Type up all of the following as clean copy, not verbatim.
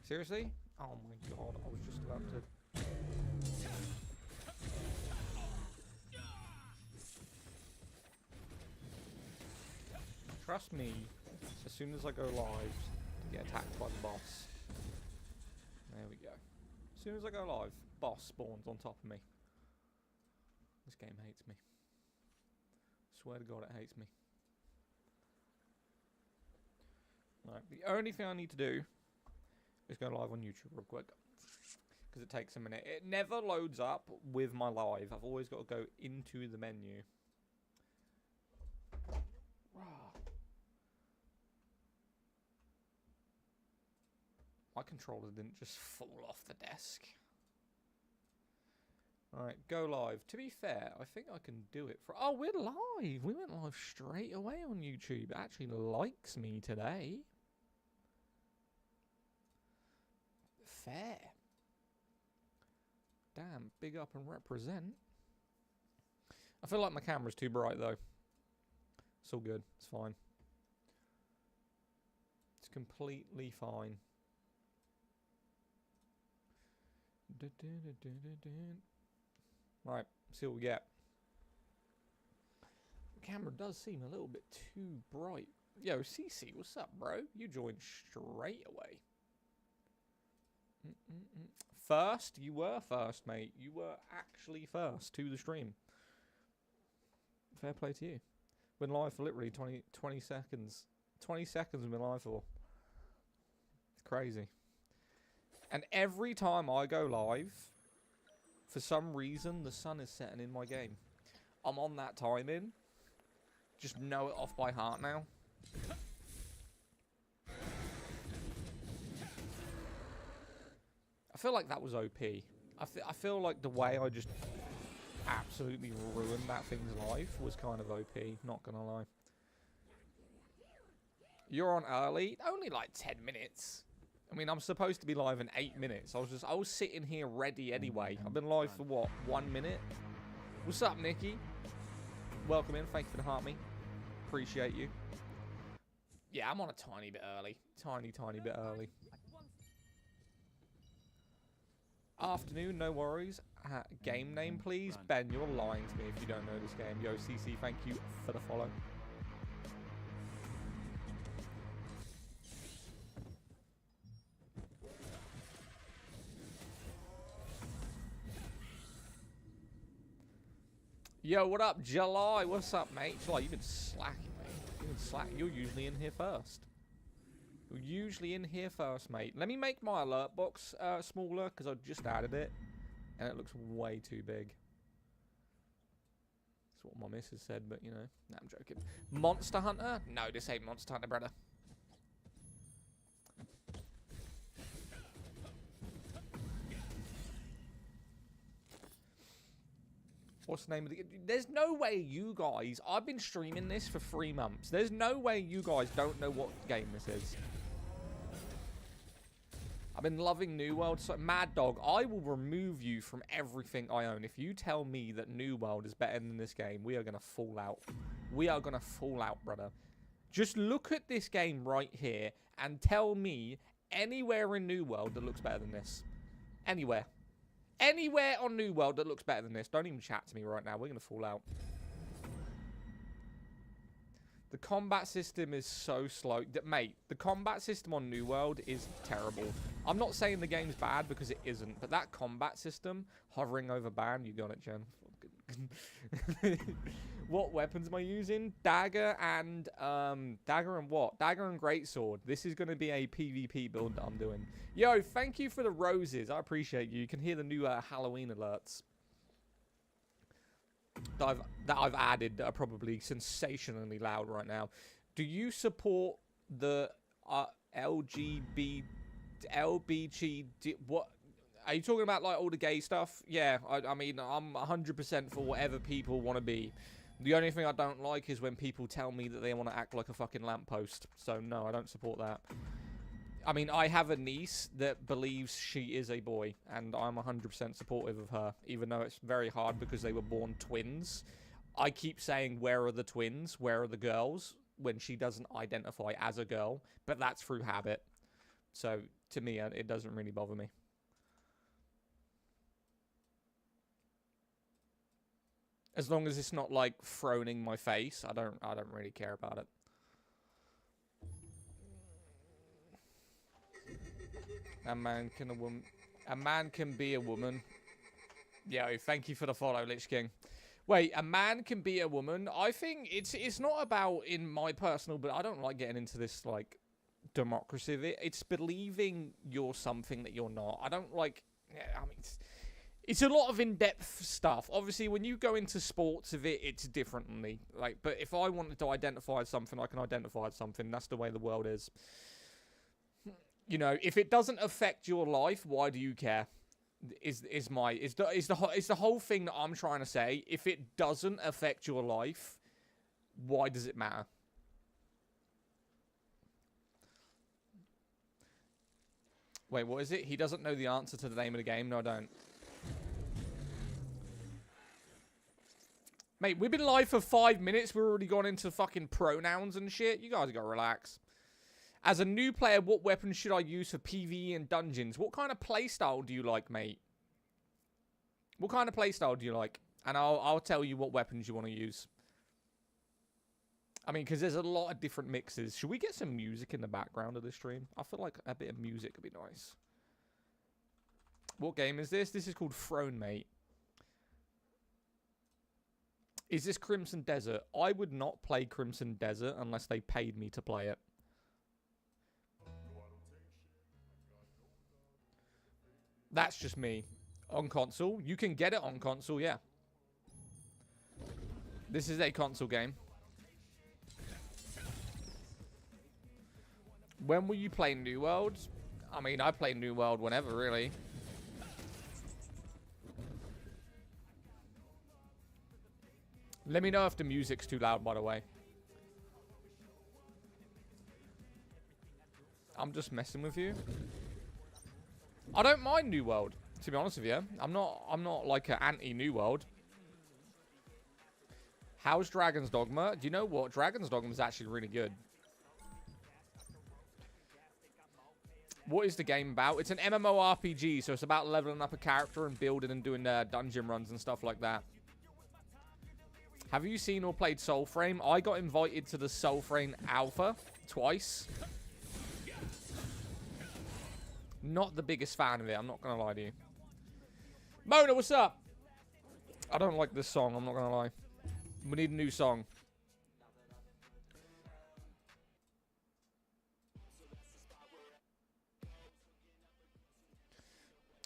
Seriously? Oh my god, I was just about to... Trust me, as soon as I go live, to get attacked by the boss. There we go. As soon as I go live, boss spawns on top of me. This game hates me. Swear to God, it hates me. Right, the only thing I need to do is go live on YouTube real quick. Because it takes a minute. It never loads up with my live. I've always got to go into the menu. My controller didn't just fall off the desk. Alright, go live. To be fair, I think I can do it for... Oh, we're live! We went live straight away on YouTube. It actually likes me today. Fair. Damn, big up and represent. I feel like my camera's too bright, though. It's all good. It's fine. It's completely fine. Right, see what we get. The camera does seem a little bit too bright. Yo, CC, what's up, bro? You joined straight away. First? You were first, mate. You were actually first to the stream. Fair play to you. Been live for literally 20 seconds. 20 seconds we've been live for. It's crazy. And every time I go live, for some reason, the sun is setting in my game. I'm on that timing. Just know it off by heart now. I feel like that was OP. I feel like the way I just absolutely ruined that thing's life was kind of OP, not gonna lie. You're on early? Only like 10 minutes. I mean, I'm supposed to be live in 8 minutes. I was sitting here ready anyway. I've been live for what, 1 minute? What's up, Nikki? Welcome in. Thank you for the heart me. Appreciate you. Yeah, I'm on a tiny bit early. Tiny bit early. Afternoon, no worries. Game name, please. Ben, you're lying to me if you don't know this game. Yo, CC, thank you for the follow. Yo, what up, July? What's up, mate? July, you've been slacking, mate. You've been slacking. You're usually in here first. You're usually in here first, mate. Let me make my alert box smaller, because I just added it. And it looks way too big. That's what my missus said, but, you know. Nah, I'm joking. Monster Hunter? No, this ain't Monster Hunter, brother. What's the name of the... There's no way you guys... I've been streaming this for 3 months. There's no way you guys don't know what game this is. I've been loving New World. So, Mad Dog, I will remove you from everything I own. If you tell me that New World is better than this game, we are going to fall out. We are going to fall out, brother. Just look at this game right here and tell me anywhere in New World that looks better than this. Anywhere. Anywhere on New World that looks better than this. Don't even chat to me right now. We're going to fall out. The combat system is so slow. Mate, the combat system on New World is terrible. I'm not saying the game's bad because it isn't. But that combat system, hovering over ban, you got it, Jen. What weapons am I using? Dagger and what? Dagger and greatsword. This is going to be a PvP build that I'm doing. Yo, thank you for the roses. I appreciate you. You can hear the new Halloween alerts that I've added that are probably sensationally loud right now. Do you support the LBG? What? Are you talking about, like, all the gay stuff? Yeah, I mean, I'm 100% for whatever people want to be. The only thing I don't like is when people tell me that they want to act like a fucking lamppost. So, no, I don't support that. I mean, I have a niece that believes she is a boy, and I'm 100% supportive of her, even though it's very hard because they were born twins. I keep saying, where are the twins? Where are the girls? When she doesn't identify as a girl, but that's through habit. So to me, it doesn't really bother me. As long as it's not like thrown in my face, I don't really care about it. A man can be a woman. Yeah, thank you for the follow, Lich King. Wait, a man can be a woman? I think it's not about, in my personal, but I don't like getting into this like democracy of it. It's believing you're something that you're not. I don't like. I mean, it's a lot of in-depth stuff. Obviously, when you go into sports of it, it's differently. Like, but if I wanted to identify as something, I can identify as something. That's the way the world is. You know, if it doesn't affect your life, why do you care? Is the whole thing that I'm trying to say. If it doesn't affect your life, why does it matter? Wait, what is it? He doesn't know the answer to the name of the game. No, I don't. Mate, we've been live for 5 minutes. We're already gone into fucking pronouns and shit. You guys gotta relax. As a new player, what weapons should I use for PvE and dungeons? What kind of playstyle do you like, mate? What kind of playstyle do you like? And I'll tell you what weapons you want to use. I mean, because there's a lot of different mixes. Should we get some music in the background of this stream? I feel like a bit of music would be nice. What game is this? This is called Throne, mate. Is this Crimson Desert? I would not play Crimson Desert unless they paid me to play it. That's just me. On console. You can get it on console, yeah. This is a console game. When will you play New World? I mean, I play New World whenever, really. Let me know if the music's too loud, by the way. I'm just messing with you. I don't mind New World, to be honest with you. I'm not like an anti-New World. How's Dragon's Dogma? Do you know what? Dragon's Dogma is actually really good. What is the game about? It's an MMORPG, so it's about leveling up a character and building and doing dungeon runs and stuff like that. Have you seen or played Soulframe? I got invited to the Soulframe Alpha twice. Not the biggest fan of it, I'm not going to lie to you. Mona, what's up? I don't like this song, I'm not going to lie. We need a new song.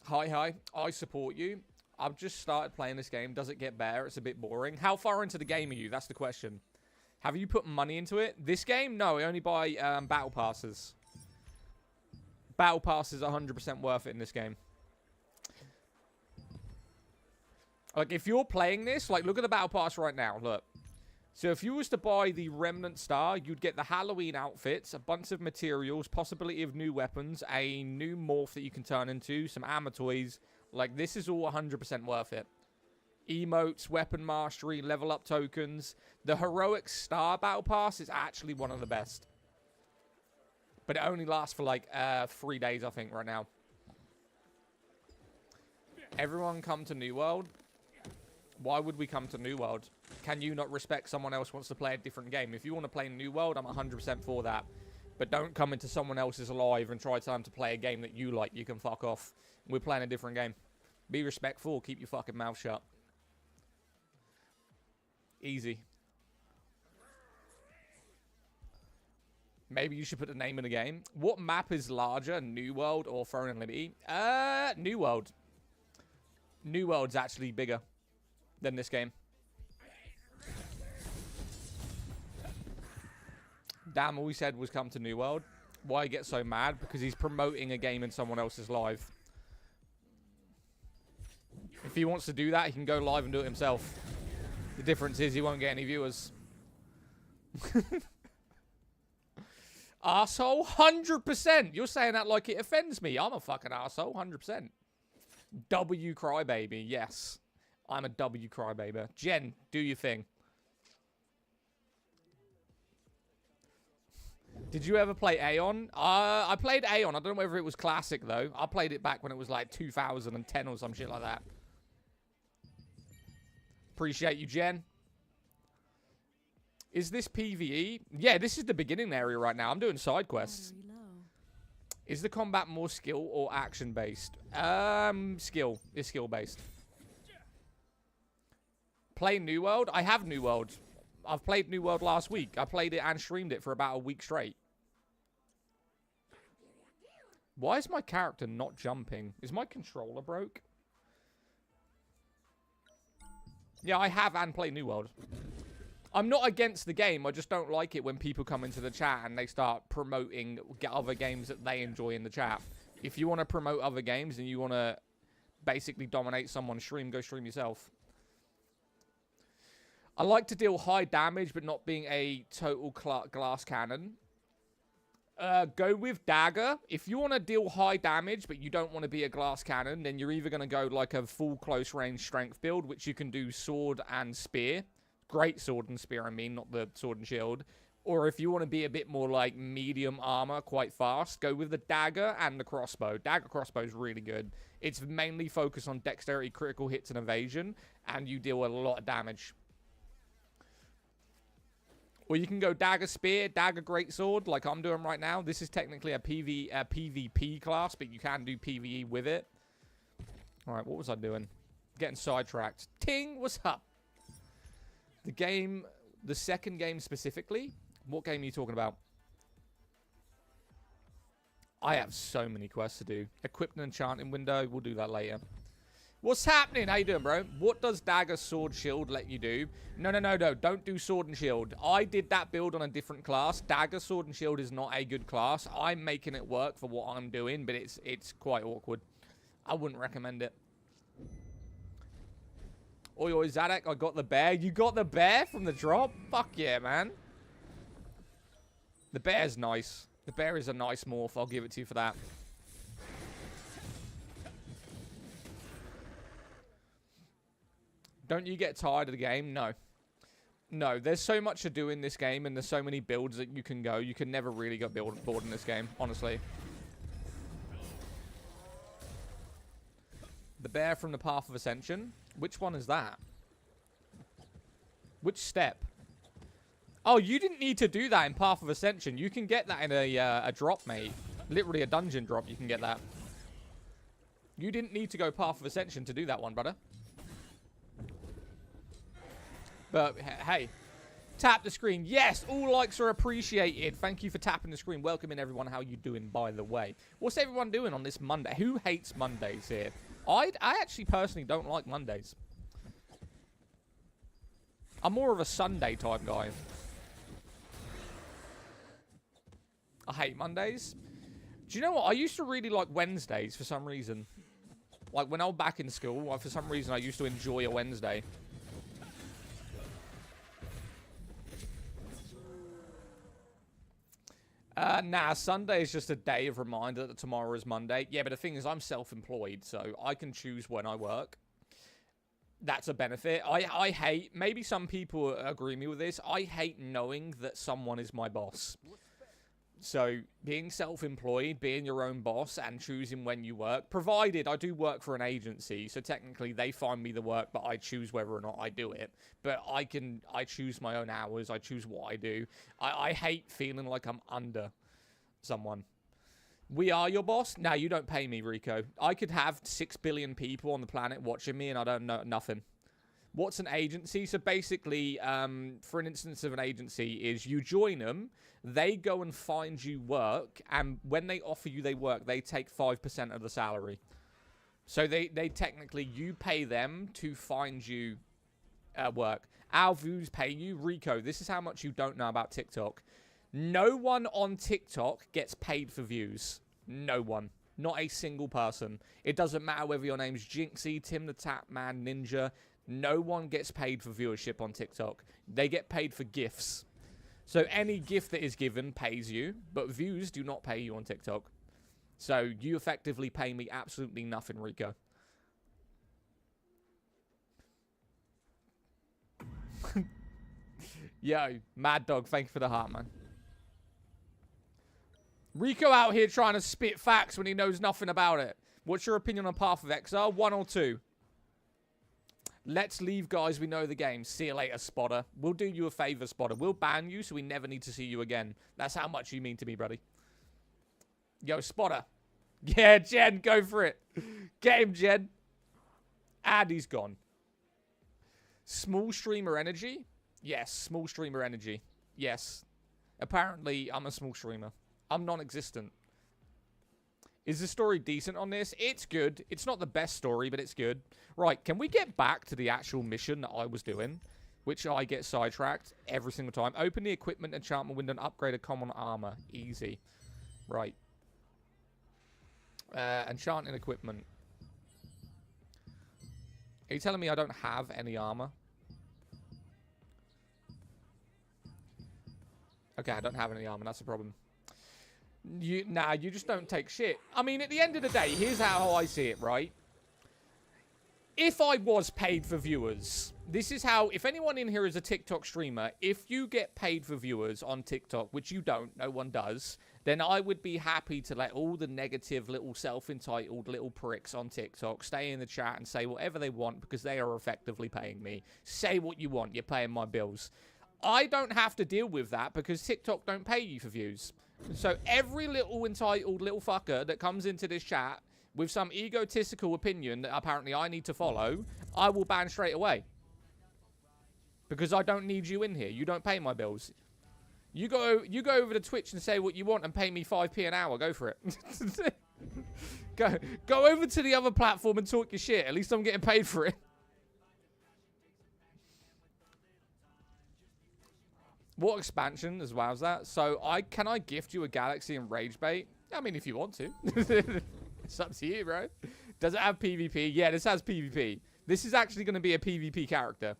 Hi. I support you. I've just started playing this game. Does it get better? It's a bit boring. How far into the game are you? That's the question. Have you put money into it? This game? No, I only buy battle passes. Battle pass is 100% worth it in this game. Like, if you're playing this, like, look at the battle pass right now. Look. So, if you was to buy the Remnant Star, you'd get the Halloween outfits, a bunch of materials, possibility of new weapons, a new morph that you can turn into, some armor toys. Like, this is all 100% worth it. Emotes, weapon mastery, level up tokens. The Heroic Star battle pass is actually one of the best. But it only lasts for like 3 days, I think, right now. Everyone come to New World. Why would we come to New World? Can you not respect someone else wants to play a different game? If you want to play New World, I'm 100% for that. But don't come into someone else's live and try to play a game that you like. You can fuck off. We're playing a different game. Be respectful. Keep your fucking mouth shut. Easy. Maybe you should put the name in the game. What map is larger, New World or Throne and Liberty? New World. New World's actually bigger than this game. Damn, all he said was come to New World. Why he gets so mad? Because he's promoting a game in someone else's live. If he wants to do that, he can go live and do it himself. The difference is he won't get any viewers. Arsehole? 100%. You're saying that like it offends me. I'm a fucking arsehole. 100%. W crybaby. Yes. I'm a W crybaby. Jen, do your thing. Did you ever play Aeon? I played Aeon. I don't know whether it was classic, though. I played it back when it was like 2010 or some shit like that. Appreciate you, Jen. Is this PvE? Yeah, this is the beginning area right now. I'm doing side quests. Is the combat more skill or action-based? Skill. It's skill-based. Play New World? I have New World. I've played New World last week. I played it and streamed it for about a week straight. Why is my character not jumping? Is my controller broke? Yeah, I have and played New World. I'm not against the game. I just don't like it when people come into the chat and they start promoting other games that they enjoy in the chat. If you want to promote other games and you want to basically dominate someone's stream, go stream yourself. I like to deal high damage, but not being a total glass cannon. Go with dagger. If you want to deal high damage, but you don't want to be a glass cannon, then you're either going to go like a full close range strength build, which you can do sword and spear. Great sword and spear, I mean, not the sword and shield. Or if you want to be a bit more like medium armor, quite fast, go with the dagger and the crossbow. Dagger crossbow is really good. It's mainly focused on dexterity, critical hits, and evasion, and you deal a lot of damage. Or you can go dagger spear, dagger greatsword, like I'm doing right now. This is technically a PvP class, but you can do PvE with it. All right, what was I doing? Getting sidetracked. Ting, what's up? The game, the second game specifically. What game are you talking about? I have so many quests to do. Equip an enchanting window. We'll do that later. What's happening? How you doing, bro? What does dagger, sword, shield let you do? No. Don't do sword and shield. I did that build on a different class. Dagger, sword, and shield is not a good class. I'm making it work for what I'm doing, but it's quite awkward. I wouldn't recommend it. Oi, Zaddak, I got the bear. You got the bear from the drop? Fuck yeah, man. The bear's nice. The bear is a nice morph. I'll give it to you for that. Don't you get tired of the game? No. No, there's so much to do in this game, and there's so many builds that you can go. You can never really get bored in this game, honestly. The bear from the Path of Ascension? Which one is that? Which step? Oh, you didn't need to do that in Path of Ascension. You can get that in a drop, mate. Literally a dungeon drop, you can get that. You didn't need to go Path of Ascension to do that one, brother. But, hey, tap the screen. Yes, all likes are appreciated. Thank you for tapping the screen. Welcome in, everyone. How you doing, by the way? What's everyone doing on this Monday? Who hates Mondays here? I actually personally don't like Mondays. I'm more of a Sunday type guy. I hate Mondays. Do you know what? I used to really like Wednesdays for some reason. Like, when I was back in school, for some reason, I used to enjoy a Wednesday. Nah, Sunday is just a day of reminder that tomorrow is Monday. Yeah, but the thing is, I'm self-employed, so I can choose when I work. That's a benefit. I hate, maybe some people agree with me with this, I hate knowing that someone is my boss. So, being self-employed, being your own boss, and choosing when you work, provided I do work for an agency, so technically they find me the work, but I choose whether or not I do it. But I choose my own hours, I choose what I do. I hate feeling like I'm under someone. We are your boss? No, you don't pay me, Rico. I could have 6 billion people on the planet watching me, and I don't know nothing. What's an agency? So basically, for an instance of an agency is you join them, they go and find you work, and when they offer you they work, they take 5% of the salary. So they technically, you pay them to find you work. Our views pay you. Rico, this is how much you don't know about TikTok. No one on TikTok gets paid for views. No one. Not a single person. It doesn't matter whether your name's Jinxie, Tim the Tap Man, Ninja. No one gets paid for viewership on TikTok. They get paid for gifts. So any gift that is given pays you, but views do not pay you on TikTok. So you effectively pay me absolutely nothing, Rico. Yo, Mad Dog, thank you for the heart, man. Rico out here trying to spit facts when he knows nothing about it. What's your opinion on Path of Exile? 1 or 2? Let's leave, guys. We know the game. See you later, Spotter. We'll do you a favor, Spotter. We'll ban you so we never need to see you again. That's how much you mean to me, buddy. Yo, Spotter. Yeah, Jen, go for it. Get him, Jen. And he's gone. Small streamer energy? Yes, small streamer energy. Yes. Apparently, I'm a small streamer. I'm non-existent. Is the story decent on this? It's good. It's not the best story, but it's good. Right, can we get back to the actual mission that I was doing? Which I get sidetracked every single time. Open the equipment enchantment window and upgrade a common armor. Easy. Right. Enchanting equipment. Are you telling me I don't have any armor? Okay, I don't have any armor. That's a problem. Nah, you just don't take shit. I mean, at the end of the day, here's how I see it, right? If I was paid for viewers, this is how... If anyone in here is a TikTok streamer, if you get paid for viewers on TikTok, which you don't, no one does, then I would be happy to let all the negative little self-entitled little pricks on TikTok stay in the chat and say whatever they want because they are effectively paying me. Say what you want. You're paying my bills. I don't have to deal with that because TikTok don't pay you for views. So every little entitled little fucker that comes into this chat with some egotistical opinion that apparently I need to follow, I will ban straight away. Because I don't need you in here. You don't pay my bills. You go over to Twitch and say what you want and pay me 5p an hour. Go for it. Go over to the other platform and talk your shit. At least I'm getting paid for it. What expansion as well as that? So can I gift you a Galaxy and Rage Bait? I mean, if you want to. It's up to you, bro. Does it have PvP? Yeah, this has PvP. This is actually going to be a PvP character.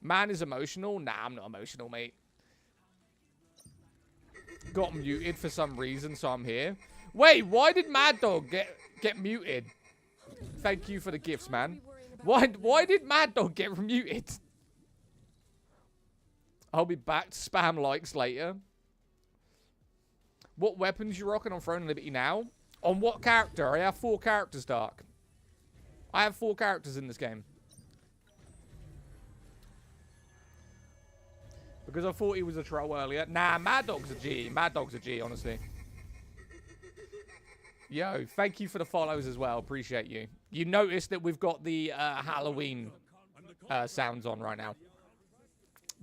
Man is emotional? Nah, I'm not emotional, mate. Got muted for some reason, so I'm here. Wait, why did Mad Dog get muted? Thank you for the gifts, man. Why did Mad Dog get muted? I'll be back to spam likes later. What weapons you rocking on Throne of Liberty now? On what character? I have 4 characters, Dark. I have 4 characters in this game. Because I thought he was a troll earlier. Nah, Mad Dog's a G. Mad Dog's a G, honestly. Yo, thank you for the follows as well. Appreciate you. You noticed that we've got the Halloween sounds on right now.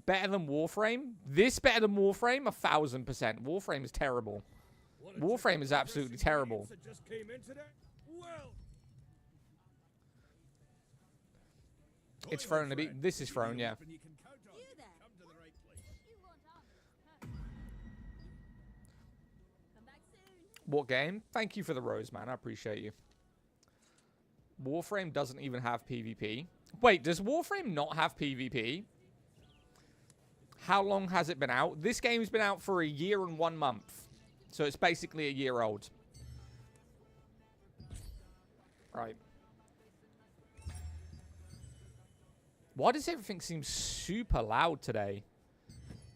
Better than Warframe? This better than Warframe? 1000%. Warframe is terrible. Warframe is absolutely terrible. It's Throne to be. This is Throne, yeah. What game? Thank you for the rose, man. I appreciate you. Warframe doesn't even have PvP. Wait, does Warframe not have PvP? How long has it been out? This game's been out for 1 year and 1 month. So it's basically 1 year old. Right. Why does everything seem super loud today?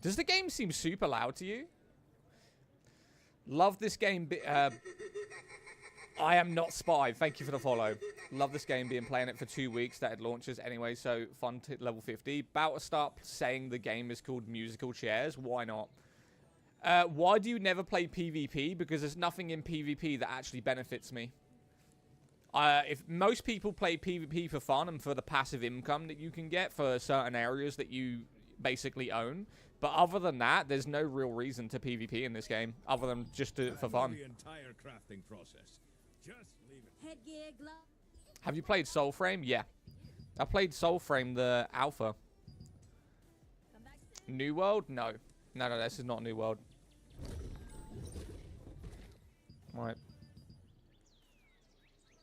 Does the game seem super loud to you? Love this game. I am not Spy. Thank you for the follow. Love this game. Been playing it for 2 weeks that it launches anyway. So fun to level 50. About to start saying the game is called Musical Chairs. Why not? Why do you never play PvP? Because there's nothing in PvP that actually benefits me. If most people play PvP for fun and for the passive income that you can get for certain areas that you basically own. But other than that, there's no real reason to PvP in this game, other than just do it for fun. The entire crafting process. Just leave it. Have you played Soulframe? Yeah. I played Soulframe, the alpha. New World? No. No, this is not New World. Right.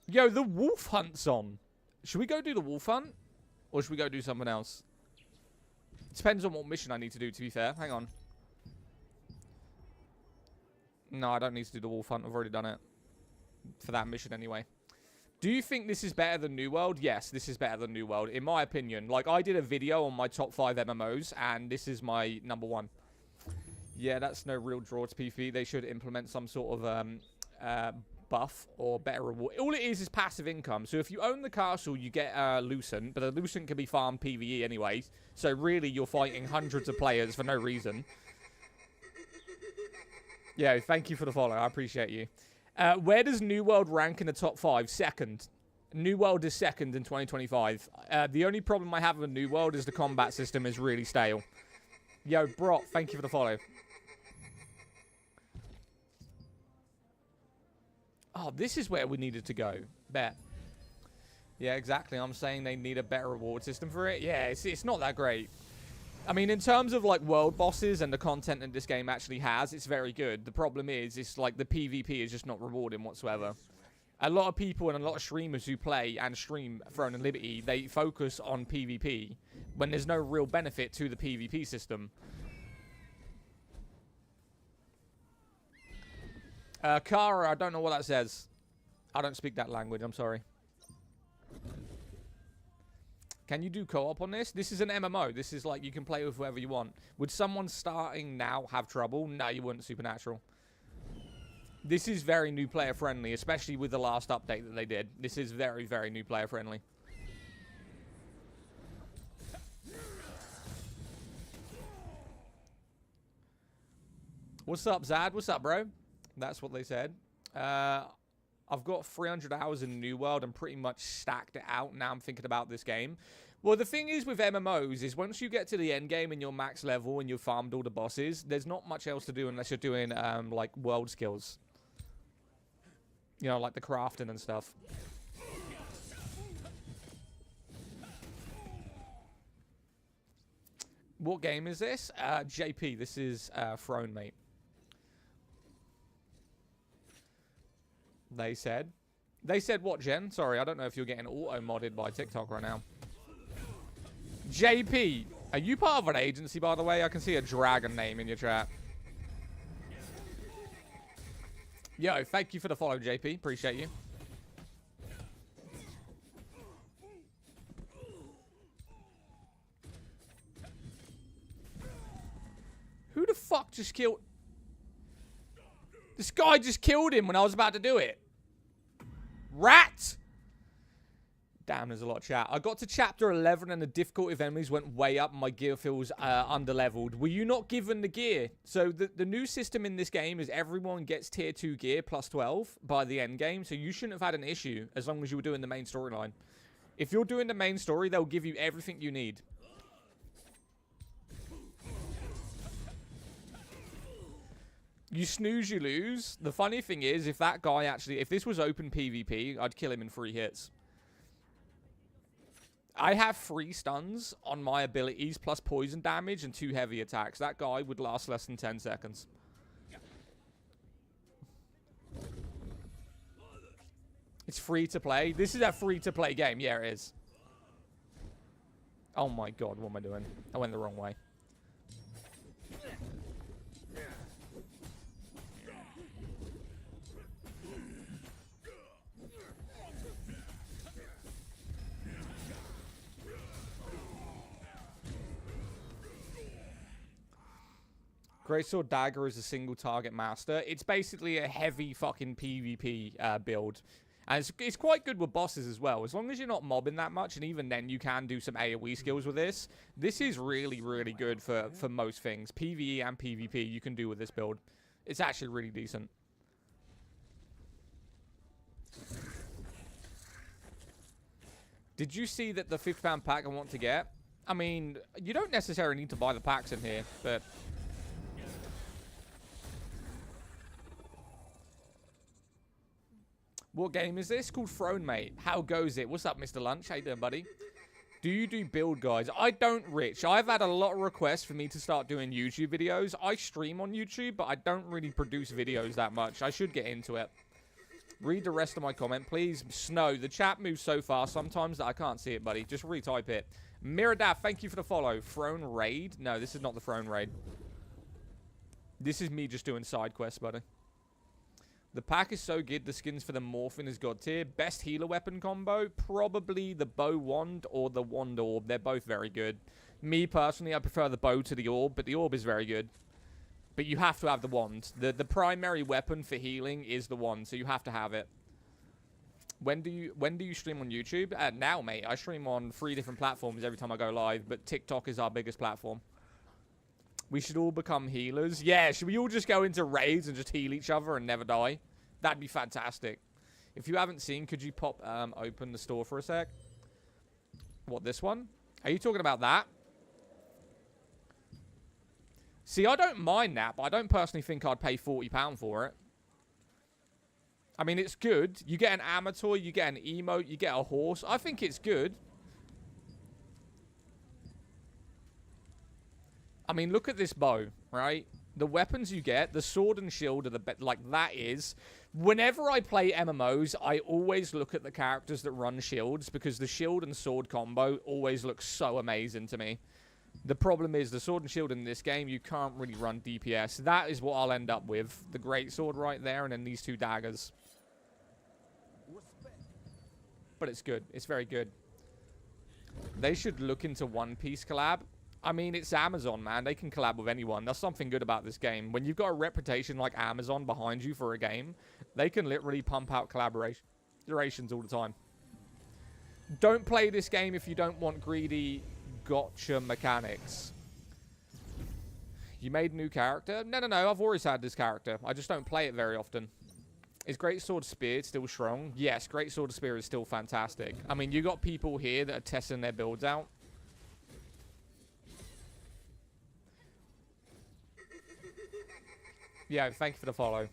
Yo, the wolf hunt's on. Should we go do the wolf hunt? Or should we go do something else? Depends on what mission I need to do, to be fair. Hang on. No, I don't need to do the wolf hunt. I've already done it. For that mission anyway. Do you think this is better than New World? Yes, this is better than New World. In my opinion. Like, I did a video on my top 5 MMOs. And this is my #1. Yeah, that's no real draw to PvP. They should implement some sort of buff or better reward. All it is passive income. So if you own the castle, you get Lucent, but a Lucent can be farmed PvE anyway. So really, you're fighting hundreds of players for no reason. Yeah, thank you for the follow. I appreciate you. Where does New World rank in the top 5? Second. New World is second in 2025. The only problem I have with New World is the combat system is really stale. Yo, Brock, thank you for the follow. Oh, this is where we needed to go. Bet. Yeah, exactly. I'm saying they need a better reward system for it. Yeah, it's not that great. I mean, in terms of, like, world bosses and the content that this game actually has, it's very good. The problem is, it's like the PvP is just not rewarding whatsoever. A lot of people and a lot of streamers who play and stream Throne and Liberty, they focus on PvP when there's no real benefit to the PvP system. Kara, I don't know what that says. I don't speak that language, I'm sorry. Can you do co-op on this? This is an MMO. This is like you can play with whoever you want. Would someone starting now have trouble? No, you wouldn't, Supernatural. This is very new player friendly, especially with the last update that they did. This is very, very new player friendly. What's up, Zad? What's up, bro? That's what they said. I've got 300 hours in New World and pretty much stacked it out. Now I'm thinking about this game. Well, the thing is with MMOs is once you get to the end game and you're max level and you've farmed all the bosses, there's not much else to do unless you're doing, like, world skills. You know, like the crafting and stuff. What game is this? JP, this is Throne, mate. They said. They said what, Jen? Sorry, I don't know if you're getting auto-modded by TikTok right now. JP, are you part of an agency, by the way? I can see a dragon name in your chat. Yo, thank you for the follow, JP. Appreciate you. Who the fuck just killed... This guy just killed him when I was about to do it. Rat! Damn, there's a lot of chat. I got to chapter 11 and the difficulty of enemies went way up and my gear feels underleveled. Were you not given the gear? So the new system in this game is everyone gets tier 2 gear plus 12 by the end game. So you shouldn't have had an issue as long as you were doing the main storyline. If you're doing the main story, they'll give you everything you need. You snooze, you lose. The funny thing is, if that guy actually... If this was open PvP, I'd kill him in 3 hits. I have 3 stuns on my abilities, plus poison damage and 2 heavy attacks. That guy would last less than 10 seconds. It's free to play. This is a free to play game. Yeah, it is. Oh my god, what am I doing? I went the wrong way. Greatsword Dagger is a single target master. It's basically a heavy fucking PvP build. And it's quite good with bosses as well. As long as you're not mobbing that much, and even then you can do some AoE skills with this. This is really, really good for most things. PvE and PvP you can do with this build. It's actually really decent. Did you see that the £50 pack I want to get? I mean, you don't necessarily need to buy the packs in here, but... What game is this? Called Throne, mate. How goes it? What's up, Mr. Lunch? How you doing, buddy? Do you do build guides? I don't, Rich. I've had a lot of requests for me to start doing YouTube videos. I stream on YouTube, but I don't really produce videos that much. I should get into it. Read the rest of my comment, please. Snow, the chat moves so fast sometimes that I can't see it, buddy. Just retype it. Miradaf, thank you for the follow. Throne Raid? No, this is not the Throne Raid. This is me just doing side quests, buddy. The pack is so good, the skins for the Morphin is god tier. Best healer weapon combo? Probably the bow wand or the wand orb. They're both very good. Me, personally, I prefer the bow to the orb, but the orb is very good. But you have to have the wand. The primary weapon for healing is the wand, so you have to have it. When do you stream on YouTube? Now, mate. I stream on 3 different platforms every time I go live, but TikTok is our biggest platform. We should all become healers. Yeah, should we all just go into raids and just heal each other and never die? That'd be fantastic. If you haven't seen, could you pop open the store for a sec? What, this one? Are you talking about that? See, I don't mind that, but I don't personally think I'd pay £40 for it. I mean, it's good. You get an amateur, you get an emote, you get a horse. I think it's good. I mean, look at this bow, right? The weapons you get, the sword and shield are the best. Like, that is... Whenever I play MMOs, I always look at the characters that run shields because the shield and sword combo always looks so amazing to me. The problem is the sword and shield in this game, you can't really run DPS. That is what I'll end up with. The great sword right there and then these 2 daggers. But it's good. It's very good. They should look into One Piece collab. I mean, it's Amazon, man. They can collab with anyone. That's something good about this game. When you've got a reputation like Amazon behind you for a game, they can literally pump out collaborations all the time. Don't play this game if you don't want greedy gotcha mechanics. You made a new character? No. I've always had this character. I just don't play it very often. Is Greatsword Spear still strong? Yes, Greatsword Spear is still fantastic. I mean, you got people here that are testing their builds out. Yeah, thank you for the follow.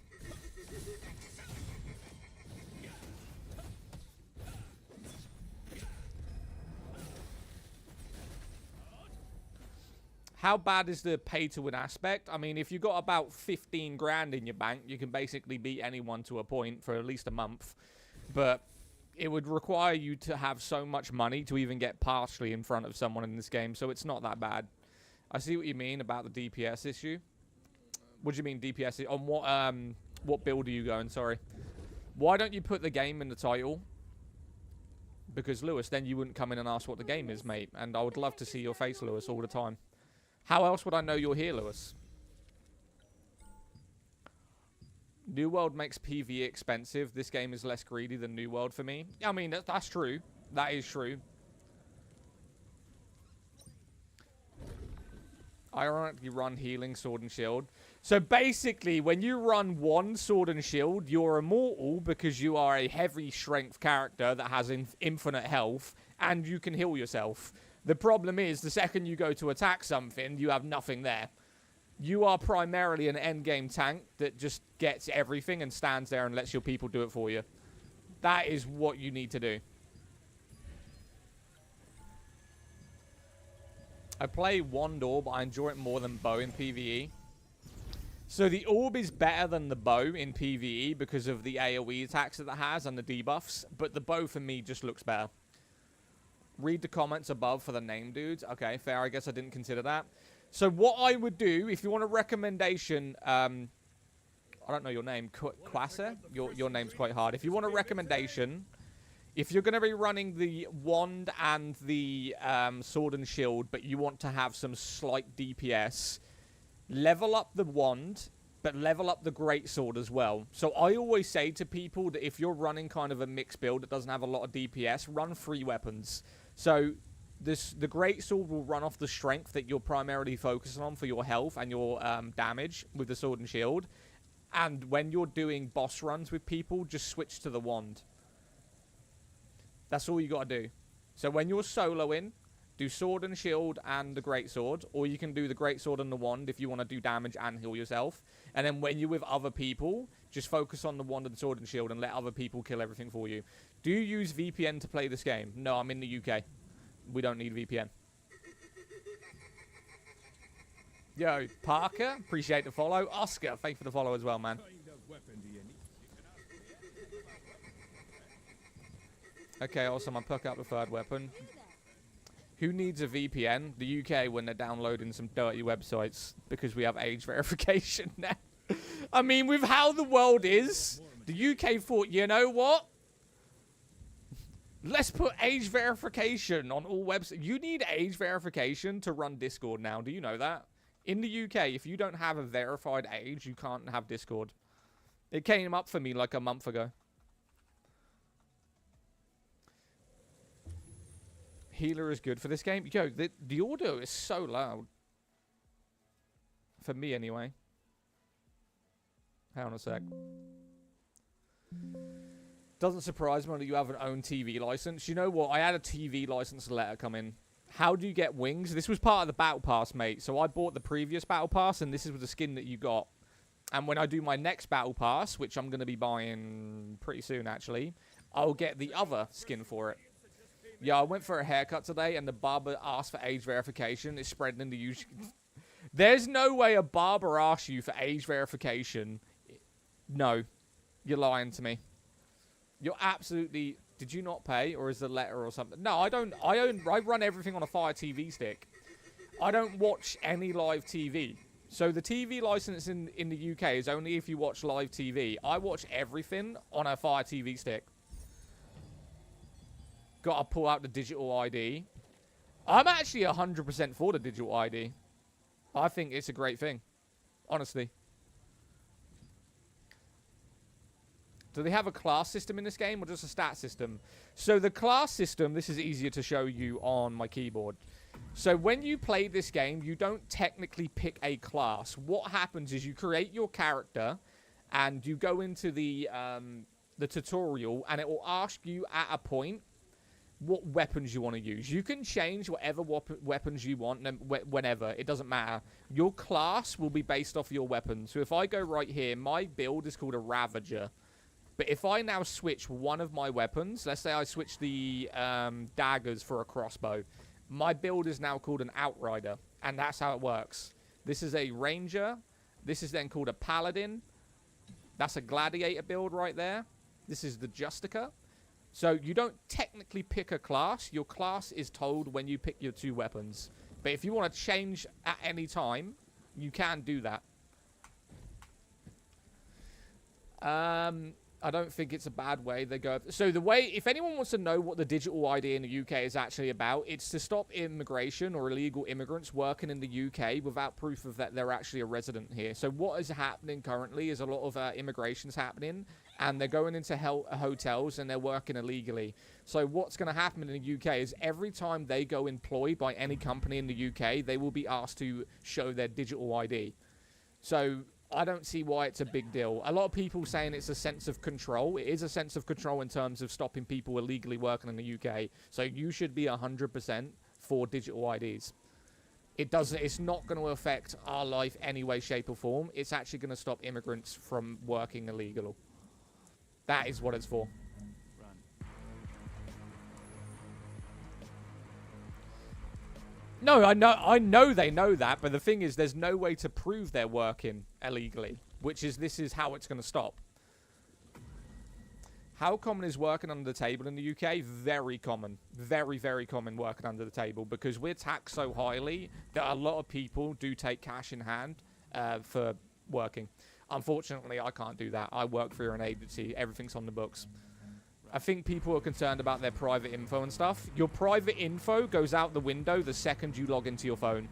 How bad is the pay-to-win aspect? I mean, if you got about 15 grand in your bank, you can basically beat anyone to a point for at least a month. But it would require you to have so much money to even get partially in front of someone in this game, so it's not that bad. I see what you mean about the DPS issue. What do you mean DPS? On what build are you going? Sorry. Why don't you put the game in the title? Because, Lewis, then you wouldn't come in and ask what the game is, mate. And I would love to see your face, Lewis, all the time. How else would I know you're here, Lewis? New World makes PvE expensive. This game is less greedy than New World for me. I mean, that's true. That is true. I ironically run healing, sword, and shield. So basically, when you run one sword and shield, you're immortal because you are a heavy strength character that has infinite health, and you can heal yourself. The problem is, the second you go to attack something, you have nothing there. You are primarily an endgame tank that just gets everything and stands there and lets your people do it for you. That is what you need to do. I play Wand Orb, I enjoy it more than Bow in PvE. So the Orb is better than the Bow in PvE because of the AoE attacks that it has and the debuffs, but the Bow for me just looks better. Read the comments above for the name dudes. Okay, fair. I guess I didn't consider that. So what I would do, if you want a recommendation, I don't know your name, Quasser? Your name's quite hard. If you want a recommendation, if you're going to be running the wand and the sword and shield, but you want to have some slight DPS, level up the wand, but level up the greatsword as well. So I always say to people that if you're running kind of a mixed build that doesn't have a lot of DPS, run 3 weapons. So the greatsword will run off the strength that you're primarily focusing on for your health and your damage with the sword and shield. And when you're doing boss runs with people, just switch to the wand. That's all you got to do. So when you're soloing, do sword and shield and the greatsword, or you can do the greatsword and the wand if you want to do damage and heal yourself. And then when you're with other people, just focus on the wand and sword and shield and let other people kill everything for you. Do you use VPN to play this game? No, I'm in the UK. We don't need VPN. Yo, Parker, appreciate the follow. Oscar, thank you for the follow as well, man. Okay, awesome. I'll pick up the 3rd weapon. Who needs a VPN? The UK when they're downloading some dirty websites because we have age verification now. I mean, with how the world is, the UK thought, you know what? Let's put age verification on all websites. You need age verification to run Discord now. Do you know that? In the UK, if you don't have a verified age, you can't have Discord. It came up for me like a month ago. Healer is good for this game. Yo, the audio is so loud. For me, anyway. Hang on a sec. Doesn't surprise me that you have an own TV license. You know what? I had a TV license letter come in. How do you get wings? This was part of the Battle Pass, mate. So I bought the previous Battle Pass, and this is the skin that you got. And when I do my next Battle Pass, which I'm going to be buying pretty soon, actually, I'll get the other skin for it. Yeah, I went for a haircut today, and the barber asked for age verification. It's spreading in the YouTube. There's no way a barber asks you for age verification. No. You're lying to me. You're absolutely... Did you not pay, or is the letter or something? No, I don't. I run everything on a Fire TV stick. I don't watch any live TV. So the TV license in the UK is only if you watch live TV. I watch everything on a Fire TV stick. Got to pull out the digital ID. I'm actually 100% for the digital ID. I think it's a great thing. Honestly. Do they have a class system in this game or just a stat system? So the class system, this is easier to show you on my keyboard. So when you play this game, you don't technically pick a class. What happens is you create your character and you go into the tutorial, and it will ask you at a point what weapons you want to use. You can change whatever weapons you want whenever. It doesn't matter. Your class will be based off your weapons. So if I go right here, my build is called a Ravager. But if I now switch one of my weapons, let's say I switch the daggers for a crossbow, my build is now called an Outrider, and that's how it works. This is a Ranger. This is then called a Paladin. That's a Gladiator build right there. This is the Justica. So you don't technically pick a class. Your class is told when you pick your two weapons. But if you want to change at any time, you can do that. I don't think it's a bad way they go. So the way, if anyone wants to know what the digital ID in the UK is actually about, it's to stop immigration or illegal immigrants working in the UK without proof of that they're actually a resident here. So what is happening currently is a lot of immigration's happening, and they're going into hotels and they're working illegally. So what's going to happen in the UK is every time they go employed by any company in the UK, they will be asked to show their digital ID. So I don't see why it's a big deal. A lot of people saying it's a sense of control. It is a sense of control in terms of stopping people illegally working in the UK. So you should be 100% for digital IDs. It's not going to affect our life any way, shape, or form. It's actually going to stop immigrants from working illegal. That is what it's for. No, I know they know that, but the thing is, there's no way to prove they're working illegally, this is how it's going to stop. How common is working under the table in the UK? Very common. Very, very common working under the table, because we're taxed so highly that a lot of people do take cash in hand for working. Unfortunately, I can't do that. I work for an agency. Everything's on the books. I think people are concerned about their private info and stuff. Your private info goes out the window the second you log into your phone.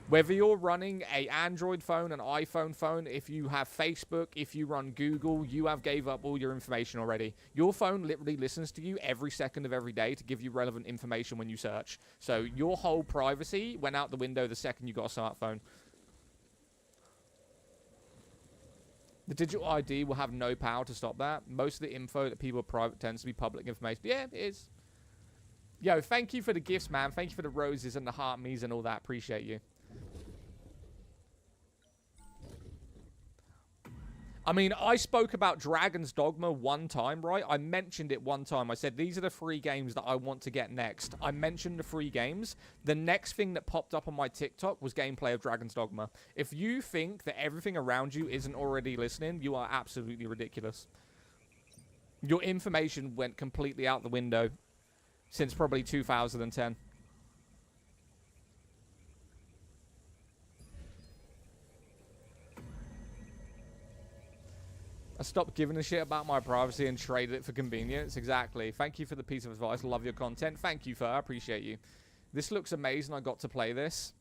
Whether you're running an Android phone, an iPhone phone, if you have Facebook, if you run Google, you have gave up all your information already. Your phone literally listens to you every second of every day to give you relevant information when you search. So your whole privacy went out the window the second you got a smartphone. The digital ID will have no power to stop that. Most of the info that people are private tends to be public information. Yeah, it is. Yo, thank you for the gifts, man. Thank you for the roses and the heart me's and all that. Appreciate you. I mean, I spoke about Dragon's Dogma one time, right? I mentioned it one time. I said, these are the free games that I want to get next. I mentioned the free games. The next thing that popped up on my TikTok was gameplay of Dragon's Dogma. If you think that everything around you isn't already listening, you are absolutely ridiculous. Your information went completely out the window since probably 2010. I stopped giving a shit about my privacy and traded it for convenience. Exactly. Thank you for the piece of advice. Love your content. Thank you, Fur. I appreciate you. This looks amazing. I got to play this.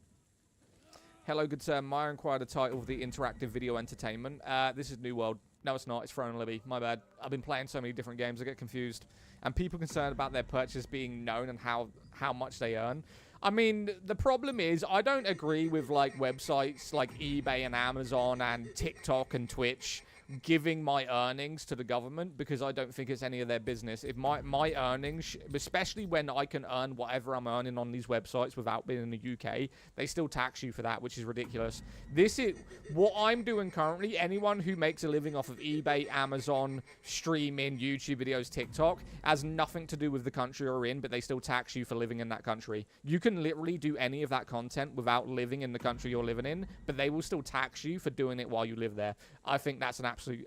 Hello, good sir. Maya inquired the title of the interactive video entertainment. This is New World. No, it's not. It's Throne and Libby. My bad. I've been playing so many different games, I get confused. And people concerned about their purchase being known and how much they earn. I mean, the problem is, I don't agree with, like, websites like eBay and Amazon and TikTok and Twitch giving my earnings to the government, because I don't think it's any of their business. If my earnings, especially when I can earn whatever I'm earning on these websites without being in the UK, they still tax you for that, which is ridiculous. This is what I'm doing currently. Anyone who makes a living off of eBay, Amazon, streaming, YouTube videos, TikTok, has nothing to do with the country you're in, but they still tax you for living in that country. You can literally do any of that content without living in the country you're living in, but they will still tax you for doing it while you live there. I think that's an absolute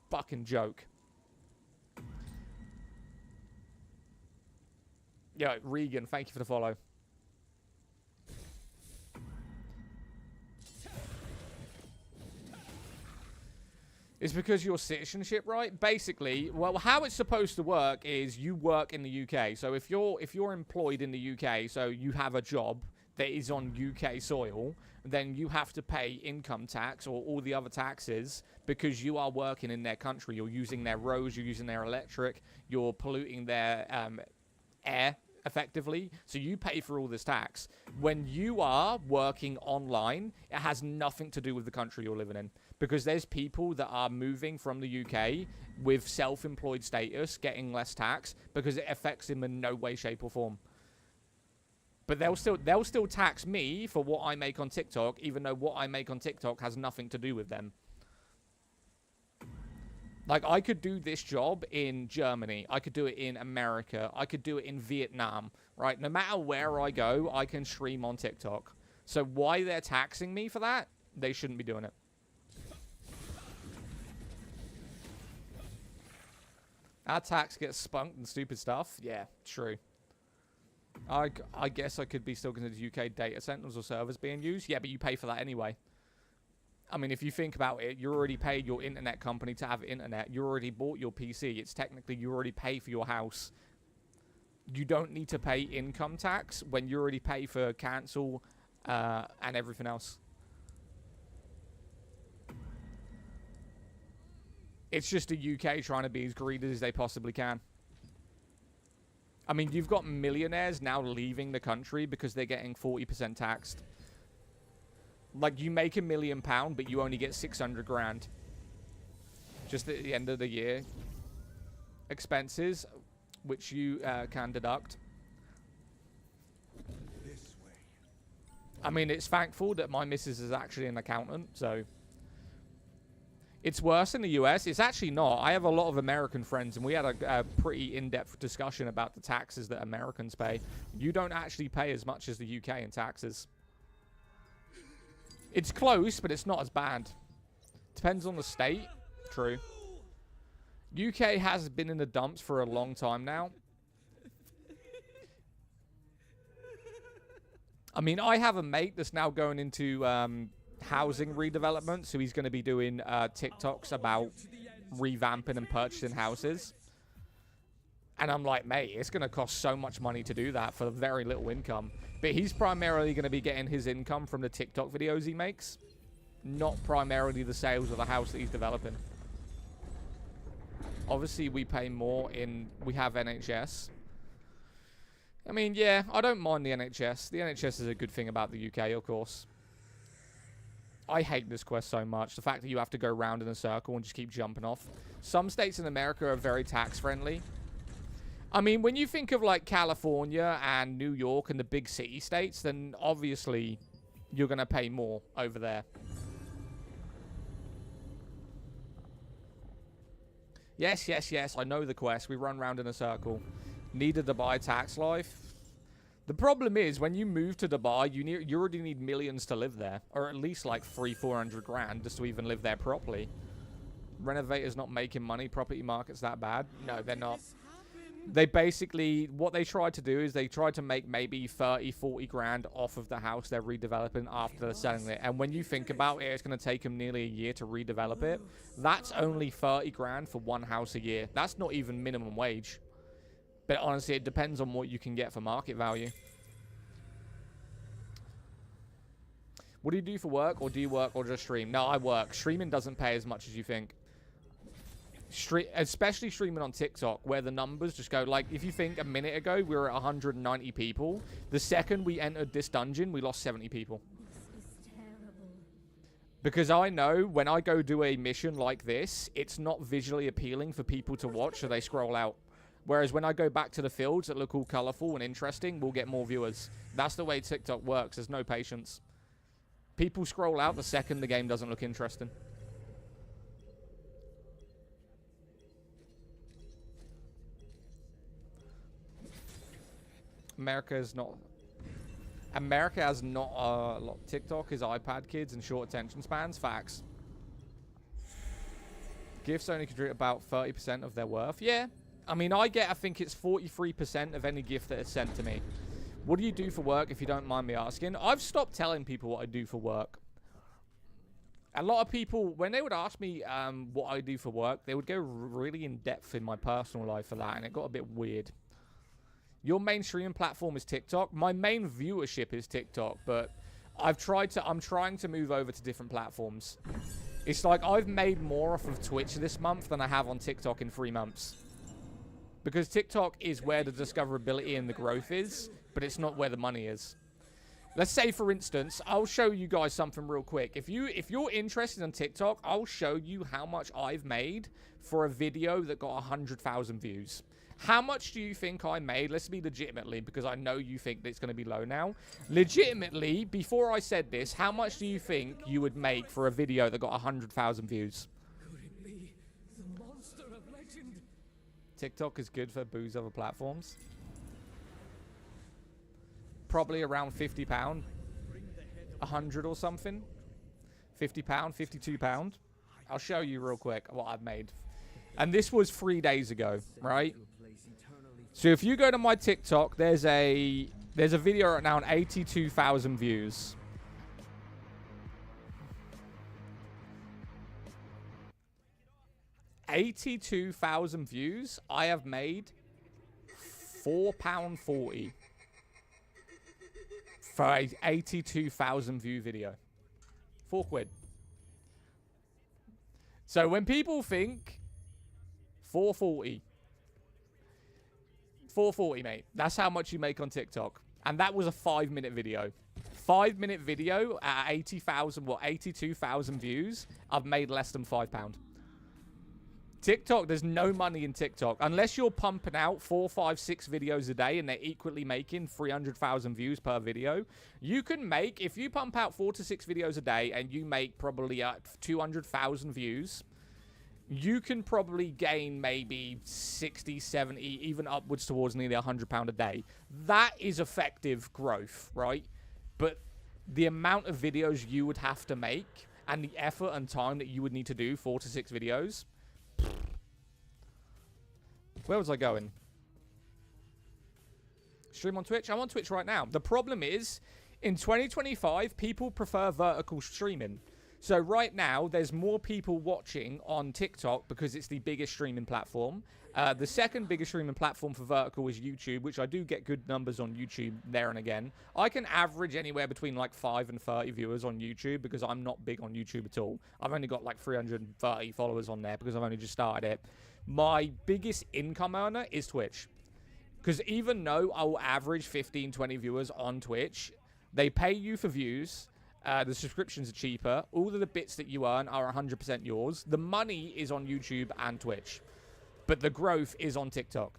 fucking joke. Yo, Regan, thank you for the follow. It's because your citizenship, right? Basically, well, how it's supposed to work is you work in the UK. So if you're employed in the UK, so you have a job that is on UK soil, then you have to pay income tax or all the other taxes because you are working in their country. You're using their roads, you're using their electric, you're polluting their air, effectively. So you pay for all this tax. When you are working online, it has nothing to do with the country you're living in, because there's people that are moving from the UK with self-employed status getting less tax because it affects them in no way, shape, or form. But they'll still tax me for what I make on TikTok, even though what I make on TikTok has nothing to do with them. Like, I could do this job in Germany. I could do it in America. I could do it in Vietnam, right? No matter where I go, I can stream on TikTok. So why they're taxing me for that? They shouldn't be doing it. Our tax gets spunked and stupid stuff. Yeah, true. I guess I could be still considered UK data centers or servers being used. Yeah, but you pay for that anyway. I mean, if you think about it, you already paid your internet company to have internet. You already bought your PC. It's technically you already pay for your house. You don't need to pay income tax when you already pay for council and everything else. It's just the UK trying to be as greedy as they possibly can. I mean, you've got millionaires now leaving the country because they're getting 40% taxed. Like, you make £1 million, but you only get 600 grand. Just at the end of the year. Expenses, which you can deduct. This way. I mean, it's thankful that my missus is actually an accountant, so... It's worse in the US. It's actually not. I have a lot of American friends, and we had a pretty in-depth discussion about the taxes that Americans pay. You don't actually pay as much as the UK in taxes. It's close, but it's not as bad. Depends on the state. True. UK has been in the dumps for a long time now. I mean, I have a mate that's now going into... housing redevelopment, so he's going to be doing TikToks about revamping and purchasing houses. And I'm like, mate, it's going to cost so much money to do that for very little income. But he's primarily going to be getting his income from the TikTok videos he makes, not primarily the sales of the house that he's developing. Obviously, we pay more in... We have NHS. I mean, yeah, I don't mind the NHS. The NHS is a good thing about the UK, of course. I hate this quest so much. The fact that you have to go round in a circle and just keep jumping off. Some states in America are very tax-friendly. I mean, when you think of, like, California and New York and the big city states, then obviously you're going to pay more over there. Yes, yes, yes. I know the quest. We run round in a circle. Needed to buy tax life. The problem is, when you move to Dubai, you already need millions to live there. Or at least like 300-400 grand just to even live there properly. Renovators not making money, property market's that bad? No, they're not. They basically, what they tried to do is they tried to make maybe 30-40 grand off of the house they're redeveloping after they're selling it. And when you think about it, it's going to take them nearly a year to redevelop it. That's only 30 grand for one house a year. That's not even minimum wage. But honestly, it depends on what you can get for market value. What do you do for work, or do you work or just stream? No, I work. Streaming doesn't pay as much as you think. Especially streaming on TikTok, where the numbers just go, like, if you think a minute ago we were at 190 people, the second we entered this dungeon, we lost 70 people. This is terrible. Because I know when I go do a mission like this, it's not visually appealing for people to watch, so they scroll out. Whereas when I go back to the fields that look all colourful and interesting, we'll get more viewers. That's the way TikTok works. There's no patience. People scroll out the second the game doesn't look interesting. America has not a lot. TikTok is iPad kids and short attention spans. Facts. Gifts only contribute about 30% of their worth. Yeah. I mean, I think it's 43% of any gift that is sent to me. What do you do for work, if you don't mind me asking? I've stopped telling people what I do for work. A lot of people, when they would ask me what I do for work, they would go really in depth in my personal life for that, and it got a bit weird. Your main streaming platform is TikTok. My main viewership is TikTok, but I'm trying to move over to different platforms. It's like I've made more off of Twitch this month than I have on TikTok in 3 months. Because TikTok is where the discoverability and the growth is, but it's not where the money is. Let's say, for instance, I'll show you guys something real quick. If you're interested in TikTok, I'll show you how much I've made for a video that got 100,000 views. How much do you think I made? Let's be legitimately, because I know you think that it's going to be low now. Legitimately, before I said this, how much do you think you would make for a video that got 100,000 views? Could it be the monster of legend? TikTok is good for booze other platforms. Probably around £50. 100 or something. £50, £52. I'll show you real quick what I've made. And this was 3 days ago, right? So if you go to my TikTok, there's a video right now on 82,000 views. £82,000 views. I have made £4.40 for a 82,000 view video. £4. So when people think 440, mate, that's how much you make on TikTok. And that was a 5-minute video. 5-minute video at 82,000 views. I've made less than £5. TikTok, there's no money in TikTok. Unless you're pumping out 4, 5, 6 videos a day and they're equally making 300,000 views per video. You can make, if you pump out 4 to 6 videos a day and you make probably 200,000 views, you can probably gain maybe 60, 70, even upwards towards nearly £100 a day. That is effective growth, right? But the amount of videos you would have to make and the effort and time that you would need to do 4 to 6 videos. Where was I going? Stream on Twitch? I'm on Twitch right now. The problem is, in 2025, people prefer vertical streaming. So right now, there's more people watching on TikTok because it's the biggest streaming platform. The second biggest streaming platform for vertical is YouTube, which I do get good numbers on YouTube there and again. I can average anywhere between like 5 and 30 viewers on YouTube because I'm not big on YouTube at all. I've only got like 330 followers on there because I've only just started it. My biggest income earner is Twitch. Because even though I will average 15, 20 viewers on Twitch, they pay you for views. The subscriptions are cheaper. All of the bits that you earn are 100% yours. The money is on YouTube and Twitch. But the growth is on TikTok.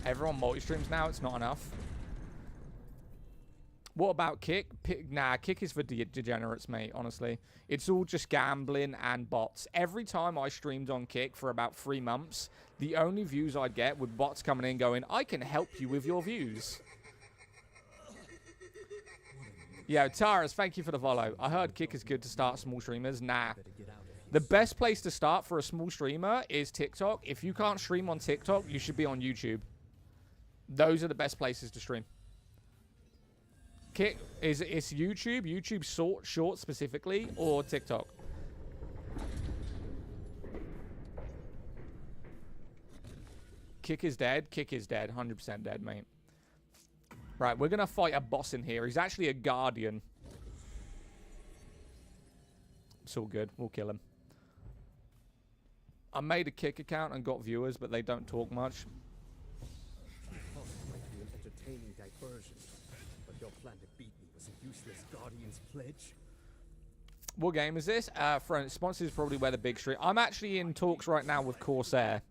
Everyone multi-streams now. It's not enough. What about Kick? Nah, Kick is for degenerates, mate, honestly. It's all just gambling and bots. Every time I streamed on Kick for about 3 months, the only views I'd get were bots coming in going, I can help you with your views. Yeah, Taras, thank you for the follow. I heard Kick is good to start small streamers. Nah. The best place to start for a small streamer is TikTok. If you can't stream on TikTok, you should be on YouTube. Those are the best places to stream. Kick is it's YouTube short specifically, or TikTok. Kick is dead. Kick is dead. 100% dead, mate. Right, we're going to fight a boss in here. He's actually a guardian. It's all good. We'll kill him. I made a Kick account and got viewers, but they don't talk much. I thought it might be an entertaining diversion, but your plan to beat me was a useless Guardian's pledge. What game is this? Sponsors is probably where the big stream. I'm actually in talks right now with Corsair.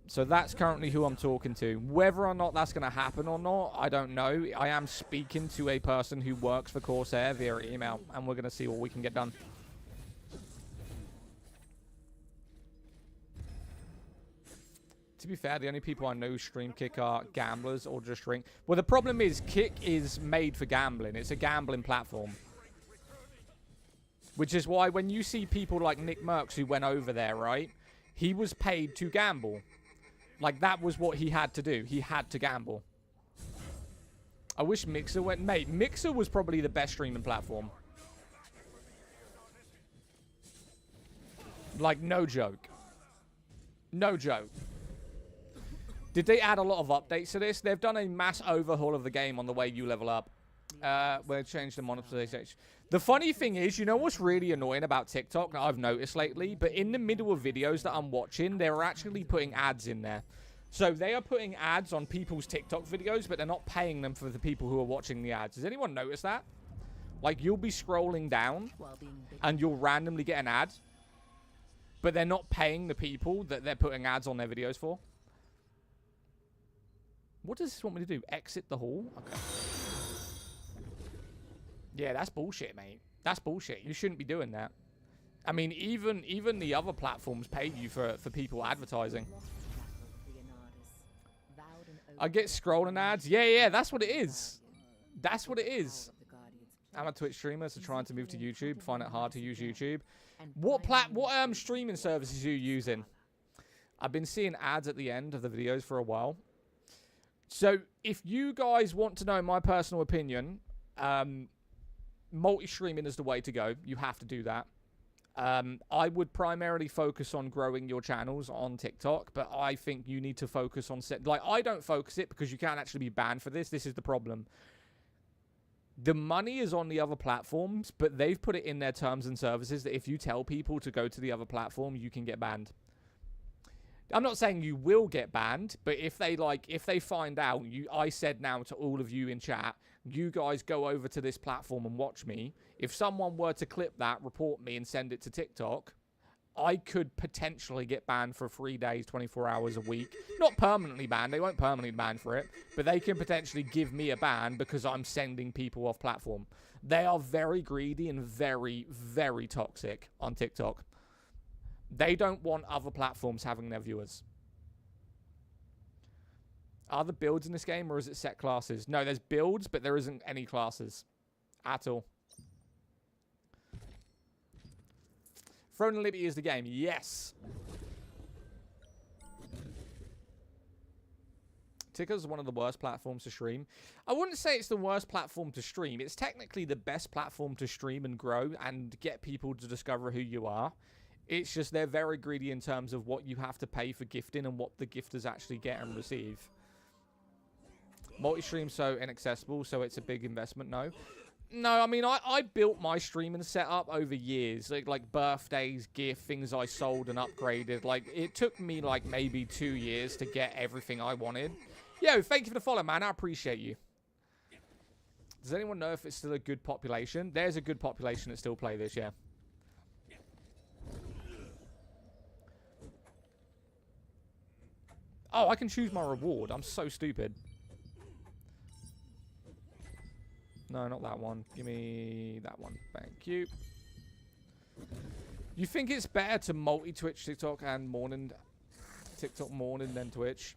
So that's currently who I'm talking to. Whether or not that's going to happen or not, I don't know. I am speaking to a person who works for Corsair via email, and we're going to see what we can get done. To be fair, the only people I know who stream Kick are gamblers or just drink. Well, the problem is Kick is made for gambling. It's a gambling platform. Which is why when you see people like Nick Merckx who went over there, right? He was paid to gamble. Like, that was what he had to do. He had to gamble. I wish Mixer went... Mate, Mixer was probably the best streaming platform. Like, no joke. No joke. Did they add a lot of updates to this? They've done a mass overhaul of the game on the way you level up. We'll change the monetization. The funny thing is, you know what's really annoying about TikTok that I've noticed lately? But in the middle of videos that I'm watching, they're actually putting ads in there. So they are putting ads on people's TikTok videos, but they're not paying them for the people who are watching the ads. Does anyone notice that? Like, you'll be scrolling down, and you'll randomly get an ad, but they're not paying the people that they're putting ads on their videos for. What does this want me to do? Exit the hall? Okay. Yeah, that's bullshit, mate. That's bullshit. You shouldn't be doing that. I mean, even the other platforms pay you for people advertising. I get scrolling ads. Yeah, that's what it is. That's what it is. I'm a Twitch streamer, so trying to move to YouTube. Find it hard to use YouTube. What streaming services are you using? I've been seeing ads at the end of the videos for a while. So if you guys want to know my personal opinion, multi-streaming is the way to go. You have to do that. I would primarily focus on growing your channels on TikTok, but I think you need to focus on... Like, I don't focus it because you can't actually be banned for this. This is the problem. The money is on the other platforms, but they've put it in their terms and services that if you tell people to go to the other platform, you can get banned. I'm not saying you will get banned, but if they find out, I said now to all of you in chat, you guys go over to this platform and watch me. If someone were to clip that, report me, and send it to TikTok, I could potentially get banned for 3 days, 24 hours a week. Not permanently banned. They won't permanently ban for it, but they can potentially give me a ban because I'm sending people off platform. They are very greedy and very, very toxic on TikTok. They don't want other platforms having their viewers. Are there builds in this game, or is it set classes? No, there's builds, but there isn't any classes at all. Throne and Liberty is the game. Yes. TikTok is one of the worst platforms to stream. I wouldn't say it's the worst platform to stream. It's technically the best platform to stream and grow and get people to discover who you are. It's just they're very greedy in terms of what you have to pay for gifting and what the gifters actually get and receive. Multi-stream so inaccessible, so it's a big investment. No, I mean, I built my streaming setup over years, like birthdays, gift, things I sold and upgraded. Like, it took me like maybe 2 years to get everything I wanted. Yo, thank you for the follow, man. I appreciate you. Does anyone know if it's still a good population? There's a good population that still play this, yeah. Oh, I can choose my reward. I'm so stupid. No, not that one. Give me that one. Thank you. You think it's better to multi-Twitch, TikTok, and TikTok morning than Twitch?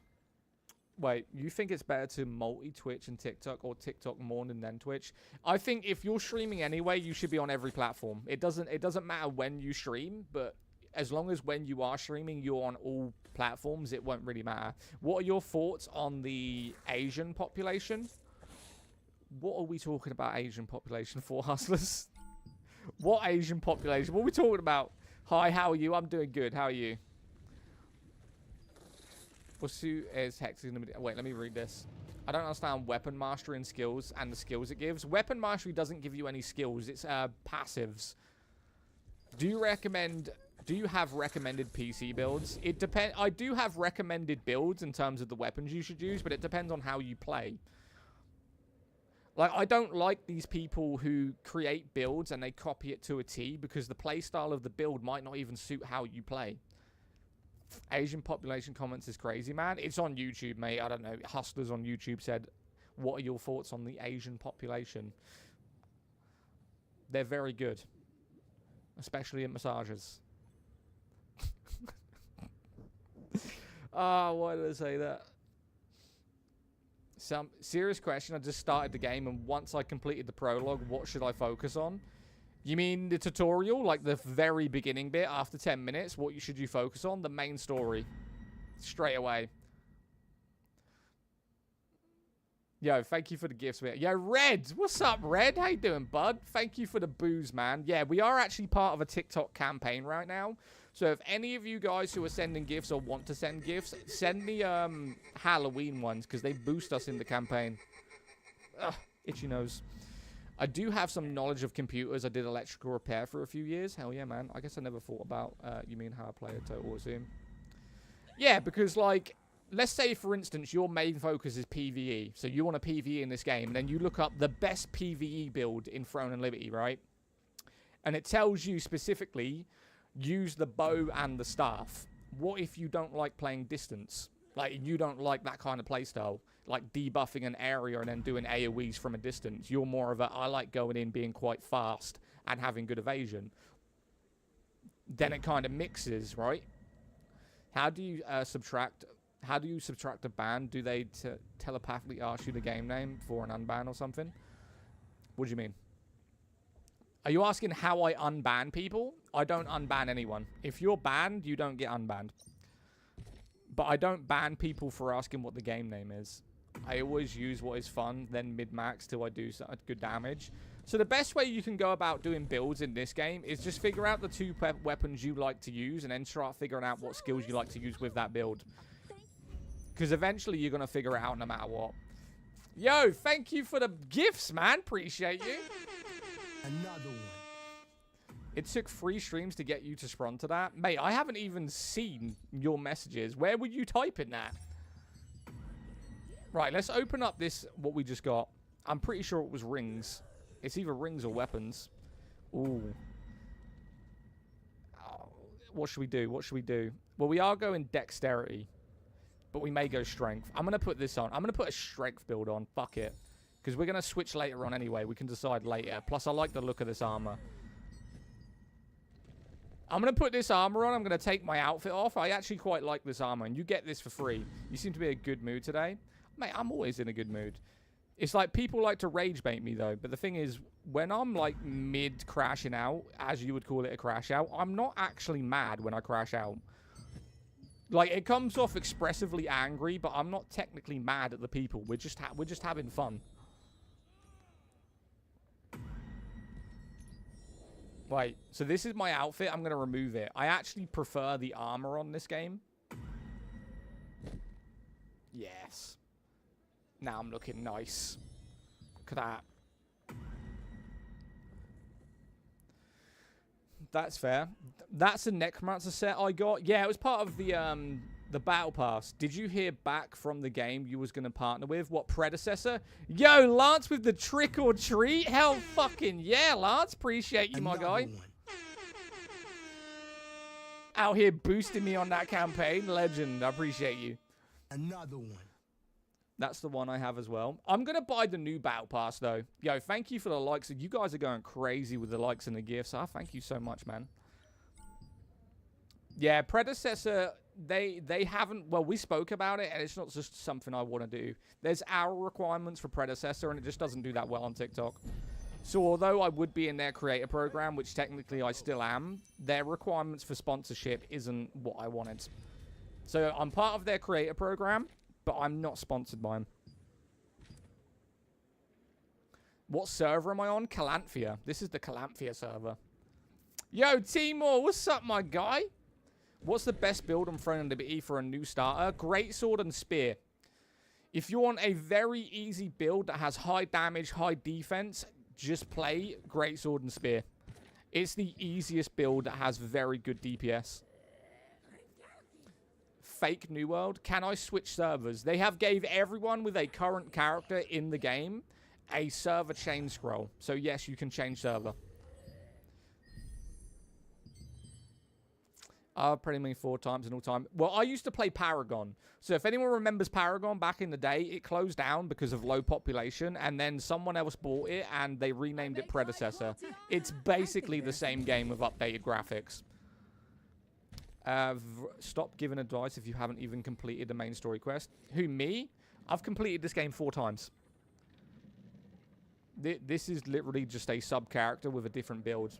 Wait, you think it's better to multi-Twitch and TikTok, or TikTok morning than Twitch? I think if you're streaming anyway, you should be on every platform. It doesn't matter when you stream, but as long as when you are streaming, you're on all platforms, it won't really matter. What are your thoughts on the Asian population? What are we talking about Asian population for, hustlers? What Asian population? What are we talking about? Hi, how are you? I'm doing good. How are you? Wasu is hexing. Wait, let me read this. I don't understand weapon mastery and skills and the skills it gives. Weapon mastery doesn't give you any skills. It's passives. Do you have recommended PC builds? It depends. I do have recommended builds in terms of the weapons you should use, but it depends on how you play. Like, I don't like these people who create builds and they copy it to a T because the playstyle of the build might not even suit how you play. Asian population comments is crazy, man. It's on YouTube, mate. I don't know. Hustlers on YouTube said, what are your thoughts on the Asian population? They're very good. Especially in massages. Why did I say that? Some serious question. I just started the game, and once I completed the prologue, what should I focus on? You mean the tutorial, like the very beginning bit after 10 minutes? What should you focus on? The main story. Straight away. Yo, thank you for the gifts, man. Yo, Red! What's up, Red? How you doing, bud? Thank you for the booze, man. Yeah, we are actually part of a TikTok campaign right now. So if any of you guys who are sending gifts or want to send gifts, send me Halloween ones, because they boost us in the campaign. Ugh, itchy nose. I do have some knowledge of computers. I did electrical repair for a few years. Hell yeah, man. I guess I never thought about, you mean how I play a Total War Zoom? Yeah, because, like, let's say, for instance, your main focus is PvE. So you want a PvE in this game, and then you look up the best PvE build in Throne and Liberty, right? And it tells you specifically, use the bow and the staff. What if you don't like playing distance? Like, you don't like that kind of playstyle. Like, debuffing an area and then doing AoEs from a distance. You're more of a, I like going in, being quite fast, and having good evasion. Then it kind of mixes, right? How do you subtract a ban? Do they telepathically ask you the game name for an unban or something? What do you mean? Are you asking how I unban people? I don't unban anyone. If you're banned, you don't get unbanned. But I don't ban people for asking what the game name is. I always use what is fun, then mid-max till I do good damage. So the best way you can go about doing builds in this game is just figure out the two weapons you like to use and then start figuring out what skills you like to use with that build. Because eventually you're going to figure it out no matter what. Yo, thank you for the gifts, man. Appreciate you. Another one. It took 3 streams to get you to spawn to that. Mate, I haven't even seen your messages. Where were you typing that? Right, let's open up this, what we just got. I'm pretty sure it was rings. It's either rings or weapons. Ooh. Oh, what should we do? What should we do? Well, we are going dexterity. But we may go strength. I'm going to put this on. I'm going to put a strength build on. Fuck it. Because we're going to switch later on anyway. We can decide later. Plus, I like the look of this armor. I'm going to put this armor on. I'm going to take my outfit off. I actually quite like this armor. And you get this for free. You seem to be in a good mood today. Mate, I'm always in a good mood. It's like people like to rage bait me, though. But the thing is, when I'm, like, mid-crashing out, as you would call it a crash out, I'm not actually mad when I crash out. Like, it comes off expressively angry, but I'm not technically mad at the people. We're just having fun. Wait, so this is my outfit. I'm going to remove it. I actually prefer the armor on this game. Yes. Now I'm looking nice. Look at that. That's fair. That's a Necromancer set I got. Yeah, it was part of the Battle Pass. Did you hear back from the game you was going to partner with? What, Predecessor? Yo, Lance with the trick or treat? Hell fucking yeah, Lance. Appreciate you, my guy. Out here boosting me on that campaign. Legend. I appreciate you. Another one. That's the one I have as well. I'm going to buy the new Battle Pass, though. Yo, thank you for the likes. You guys are going crazy with the likes and the gifts. Thank you so much, man. Yeah, Predecessor, they haven't... Well, we spoke about it, and it's not just something I want to do. There's hour requirements for Predecessor, and it just doesn't do that well on TikTok. So although I would be in their creator program, which technically I still am, their requirements for sponsorship isn't what I wanted. So I'm part of their creator program, but I'm not sponsored by them. What server am I on? Calanthea. This is the Calanthea server. Yo, Timor, what's up, my guy? What's the best build on Throne and Liberty for a new starter? Greatsword and Spear. If you want a very easy build that has high damage, high defense, just play Greatsword and Spear. It's the easiest build that has very good DPS. Fake New World. Can I switch servers? They have gave everyone with a current character in the game a server change scroll. So yes, you can change server. Pretty much 4 times in all time. Well, I used to play Paragon. So if anyone remembers Paragon back in the day, it closed down because of low population, and then someone else bought it and they renamed it Predecessor. It's basically the same game with updated graphics. Stop giving advice if you haven't even completed the main story quest. Who, me? I've completed this game 4 times. This is literally just a sub-character with a different build.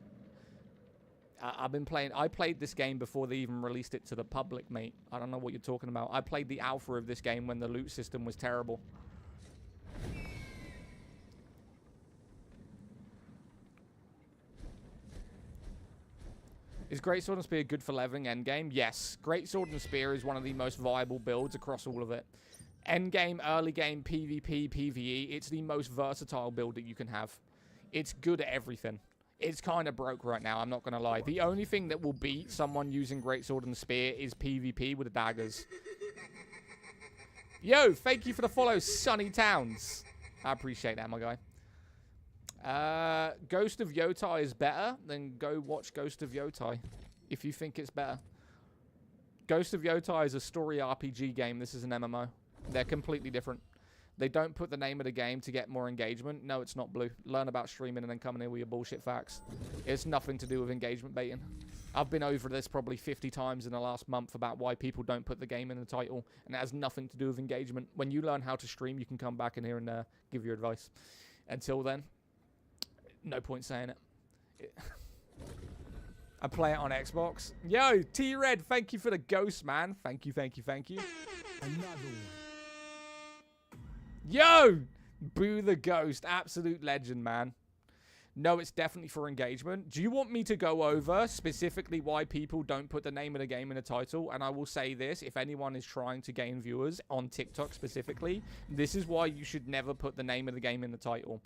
I've been playing... I played this game before they even released it to the public, mate. I don't know what you're talking about. I played the alpha of this game when the loot system was terrible. Is Greatsword and Spear good for leveling endgame? Yes. Greatsword and Spear is one of the most viable builds across all of it. Endgame, early game, PvP, PvE. It's the most versatile build that you can have. It's good at everything. It's kind of broke right now, I'm not going to lie. The only thing that will beat someone using Greatsword and Spear is PvP with the daggers. Yo, thank you for the follow, Sunny Towns. I appreciate that, my guy. Ghost of Yotai is better, then go watch Ghost of Yotai if you think it's better. Ghost of Yotai is a story RPG game. This is an MMO. They're completely different. They don't put the name of the game to get more engagement. No, it's not blue. Learn about streaming and then come in here with your bullshit facts. It's nothing to do with engagement baiting. I've been over this probably 50 times in the last month about why people don't put the game in the title, and it has nothing to do with engagement. When you learn how to stream, you can come back in here and give your advice. Until then, no point saying it. I play it on Xbox. Yo, T-Red, thank you for the ghost, man. Thank you, thank you, thank you. Another one. Yo! Boo the Ghost. Absolute legend, man. No, it's definitely for engagement. Do you want me to go over specifically why people don't put the name of the game in the title? And I will say this, if anyone is trying to gain viewers on TikTok specifically, this is why you should never put the name of the game in the title.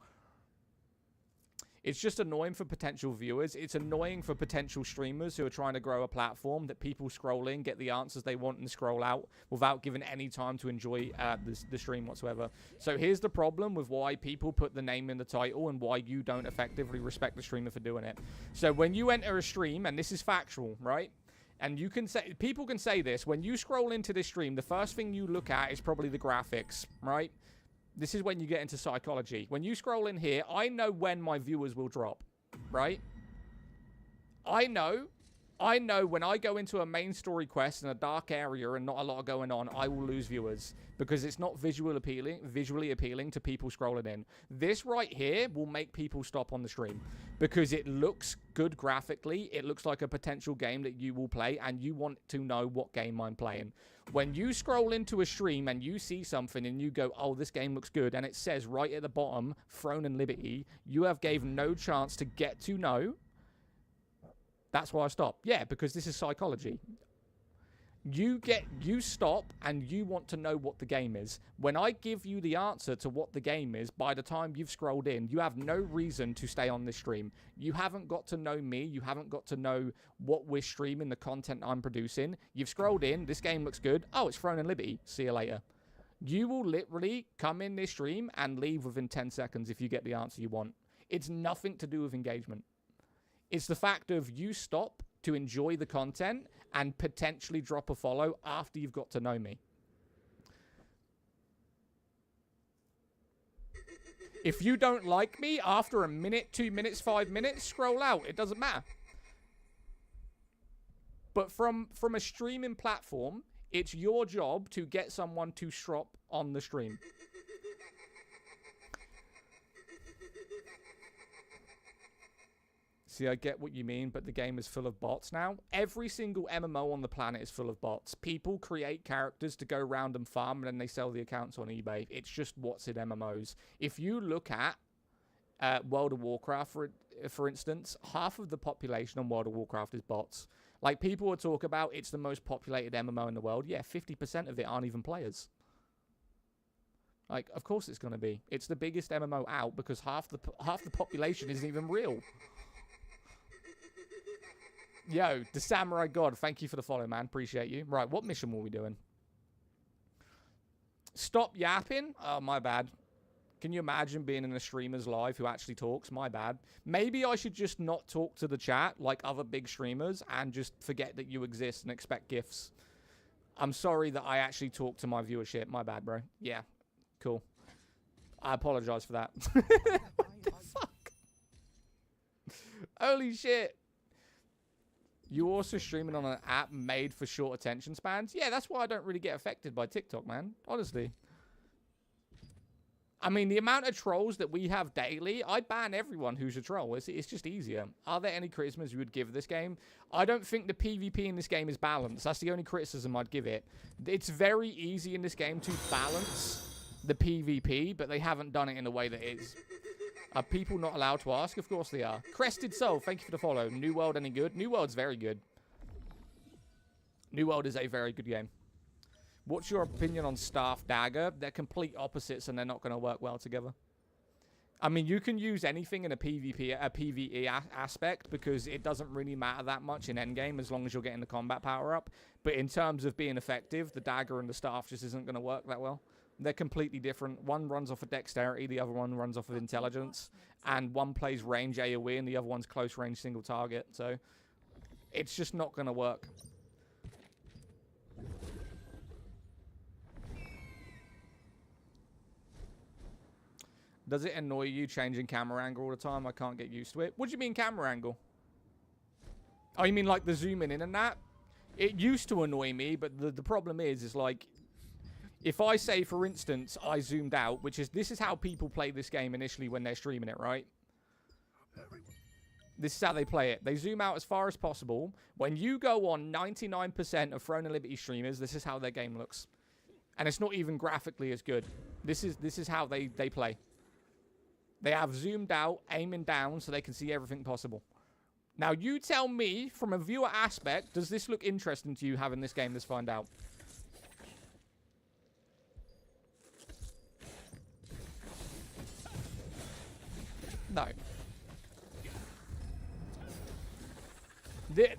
It's just annoying for potential viewers. It's annoying for potential streamers who are trying to grow a platform that people scroll in, get the answers they want, and scroll out without giving any time to enjoy the stream whatsoever. So here's the problem with why people put the name in the title and why you don't effectively respect the streamer for doing it. So when you enter a stream, and this is factual, right? And you can say, people can say this, when you scroll into this stream, the first thing you look at is probably the graphics, right? This is when you get into psychology. When you scroll in here, I know when my viewers will drop, right? I know when I go into a main story quest in a dark area and not a lot going on, I will lose viewers because it's not visually appealing to people scrolling in. This right here will make people stop on the stream because it looks good graphically. It looks like a potential game that you will play and you want to know what game I'm playing. When you scroll into a stream and you see something and you go, oh, this game looks good, and it says right at the bottom, Throne and Liberty, you have gave no chance to get to know. That's why I stopped. Yeah, because this is psychology. You stop and you want to know what the game is. When I give you the answer to what the game is, by the time you've scrolled in, you have no reason to stay on this stream. You haven't got to know me. You haven't got to know what we're streaming, the content I'm producing. You've scrolled in. This game looks good. Oh, it's Throne and Liberty. See you later. You will literally come in this stream and leave within 10 seconds if you get the answer you want. It's nothing to do with engagement. It's the fact of you stop to enjoy the content and potentially drop a follow after you've got to know me. If you don't like me after a minute, 2 minutes, 5 minutes, scroll out. It doesn't matter. But from a streaming platform, it's your job to get someone to stop on the stream. See, I get what you mean, but the game is full of bots now. Every single MMO on the planet is full of bots. People create characters to go around and farm, and then they sell the accounts on eBay. It's just what's in MMOs. If you look at World of Warcraft, for instance, half of the population on World of Warcraft is bots. Like, people will talk about it's the most populated MMO in the world. Yeah, 50% of it aren't even players. Like, of course it's going to be. It's the biggest MMO out because half the population isn't even real. Yo, the Samurai God, thank you for the follow, man. Appreciate you. Right, what mission were we doing? Stop yapping? Oh, my bad. Can you imagine being in a streamer's live who actually talks? My bad. Maybe I should just not talk to the chat like other big streamers and just forget that you exist and expect gifts. I'm sorry that I actually talk to my viewership. My bad, bro. Yeah, cool. I apologize for that. What the fuck? Holy shit. You also streaming on an app made for short attention spans? Yeah, that's why I don't really get affected by TikTok, man. Honestly. I mean, the amount of trolls that we have daily, I ban everyone who's a troll. It's just easier. Are there any criticisms you would give this game? I don't think the PvP in this game is balanced. That's the only criticism I'd give it. It's very easy in this game to balance the PvP, but they haven't done it in a way that is. Are people not allowed to ask? Of course they are. Crested Soul, thank you for the follow. New World any good? New World's very good. New World is a very good game. What's your opinion on Staff Dagger? They're complete opposites and they're not going to work well together. I mean, you can use anything in a PvE aspect because it doesn't really matter that much in endgame as long as you're getting the combat power up. But in terms of being effective, the dagger and the staff just isn't going to work that well. They're completely different. One runs off of dexterity, the other one runs off of intelligence. And one plays range AoE and the other one's close range single target. So it's just not going to work. Does it annoy you changing camera angle all the time? I can't get used to it. What do you mean camera angle? Oh, you mean like the zooming in and that? It used to annoy me, but the problem is like, if I say, for instance, I zoomed out, this is how people play this game initially when they're streaming it, right? This is how they play it. They zoom out as far as possible. When you go on 99% of Throne of Liberty streamers, this is how their game looks. And it's not even graphically as good. This is how they play. They have zoomed out, aiming down so they can see everything possible. Now, you tell me, from a viewer aspect, does this look interesting to you having this game? Let's find out. No.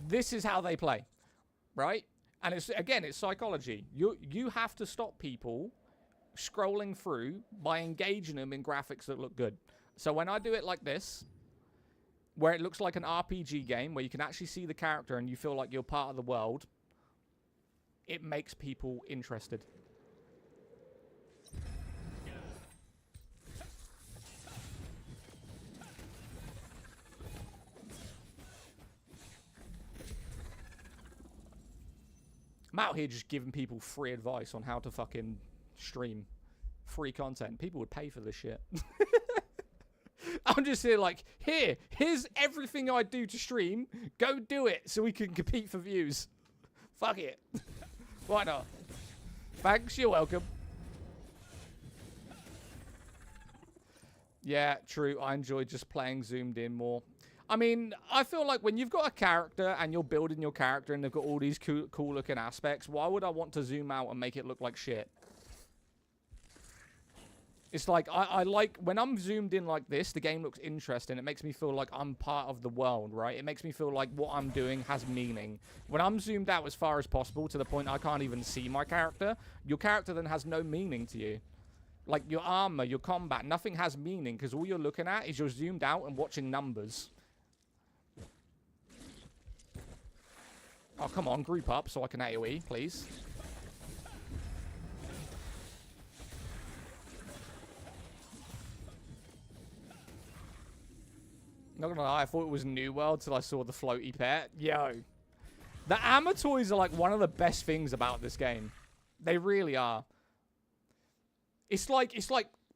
This is how they play, right? And it's, again, it's psychology. You have to stop people scrolling through by engaging them in graphics that look good. So when I do it like this, where it looks like an RPG game, where you can actually see the character and you feel like you're part of the world, it makes people interested. I'm out here just giving people free advice on how to fucking stream. Free content. People would pay for this shit. I'm just here like, here's everything I do to stream. Go do it so we can compete for views. Fuck it. Why not? Thanks, you're welcome. Yeah, true. I enjoy just playing zoomed in more. I mean, I feel like when you've got a character and you're building your character and they've got all these cool looking aspects, why would I want to zoom out and make it look like shit? It's like, I like, when I'm zoomed in like this, the game looks interesting. It makes me feel like I'm part of the world, right? It makes me feel like what I'm doing has meaning. When I'm zoomed out as far as possible to the point I can't even see my character, your character then has no meaning to you. Like your armor, your combat, nothing has meaning because all you're looking at is you're zoomed out and watching numbers. Oh, come on, group up so I can AoE, please. Not gonna lie, I thought it was New World till I saw the floaty pet. Yo. The armor toys are like one of the best things about this game. They really are. It's like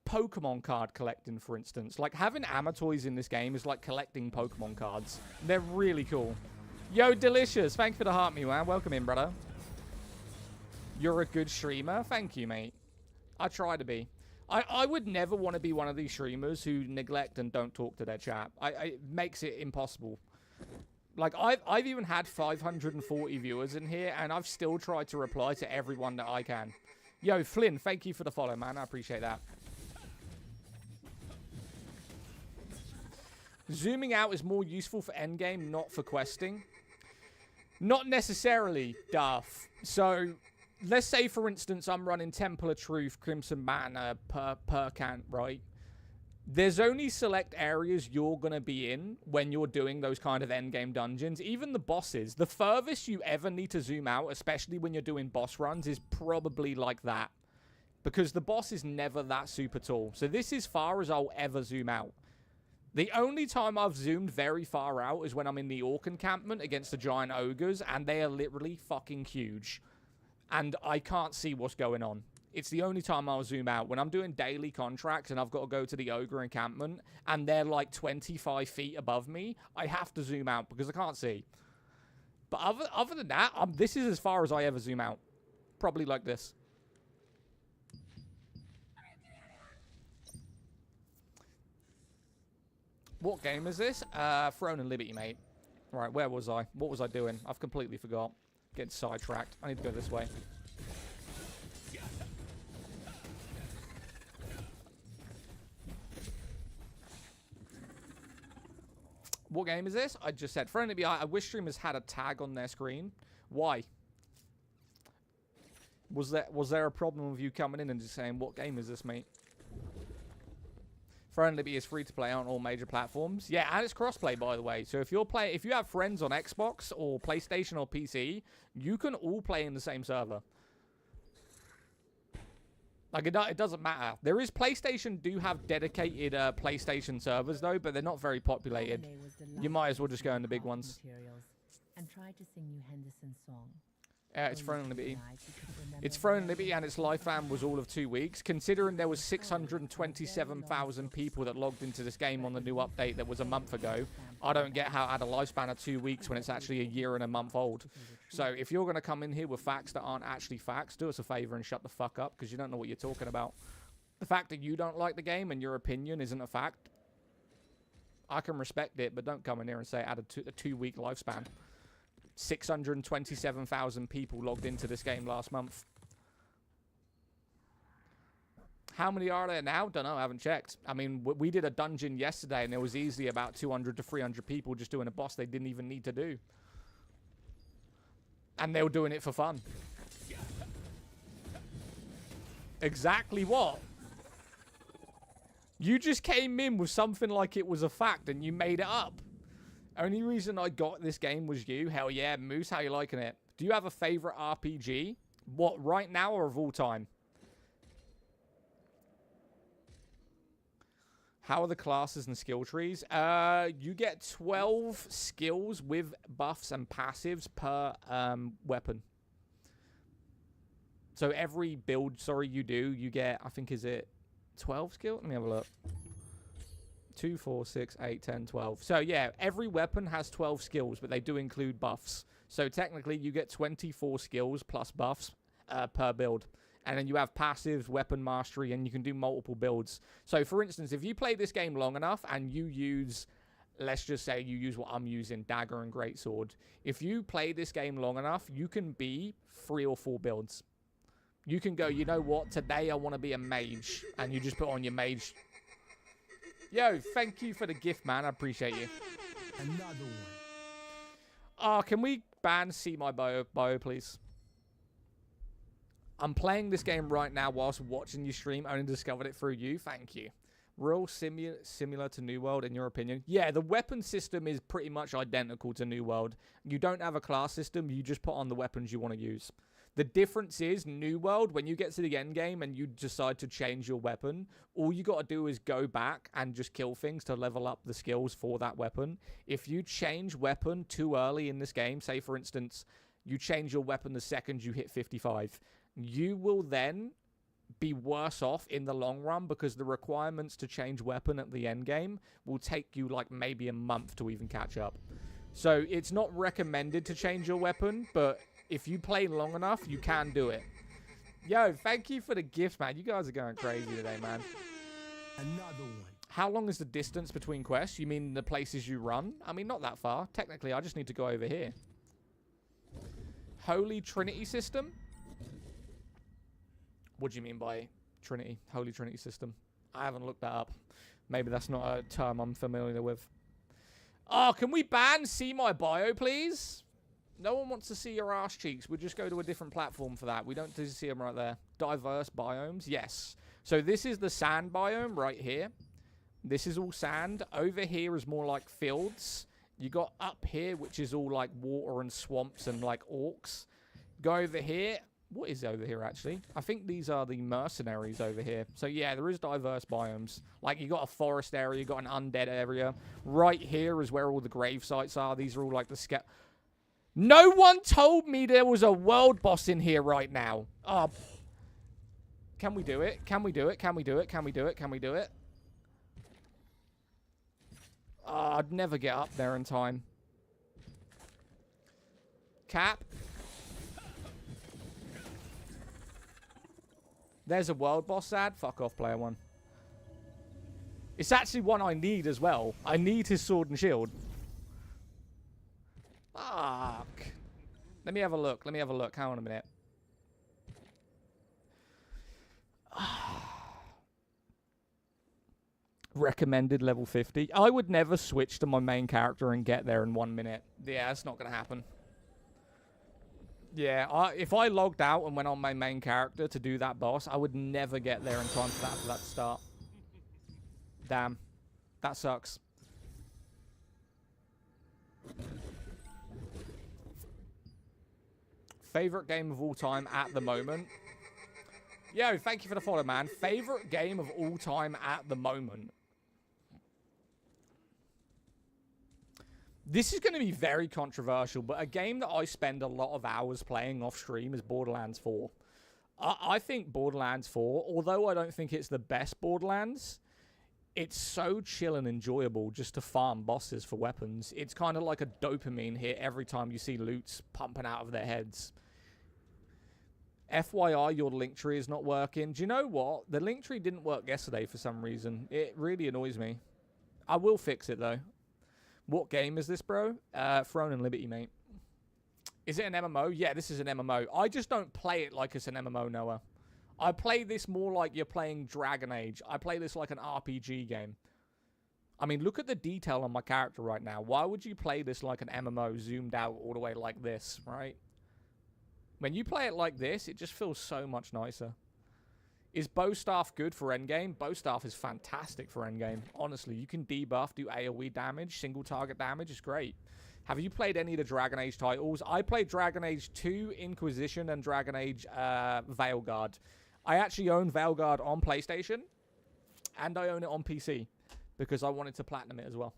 Pokemon card collecting, for instance. Like, having armor toys in this game is like collecting Pokemon cards. They're really cool. Yo, Delicious. Thanks for the heart, me, man. Welcome in, brother. You're a good streamer. Thank you, mate. I try to be. I would never want to be one of these streamers who neglect and don't talk to their chat. It makes it impossible. Like, I've even had 540 viewers in here, and I've still tried to reply to everyone that I can. Yo, Flynn, thank you for the follow, man. I appreciate that. Zooming out is more useful for endgame, not for questing. Not necessarily, Duff. So, let's say, for instance, I'm running Temple of Truth, Crimson Banner, Percant, right? There's only select areas you're going to be in when you're doing those kind of endgame dungeons. Even the bosses. The furthest you ever need to zoom out, especially when you're doing boss runs, is probably like that. Because the boss is never that super tall. So this is far as I'll ever zoom out. The only time I've zoomed very far out is when I'm in the Orc encampment against the giant ogres, and they are literally fucking huge. And I can't see what's going on. It's the only time I'll zoom out. When I'm doing daily contracts and I've got to go to the ogre encampment, and they're like 25 feet above me, I have to zoom out because I can't see. But other than that, this is as far as I ever zoom out. Probably like this. What game is this? Throne and Liberty, mate. Right, where was I? What was I doing? I've completely forgot. Getting sidetracked. I need to go this way. What game is this? I just said Throne and Liberty. I wish streamers had a tag on their screen. Why? Was there a problem with you coming in and just saying, what game is this, mate? Throne and Liberty is free to play on all major platforms. Yeah, and it's crossplay, by the way. So if you have friends on Xbox or PlayStation or PC, you can all play in the same server. Like, it doesn't matter. There is PlayStation do have dedicated PlayStation servers, though, but they're not very populated. You might as well just go in the big ones. And try to sing you Henderson's song. It's Throne and Liberty. It's Throne and Liberty, and its lifespan was all of 2 weeks. Considering there was 627,000 people that logged into this game on the new update that was a month ago, I don't get how it had a lifespan of 2 weeks when it's actually a year and a month old. So if you're going to come in here with facts that aren't actually facts, do us a favor and shut the fuck up, because you don't know what you're talking about. The fact that you don't like the game and your opinion isn't a fact, I can respect it, but don't come in here and say it had a 2 week lifespan. 627,000 people logged into this game last month. How many are there now? Don't know. I haven't checked. I mean, we did a dungeon yesterday, and there was easily about 200 to 300 people just doing a boss they didn't even need to do. And they were doing it for fun. Exactly what? You just came in with something like it was a fact, and you made it up. Only reason I got this game was you. Hell yeah, Moose, how you liking it? Do you have a favorite RPG? What, right now or of all time? How are the classes and skill trees? You get 12 skills with buffs and passives per weapon. So every build, you do, you get, I think, is it 12 skill? Let me have a look. 2, 4, 6, 8, 10, 12. So, yeah, every weapon has 12 skills, but they do include buffs. So, technically, you get 24 skills plus buffs per build. And then you have passives, weapon mastery, and you can do multiple builds. So, for instance, if you play this game long enough and you use, let's just say you use what I'm using, Dagger and Greatsword. If you play this game long enough, you can be 3 or 4 builds. You can go, you know what, today I want to be a mage. And you just put on your mage. Yo, thank you for the gift, man. I appreciate you. Another one. Can we ban See My Bio, please? I'm playing this game right now whilst watching you stream. Only discovered it through you. Thank you. Real similar to New World, in your opinion? Yeah, the weapon system is pretty much identical to New World. You don't have a class system. You just put on the weapons you want to use. The difference is, New World, when you get to the end game and you decide to change your weapon, all you got to do is go back and just kill things to level up the skills for that weapon. If you change weapon too early in this game, say, for instance, you change your weapon the second you hit 55, you will then be worse off in the long run because the requirements to change weapon at the end game will take you, like, maybe a month to even catch up. So it's not recommended to change your weapon, but if you play long enough, you can do it. Yo, thank you for the gift, man. You guys are going crazy today, man. Another one. How long is the distance between quests? You mean the places you run? I mean, not that far. Technically, I just need to go over here. Holy Trinity system? What do you mean by Trinity? Holy Trinity system? I haven't looked that up. Maybe that's not a term I'm familiar with. Oh, can we ban See My Bio, please? No one wants to see your ass cheeks. We'll just go to a different platform for that. We don't need to see them right there. Diverse biomes? Yes. So this is the sand biome right here. This is all sand. Over here is more like fields. You got up here, which is all like water and swamps and like orcs. Go over here. What is over here, actually? I think these are the mercenaries over here. So, yeah, there is diverse biomes. Like, you got a forest area, you got an undead area. Right here is where all the grave sites are. These are all, like, the No one told me there was a world boss in here right now. Oh. Can we do it? Can we do it? Can we do it? Can we do it? Can we do it? Oh, I'd never get up there in time. Cap. There's a world boss ad. Fuck off, player one. It's actually one I need as well. I need his sword and shield. Fuck. Let me have a look. Let me have a look. Hang on a minute. Recommended level 50. I would never switch to my main character and get there in 1 minute. Yeah, that's not going to happen. Yeah, if I logged out and went on my main character to do that boss, I would never get there in time for that to start. Damn. That sucks. Favorite game of all time at the moment? Yo, thank you for the follow, man. Favorite game of all time at the moment? This is going to be very controversial, but a game that I spend a lot of hours playing off stream is Borderlands 4. I think Borderlands 4, although I don't think it's the best Borderlands, it's so chill and enjoyable just to farm bosses for weapons. It's kind of like a dopamine hit every time you see loots pumping out of their heads. FYI, your link tree is not working. Do you know what? The link tree didn't work yesterday for some reason. It really annoys me. I will fix it, though. What game is this, bro? Throne and Liberty, mate. Is it an MMO? Yeah, this is an MMO. I just don't play it like it's an MMO, Noah. I play this more like you're playing Dragon Age. I play this like an RPG game. I mean, look at the detail on my character right now. Why would you play this like an MMO zoomed out all the way like this, right? When you play it like this, it just feels so much nicer. Is bow staff good for endgame? Bow staff is fantastic for endgame. Honestly, you can debuff, do AoE damage, single target damage. It's great. Have you played any of the Dragon Age titles? I played Dragon Age 2, Inquisition, and Dragon Age Veilguard. I actually own Veilguard on PlayStation, and I own it on PC, because I wanted to platinum it as well.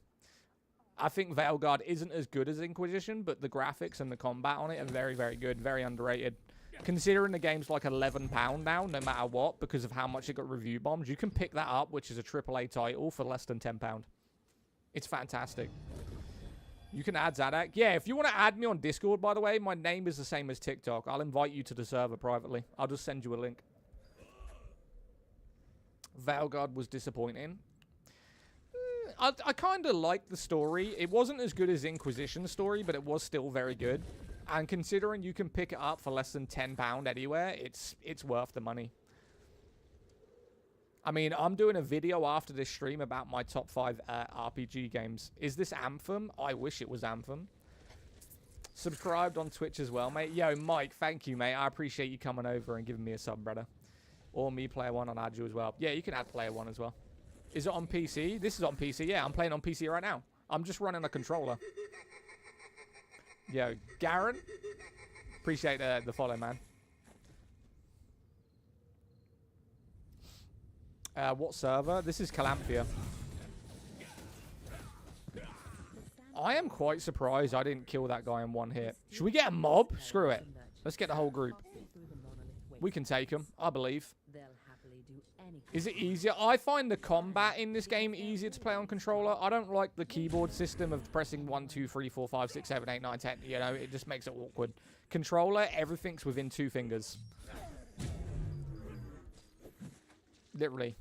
I think Veilguard isn't as good as Inquisition, but the graphics and the combat on it are very, very good, very underrated. Considering the game's like £11 now, no matter what, because of how much it got review bombed, you can pick that up, which is a AAA title, for less than £10. It's fantastic. You can add Zaddak. Yeah, if you want to add me on Discord, by the way, my name is the same as TikTok. I'll invite you to the server privately. I'll just send you a link. Veilguard was disappointing. I kind of liked the story. It wasn't as good as Inquisition's story, but it was still very good. And considering you can pick it up for less than £10 anywhere, it's worth the money. I mean, I'm doing a video after this stream about my top 5 RPG games. Is this Anthem? I wish it was Anthem. Subscribed on Twitch as well, mate. Yo, Mike, thank you, mate. I appreciate you coming over and giving me a sub, brother. Or me, Player One, on add you as well. Yeah, you can add Player One as well. Is it on PC? This is on PC. Yeah, I'm playing on PC right now. I'm just running a controller. Yo, Garen. Appreciate the follow, man. What server? This is Calampia. I am quite surprised I didn't kill that guy in one hit. Should we get a mob? Screw it. Let's get the whole group. We can take him, I believe. Is it easier? I find the combat in this game easier to play on controller. I don't like the keyboard system of pressing 1, 2, 3, 4, 5, 6, 7, 8, 9, 10. You know, it just makes it awkward. Controller, everything's within 2 fingers. Literally.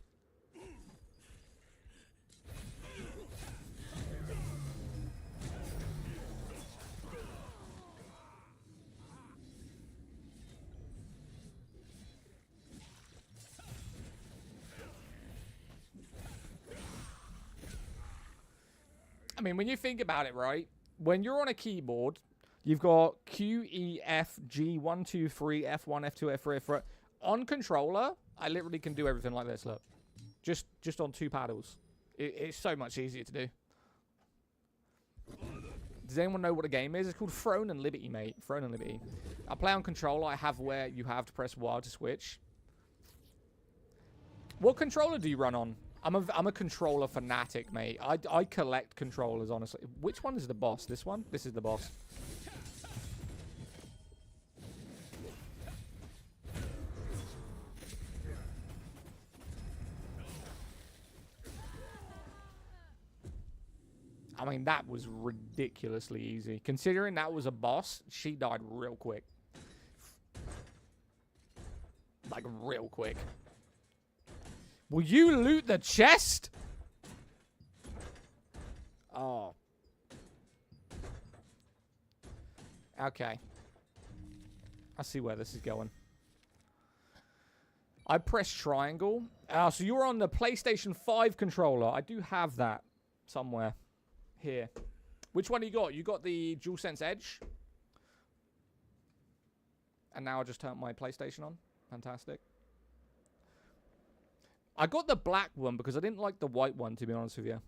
I mean, when you think about it, right? When you're on a keyboard, you've got Q, E, F, G, 1, 2, 3, F1, F2, F3, F4. On controller, I literally can do everything like this, look. Just on 2 paddles. It's so much easier to do. Does anyone know what the game is? It's called Throne and Liberty, mate. Throne and Liberty. I play on controller. I have where you have to press Y to switch. What controller do you run on? I'm a controller fanatic, mate. I collect controllers, honestly. Which one is the boss? This one? This is the boss. I mean, that was ridiculously easy. Considering that was a boss, she died real quick. Like, real quick. Will you loot the chest? Oh. Okay. I see where this is going. I press triangle. So you're on the PlayStation 5 controller. I do have that somewhere. Here. Which one you got? You got the DualSense Edge. And now I just turned my PlayStation on. Fantastic. I got the black one because I didn't like the white one, to be honest with you.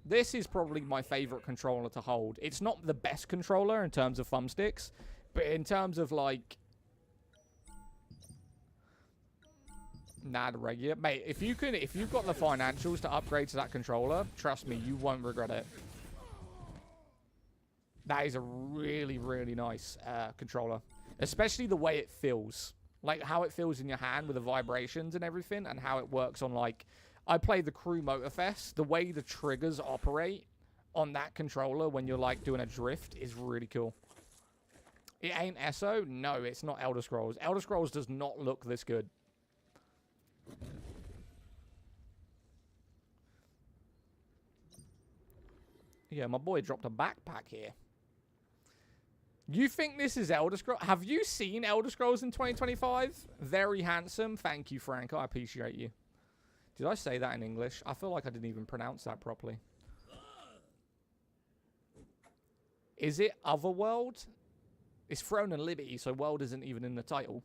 This is probably my favorite controller to hold. It's not the best controller in terms of thumbsticks, but in terms of, like... Nah, the regular. Mate, if you've got the financials to upgrade to that controller, trust me, you won't regret it. That is a really, really nice controller. Especially the way it feels. Like, how it feels in your hand with the vibrations and everything. And how it works on, like... I play the Crew Motorfest. The way the triggers operate on that controller when you're, like, doing a drift is really cool. It ain't ESO? No, it's not Elder Scrolls. Elder Scrolls does not look this good. Yeah, my boy dropped a backpack here. You think this is Elder Scrolls? Have you seen Elder Scrolls in 2025? Very handsome. Thank you, Franco. I appreciate you. Did I say that in English? I feel like I didn't even pronounce that properly. Is it Otherworld? It's Throne and Liberty, so world isn't even in the title.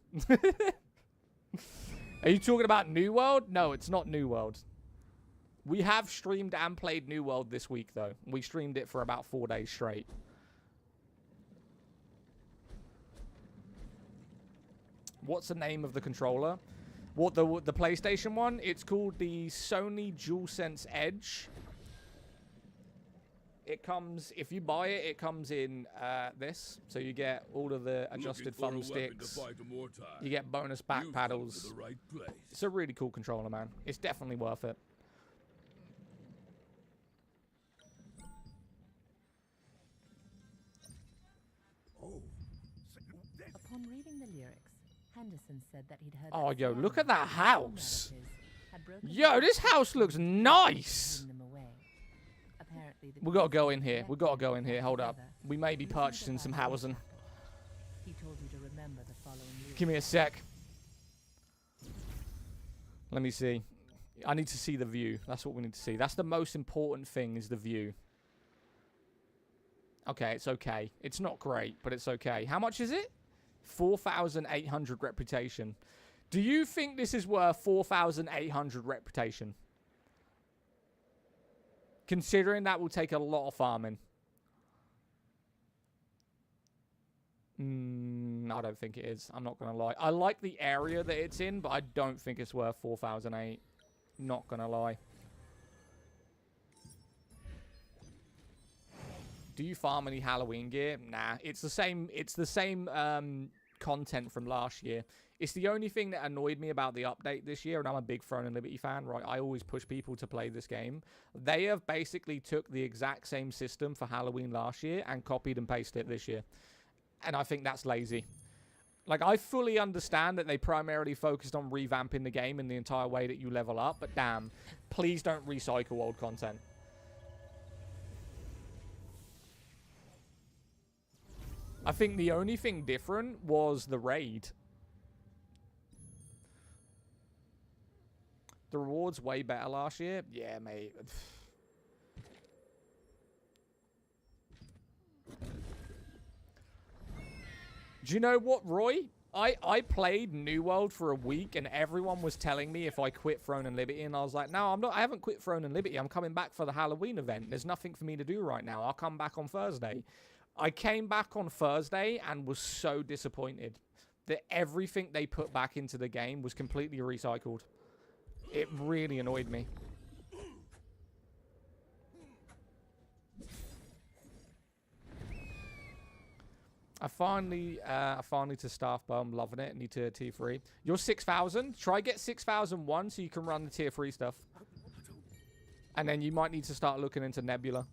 Are you talking about New World? No, it's not New World. We have streamed and played New World this week, though. We streamed it for about 4 days straight. What's the name of the controller? What, the PlayStation one? It's called the Sony DualSense Edge. It comes, if you buy it, it comes in this. So you get all of the adjusted thumbsticks. You get bonus back paddles. Right place. It's a really cool controller, man. It's definitely worth it. Upon reading the lyrics, Henderson said that he'd heard Oh, that yo, Sly, look at that a house. friend of his, had broken Yo, into this the house looks nice. hidden them away. Apparently, the We gotta go pieces in here. were We gotta go in here. Hold up. together. We may be Listen to purchasing that some voice housing. echo. He told you to remember the following lyrics. Give me a sec. Let me see. I need to see the view. That's what we need to see. That's the most important thing, is the view. Okay, it's okay. It's not great, but it's okay. How much is it? 4,800 reputation. Do you think this is worth 4,800 reputation? Considering that will take a lot of farming. I don't think it is. I'm not going to lie. I like the area that it's in, but I don't think it's worth 4,008. Not going to lie. Do you farm any Halloween gear? Nah. It's the same content from last year. It's the only thing that annoyed me about the update this year, and I'm a big Throne and Liberty fan, right? I always push people to play this game. They have basically took the exact same system for Halloween last year and copied and pasted it this year. And I think that's lazy. Like, I fully understand that they primarily focused on revamping the game in the entire way that you level up, but damn, please don't recycle old content. I think the only thing different was the raid. The rewards way better last year. Yeah, mate. Do you know what, Roy? I played New World for a week, and everyone was telling me if I quit Throne and Liberty, and I was like, no, I'm not. I haven't quit Throne and Liberty. I'm coming back for the Halloween event. There's nothing for me to do right now. I'll come back on Thursday. I came back on Thursday and was so disappointed that everything they put back into the game was completely recycled. It really annoyed me. I finally to staff, but I'm loving it. Need to tier 3. You're 6,000. Try get 6,001 so you can run the tier 3 stuff. And then you might need to start looking into Nebula.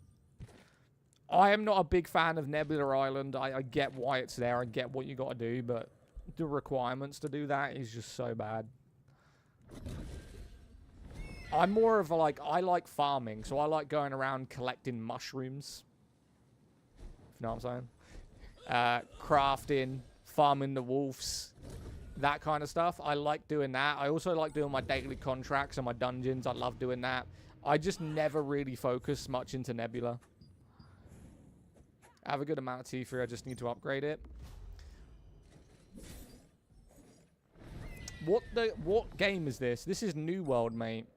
I am not a big fan of Nebula Island. I get why it's there. I get what you got to do, but the requirements to do that is just so bad. I'm more of a I like farming, so I like going around collecting mushrooms. If you know what I'm saying? Crafting, farming the wolves, that kind of stuff. I like doing that. I also like doing my daily contracts and my dungeons. I love doing that. I just never really focus much into Nebula. I have a good amount of T3. I just need to upgrade it. What game is this? This is New World, mate.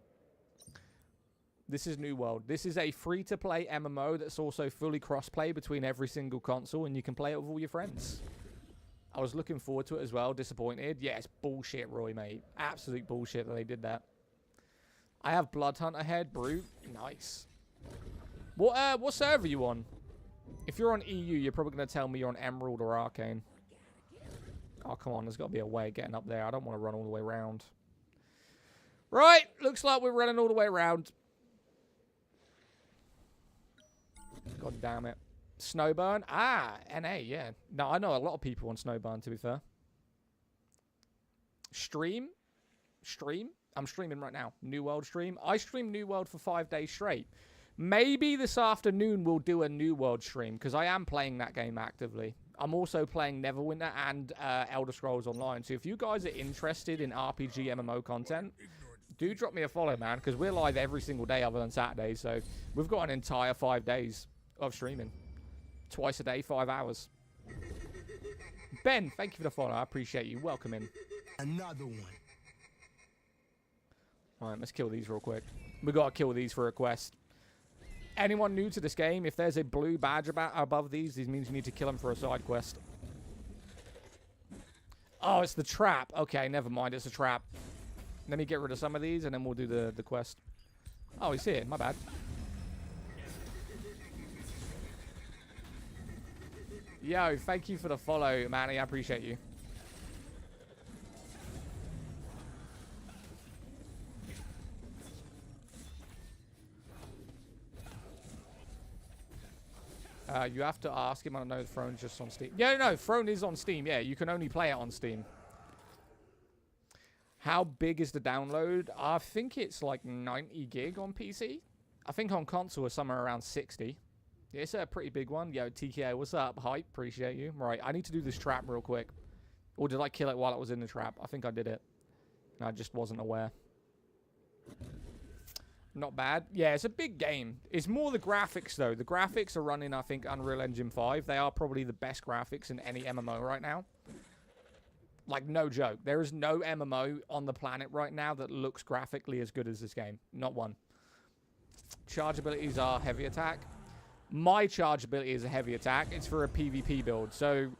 This is New World. This is a free-to-play MMO that's also fully cross-play between every single console, and you can play it with all your friends. I was looking forward to it as well. Disappointed. Yeah, it's bullshit, Roy, mate. Absolute bullshit that they did that. I have Blood Hunt ahead. Brute. Nice. What server are you on? If you're on EU, you're probably going to tell me you're on Emerald or Arcane. Oh, come on. There's got to be a way of getting up there. I don't want to run all the way around. Right. Looks like we're running all the way around. God damn it. Snowburn? Ah, NA, yeah. No, I know a lot of people on Snowburn, to be fair. Stream? I'm streaming right now. New World stream. I stream New World for 5 days straight. Maybe this afternoon we'll do a New World stream, because I am playing that game actively. I'm also playing Neverwinter and Elder Scrolls Online. So if you guys are interested in RPG MMO content, do drop me a follow, man, because we're live every single day other than Saturday. So we've got an entire 5 days of streaming. Twice a day, 5 hours. Ben, thank you for the follow. I appreciate you. Welcome in. Another one. Alright, let's kill these real quick. We gotta kill these for a quest. Anyone new to this game, if there's a blue badge above these means you need to kill them for a side quest. Oh, it's the trap. Okay, never mind. It's a trap. Let me get rid of some of these, and then we'll do the quest. Oh, he's here. My bad. Yo, thank you for the follow, Manny. I appreciate you. You have to ask him. I don't know if Throne's just on Steam. Yeah, no, Throne is on Steam. Yeah, you can only play it on Steam. How big is the download? I think it's like 90 gig on PC. I think on console it's somewhere around 60. Yeah, it's a pretty big one. Yo, TKO, what's up? Hype, appreciate you. Right, I need to do this trap real quick. Or did I kill it while it was in the trap? I think I did it. I just wasn't aware. Not bad. Yeah, it's a big game. It's more the graphics, though. The graphics are running, I think, Unreal Engine 5. They are probably the best graphics in any MMO right now. Like, no joke. There is no MMO on the planet right now that looks graphically as good as this game. Not one. Charge abilities are heavy attack. My charge ability is a heavy attack. It's for a PvP build. So,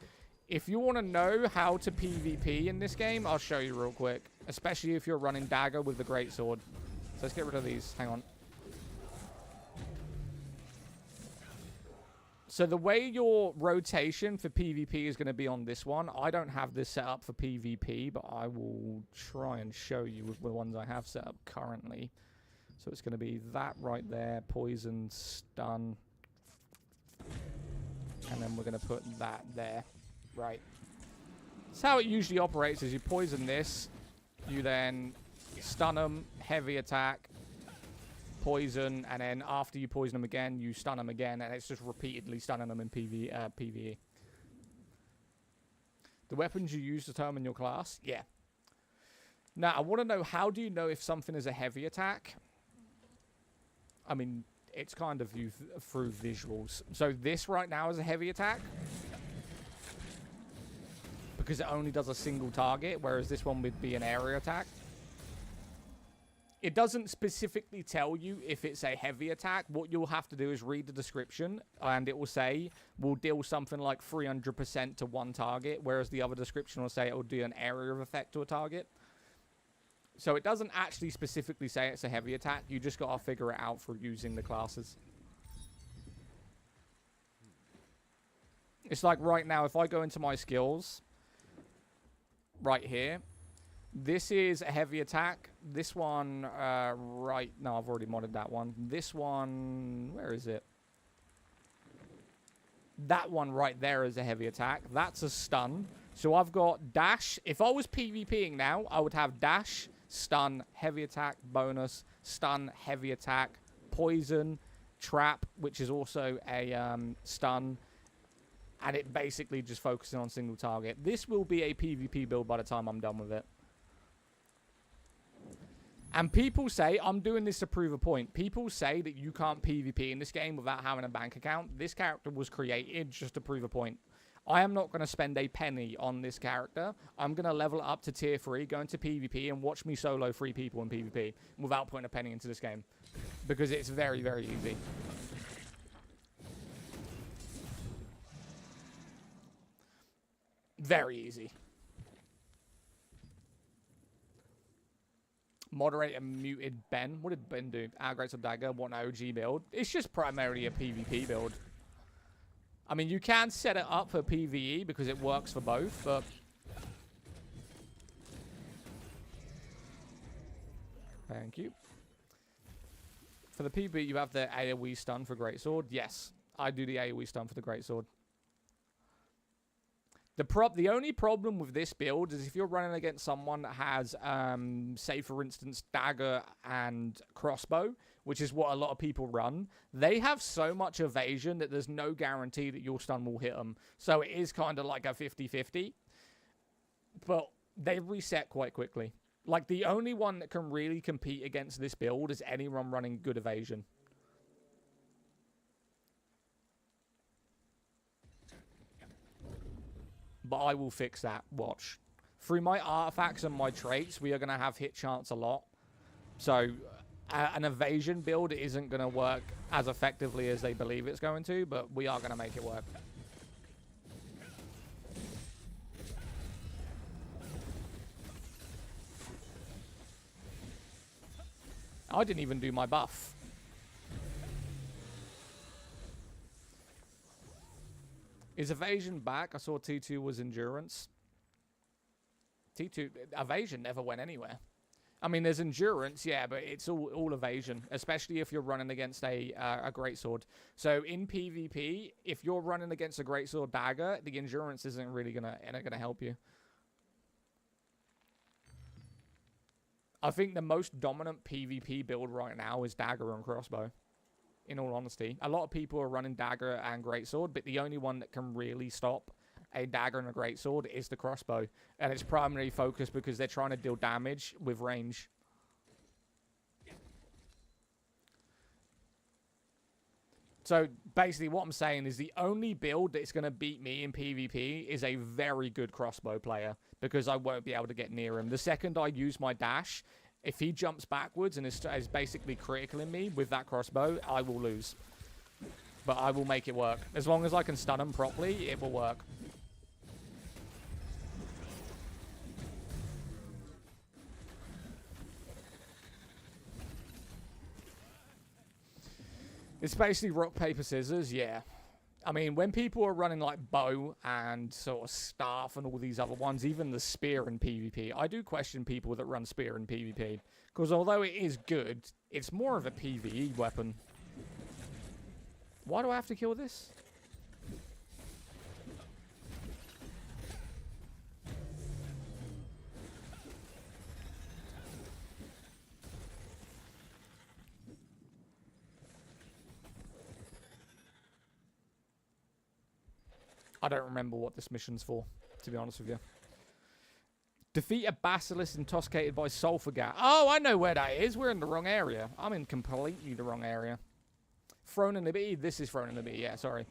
if you want to know how to PvP in this game, I'll show you real quick. Especially if you're running dagger with the greatsword. So let's get rid of these. Hang on. So the way your rotation for PvP is going to be on this one, I don't have this set up for PvP, but I will try and show you with the ones I have set up currently. So it's going to be that right there, poison, stun, and then we're going to put that there. Right. That's how it usually operates, is you poison this, you then stun them, heavy attack, poison, and then after you poison them again, you stun them again, and it's just repeatedly stunning them in PvE. The weapons you use determine your class? Yeah. Now, I want to know, how do you know if something is a heavy attack? I mean, it's kind of through visuals. So this right now is a heavy attack. because it only does a single target, whereas this one would be an area attack. It doesn't specifically tell you if it's a heavy attack. What you'll have to do is read the description, and it will say, will deal something like 300% to one target, whereas the other description will say it will do an area of effect to a target. So it doesn't actually specifically say it's a heavy attack. You just got to figure it out through using the classes. It's like right now, if I go into my skills, right here, this is a heavy attack. This one, no, I've already modded that one. This one, where is it? That one right there is a heavy attack. That's a stun. So I've got dash. If I was PvPing now, I would have dash, stun, heavy attack, bonus, stun, heavy attack, poison, trap, which is also a stun. And it basically just focusing on single target. This will be a PvP build by the time I'm done with it. And people say, I'm doing this to prove a point. People say that you can't PvP in this game without having a bank account. This character was created just to prove a point. I am not going to spend a penny on this character. I'm going to level it up to tier 3, go into PvP, and watch me solo 3 people in PvP without putting a penny into this game. Because it's very, very easy. Very easy. Moderator muted Ben. What did Ben do? Our Great Dagger, what an OG build. It's just primarily a PvP build. I mean, you can set it up for PvE because it works for both, but... Thank you. For the PvE, you have the AoE stun for Greatsword. Yes, I do the AoE stun for the Greatsword. The only problem with this build is if you're running against someone that has, say, for instance, dagger and crossbow, which is what a lot of people run, they have so much evasion that there's no guarantee that your stun will hit them. So it is kind of like a 50-50. But they reset quite quickly. Like, the only one that can really compete against this build is anyone running good evasion. But I will fix that. Watch. Through my artifacts and my traits, we are going to have hit chance a lot. So, an evasion build isn't going to work as effectively as they believe it's going to, but we are going to make it work. I didn't even do my buff. Is evasion back? I saw T2 was endurance. T2, evasion never went anywhere. I mean, there's endurance, yeah, but it's all evasion, especially if you're running against a greatsword. So in PvP, if you're running against a greatsword dagger, the endurance isn't really gonna help you. I think the most dominant PvP build right now is dagger and crossbow. In all honesty, a lot of people are running dagger and greatsword, but the only one that can really stop a dagger and a greatsword is the crossbow, and it's primarily focused because they're trying to deal damage with range. So basically, what I'm saying is the only build that's going to beat me in PvP is a very good crossbow player, because I won't be able to get near him. The second I use my dash, if he jumps backwards and is basically criticaling me with that crossbow, I will lose. But I will make it work. As long as I can stun him properly, it will work. It's basically rock, paper, scissors, yeah. I mean, when people are running like bow and sort of staff and all these other ones, even the spear in PvP, I do question people that run spear in PvP. Because although it is good, it's more of a PvE weapon. Why do I have to kill this? I don't remember what this mission's for, to be honest with you. Defeat a basilisk intoxicated by sulfur gas. Oh, I know where that is. We're in the wrong area. I'm in completely the wrong area. Throne in the Bee. This is Throne in the Bee. Yeah, sorry.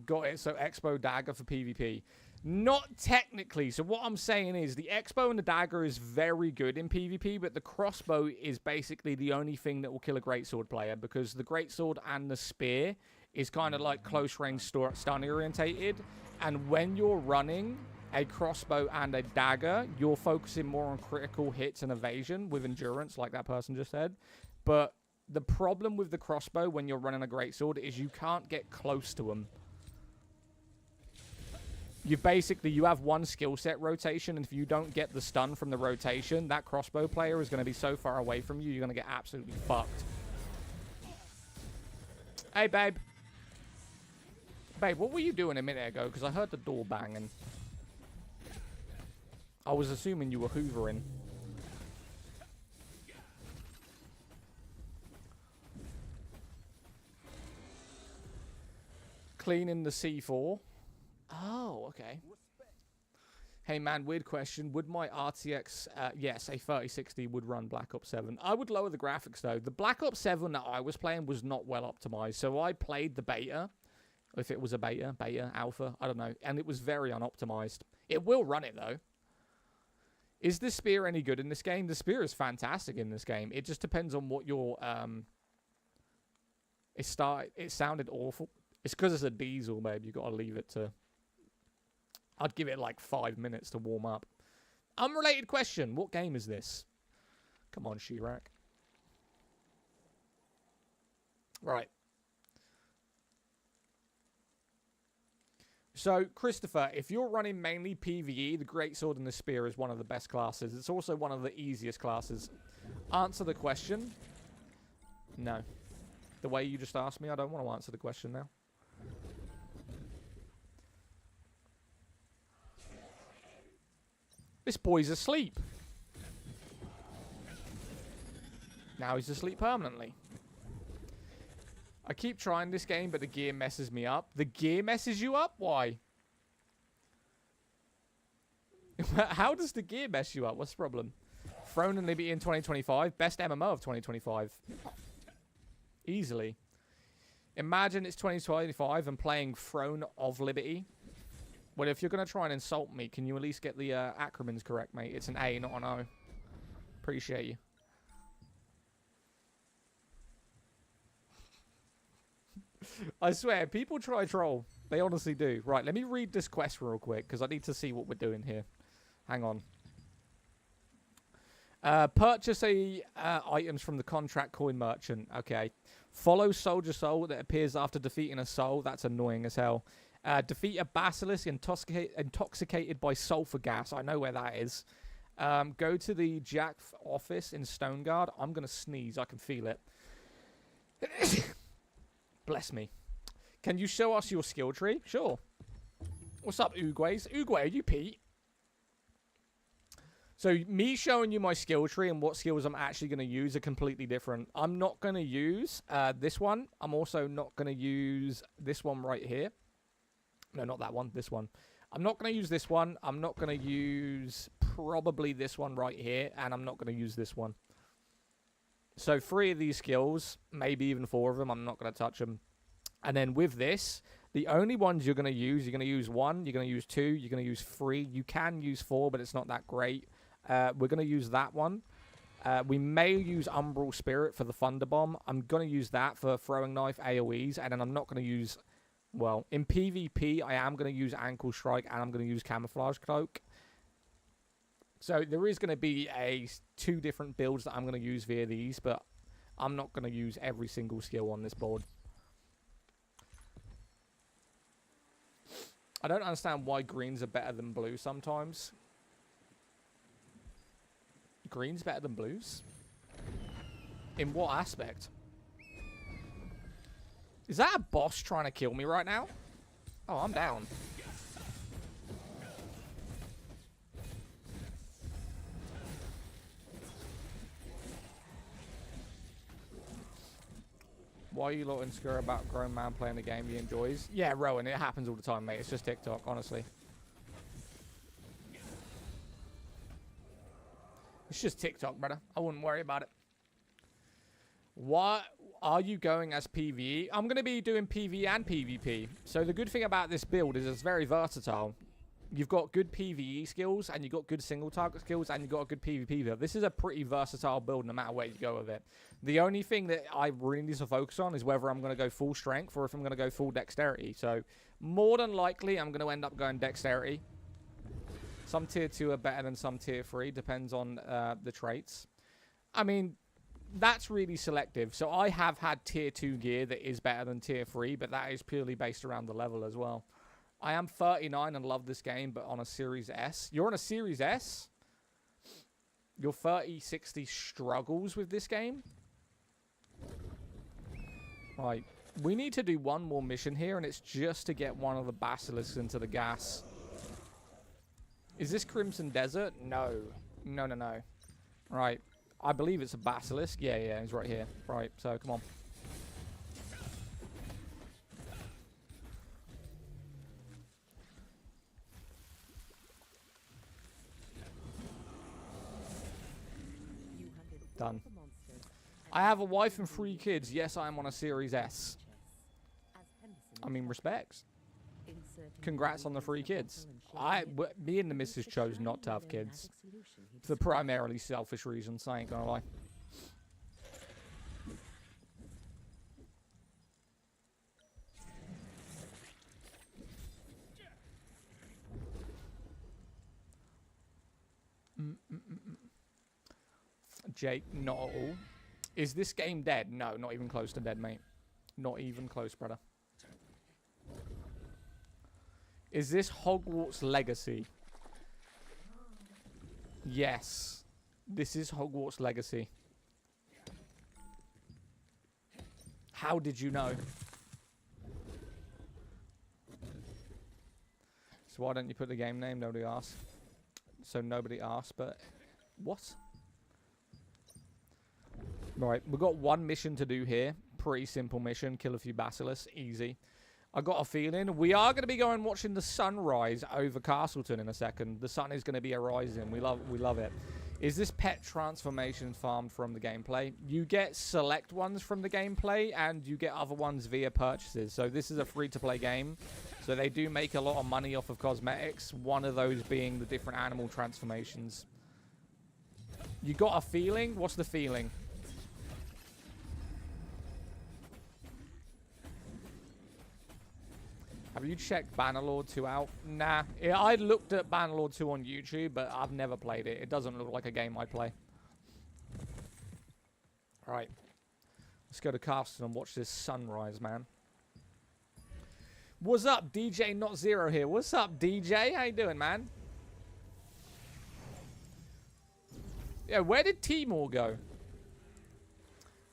Got it. So Expo dagger for PvP. Not technically. So what I'm saying is the Expo and the dagger is very good in PvP, but the crossbow is basically the only thing that will kill a greatsword player, because the greatsword and the spear is kind of like close range stun orientated, and when you're running a crossbow and a dagger, you're focusing more on critical hits and evasion with endurance, like that person just said. But the problem with the crossbow when you're running a greatsword is you can't get close to them. You have one skill set rotation, and if you don't get the stun from the rotation, that crossbow player is going to be so far away from you, you're going to get absolutely fucked. Hey, babe. Babe, what were you doing a minute ago? Because I heard the door banging. I was assuming you were hoovering. Cleaning the C4. Oh, okay. Hey man, weird question. Would my RTX, yes, a 3060 would run Black Ops 7. I would lower the graphics though. The Black Ops 7 that I was playing was not well optimized. So I played the beta, if it was a beta, alpha, I don't know. And it was very unoptimized. It will run it though. Is the spear any good in this game? The spear is fantastic in this game. It just depends on what your, it sounded awful. It's because it's a diesel, babe. You got to leave it to... I'd give it like 5 minutes to warm up. Unrelated question. What game is this? Come on, Shirak. Right. So, Christopher, if you're running mainly PvE, the Greatsword and the Spear is one of the best classes. It's also one of the easiest classes. Answer the question. No. The way you just asked me, I don't want to answer the question now. This boy's asleep. Now he's asleep permanently. I keep trying this game, but the gear messes me up. The gear messes you up? Why? How does the gear mess you up? What's the problem? Throne and Liberty in 2025. Best MMO of 2025. Easily. Imagine it's 2025 and playing Throne of Liberty. Well, if you're going to try and insult me, can you at least get the acronyms correct, mate? It's an A, not an O. Appreciate you. I swear, people try troll. They honestly do. Right, let me read this quest real quick, because I need to see what we're doing here. Hang on. Purchase items from the contract coin merchant. Okay. Follow Soldier Soul that appears after defeating a soul. That's annoying as hell. Defeat a basilisk intoxicated by sulfur gas. I know where that is. Go to the Jack office in Stoneguard. I'm going to sneeze. I can feel it. Bless me. Can you show us your skill tree? Sure. What's up, Oogways? Oogway, are you Pete? So me showing you my skill tree and what skills I'm actually going to use are completely different. I'm not going to use this one. I'm also not going to use this one right here. No, not that one. This one. I'm not going to use this one. I'm not going to use probably this one right here. And I'm not going to use this one. So 3 of these skills, maybe even 4 of them, I'm not going to touch them. And then with this, the only ones you're going to use 1, you're going to use 2, you're going to use 3. You can use 4, but it's not that great. We're going to use that one. We may use Umbral Spirit for the Thunder Bomb. I'm going to use that for Throwing Knife, AoEs, and then I'm not going to use... Well, in PvP, I am going to use Ankle Strike, and I'm going to use Camouflage Cloak. So there is going to be 2 different builds that I'm going to use via these, but I'm not going to use every single skill on this board. I don't understand why greens are better than blue sometimes. Green's better than blues? In what aspect? Is that a boss trying to kill me right now? Oh, I'm down. Why are you lot insecure about a grown man playing a game he enjoys? Yeah, Rowan, it happens all the time, mate. It's just TikTok, honestly. It's just TikTok, brother. I wouldn't worry about it. What are you going as PvE? I'm going to be doing PvE and PvP. So the good thing about this build is it's very versatile. You've got good PvE skills, and you've got good single target skills, and you've got a good PvP build. This is a pretty versatile build no matter where you go with it. The only thing that I really need to focus on is whether I'm going to go full strength or if I'm going to go full dexterity. So more than likely, I'm going to end up going dexterity. Some tier 2 are better than some tier 3. Depends on the traits. I mean, that's really selective. So I have had tier 2 gear that is better than tier 3, but that is purely based around the level as well. I am 39 and love this game, but on a Series S. You're on a Series S? Your 3060 struggles with this game? Right. We need to do one more mission here, and it's just to get one of the basilisks into the gas. Is this Crimson Desert? No. No, no, no. Right. I believe it's a basilisk. Yeah, yeah, he's right here. Right, so come on. Done. I have a wife and 3 kids. Yes, I am on a Series S. I mean, respects. Congrats on the 3 kids. Me and the missus chose not to have kids for primarily selfish reasons. I ain't gonna lie. Jake, not at all. Is this game dead? No, not even close to dead, mate. Not even close, brother. Is this Hogwarts Legacy? Yes. This is Hogwarts Legacy. How did you know? So why don't you put the game name? Nobody asked. So nobody asked, but... What? Right, we've got one mission to do here. Pretty simple mission. Kill a few basilisks. Easy. I got a feeling we are going to be going watching the sunrise over Castleton in a second. The sun is going to be arising. We love it. Is this pet transformation farmed from the gameplay? You get select ones from the gameplay, and you get other ones via purchases. So this is a free-to-play game. So they do make a lot of money off of cosmetics. One of those being the different animal transformations. You got a feeling? What's the feeling? Have you checked Bannerlord 2 out? Nah. Yeah, I looked at Bannerlord 2 on YouTube, but I've never played it. It doesn't look like a game I play. Alright. Let's go to Castle and watch this sunrise, man. What's up, DJ Not Zero here? What's up, DJ? How you doing, man? Yeah, where did Timor go?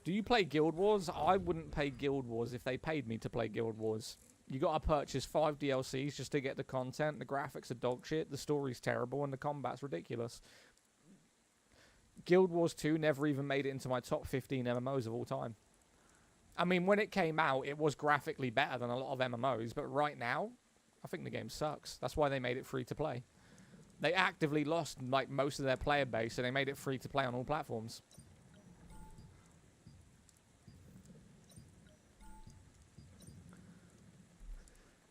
Do you play Guild Wars? I wouldn't pay Guild Wars if they paid me to play Guild Wars. You gotta purchase 5 DLCs just to get the content. The graphics are dog shit, the story's terrible, and the combat's ridiculous. Guild Wars 2 never even made it into my top 15 MMOs of all time. I mean, when it came out, it was graphically better than a lot of MMOs, but right now, I think the game sucks. That's why they made it free to play. They actively lost like most of their player base, so they made it free to play on all platforms.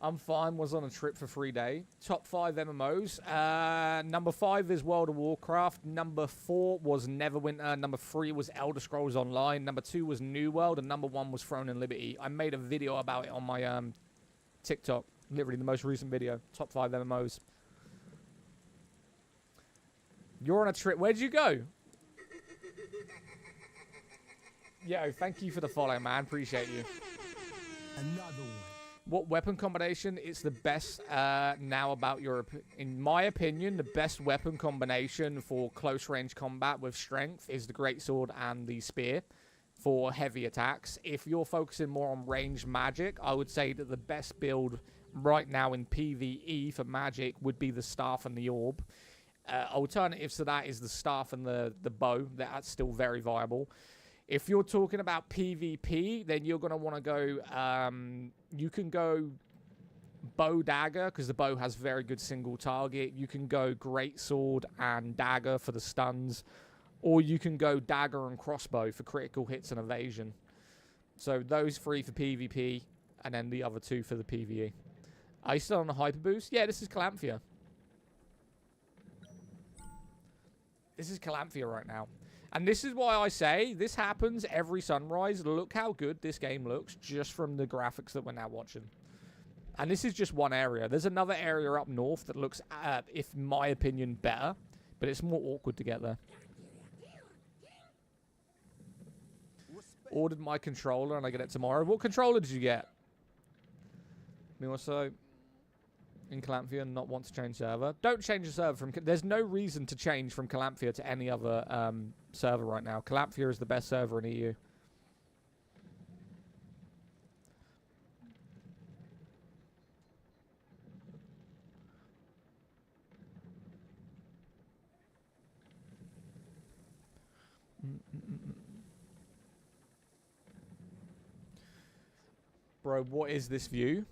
I'm fine, was on a trip for 3 days. Top 5 MMOs. Number 5 is World of Warcraft. Number 4 was Neverwinter. Number 3 was Elder Scrolls Online. Number 2 was New World. And number 1 was Throne and Liberty. I made a video about it on my TikTok. Literally the most recent video. Top 5 MMOs. You're on a trip. Where'd you go? Yo, thank you for the follow, man. Appreciate you. Another one. What weapon combination is the best now about your... In my opinion, the best weapon combination for close range combat with strength is the greatsword and the spear for heavy attacks. If you're focusing more on range magic, I would say that the best build right now in PvE for magic would be the staff and the orb. Alternatives to that is the staff and the bow. That's still very viable. If you're talking about PvP, then you're going to want to go... you can go bow dagger, because the bow has very good single target. You can go greatsword and dagger for the stuns. Or you can go dagger and crossbow for critical hits and evasion. So those 3 for PvP, and then the other 2 for the PvE. Are you still on the hyper boost? Yeah, this is Calamphia. This is Calamphia right now. And this is why I say this happens every sunrise. Look how good this game looks just from the graphics that we're now watching. And this is just one area. There's another area up north that looks, if my opinion, better. But it's more awkward to get there. Ordered my controller and I get it tomorrow. What controller did you get? Me also in Calamphia and not want to change server. Don't change the server from... There's no reason to change from Calamphia to any other server right now. Calamphia is the best server in EU. Bro, what is this view?